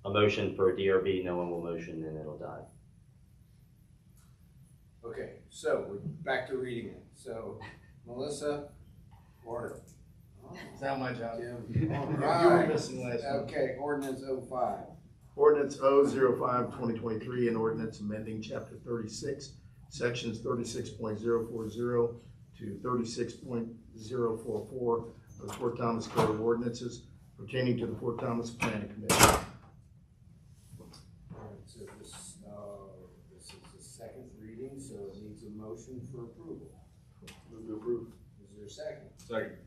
a motion for a DRB. No one will motion and it'll die. Okay, so we're back to reading it. So Melissa, or It's not my job. Jim. You All were right. missing last month. Okay, ordinance 05. Ordinance 005-2023, an ordinance amending chapter 36, sections 36.040 to 36.044 of the Fort Thomas Code of Ordinances pertaining to the Fort Thomas Planning Commission. All right, so this is the second reading, so it needs a motion for approval. Move to approve. Is there a second? Second.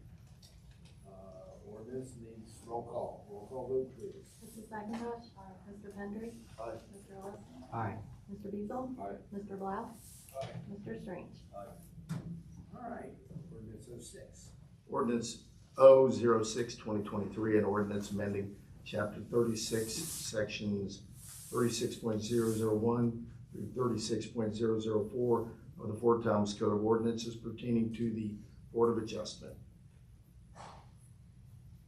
Ordinance needs roll call. Roll call vote, please. Mrs. McIntosh? Mr. Pendry? Aye. Mr. Ellis? Aye. Mr. Beazle? Aye. Mr. Blau? Aye. Mr. Strange? All right, ordinance 06. Ordinance 006-2023, an ordinance amending chapter 36, sections 36.001 through 36.004 of the Fort Thomas Code of Ordinances pertaining to the Board of Adjustment.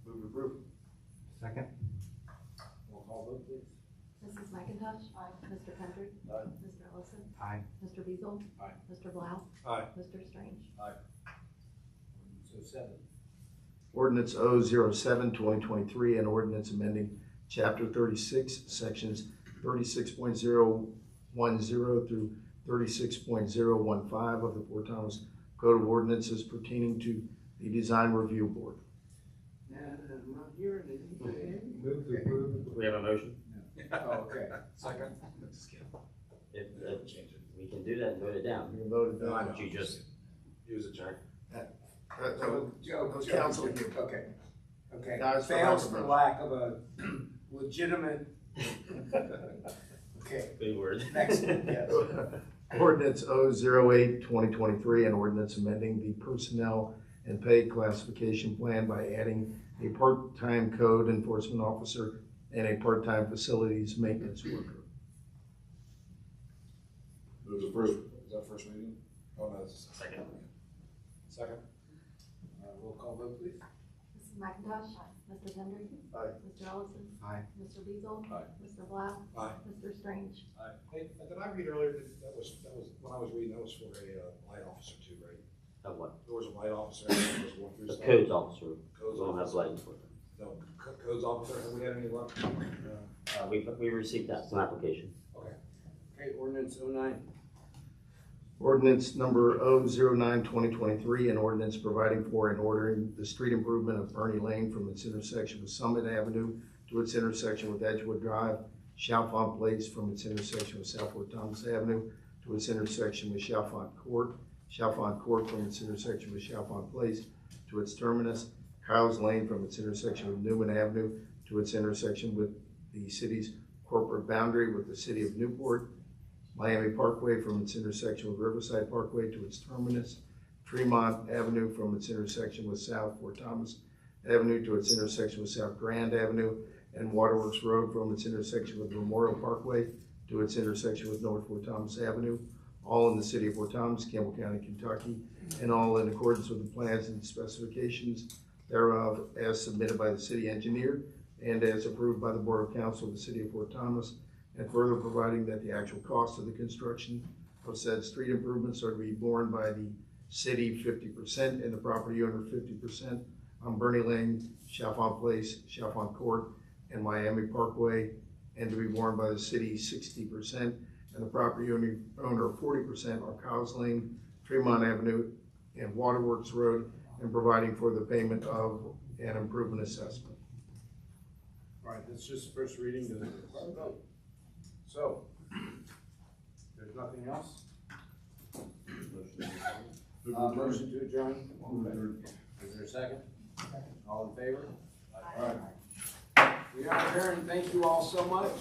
Move to approve. Second? Roll call vote, please. Mrs. McIntosh? Mr. Pendry? Aye. Mr. Ellison? Aye. Mr. Beazle? Aye. Mr. Blau? Aye. Mr. Strange? Ordinance 07. Ordinance 007-2023, an ordinance amending chapter 36, sections 36.010 through 36.015 of the Fort Thomas Code of Ordinances pertaining to the Design Review Board. I'm not hearing anything. Do we have a motion? Oh, okay. Second? If, we can do that and vote it down. You can vote it No, I down. know. You just, Use it, Jack. Council, Okay, Guys, for fails lack of for a- lack of a legitimate, okay, big word. next, yes. Ordinance 008-2023, an ordinance amending the personnel and pay classification plan by adding a part-time code enforcement officer and a part-time facilities maintenance worker. Move to approve. Is that first reading? Oh, no, it's Second. second. Roll call vote, please. Mrs. McIntosh? Mr. Hendrick? Aye. Mr. Ellison? Aye. Mr. Beazle? Aye. Mr. Black? Aye. Mr. Strange? Hey, did I read earlier that was, when I was reading, that was for a light officer too, right? Of what? There was a light officer that was going through The stuff. codes officer. Codes We don't have officer. lighting for them. No, codes officer, have we had any luck? We received that, some application. Okay, ordinance 09. Ordinance number 009-2023, an ordinance providing for and ordering the street improvement of Bernie Lane from its intersection with Summit Avenue to its intersection with Edgewood Drive, Chalfont Place from its intersection with Southwood Thomas Avenue to its intersection with Chalfont Court, Chalfont Court from its intersection with Chalfont Place to its terminus, Kyles Lane from its intersection with Newman Avenue to its intersection with the city's corporate boundary with the city of Newport, Miami Parkway from its intersection with Riverside Parkway to its terminus, Tremont Avenue from its intersection with South Fort Thomas Avenue to its intersection with South Grand Avenue, and Waterworks Road from its intersection with Memorial Parkway to its intersection with North Fort Thomas Avenue, all in the city of Fort Thomas, Campbell County, Kentucky, and all in accordance with the plans and specifications thereof as submitted by the city engineer and as approved by the Board of Council of the city of Fort Thomas, and further providing that the actual cost of the construction of said street improvements are to be borne by the city 50% and the property owner 50% on Bernie Lane, Chalfont Place, Chalfont Court, and Miami Parkway, and to be borne by the city 60% and the property owner 40% on Kyles Lane, Tremont Avenue, and Waterworks Road, and providing for the payment of an improvement assessment. All right, this is just the first reading, does it require a vote? So, if there's nothing else? Motion to adjourn? Is there a second? All in favor? All right. We are adjourned. Thank you all so much.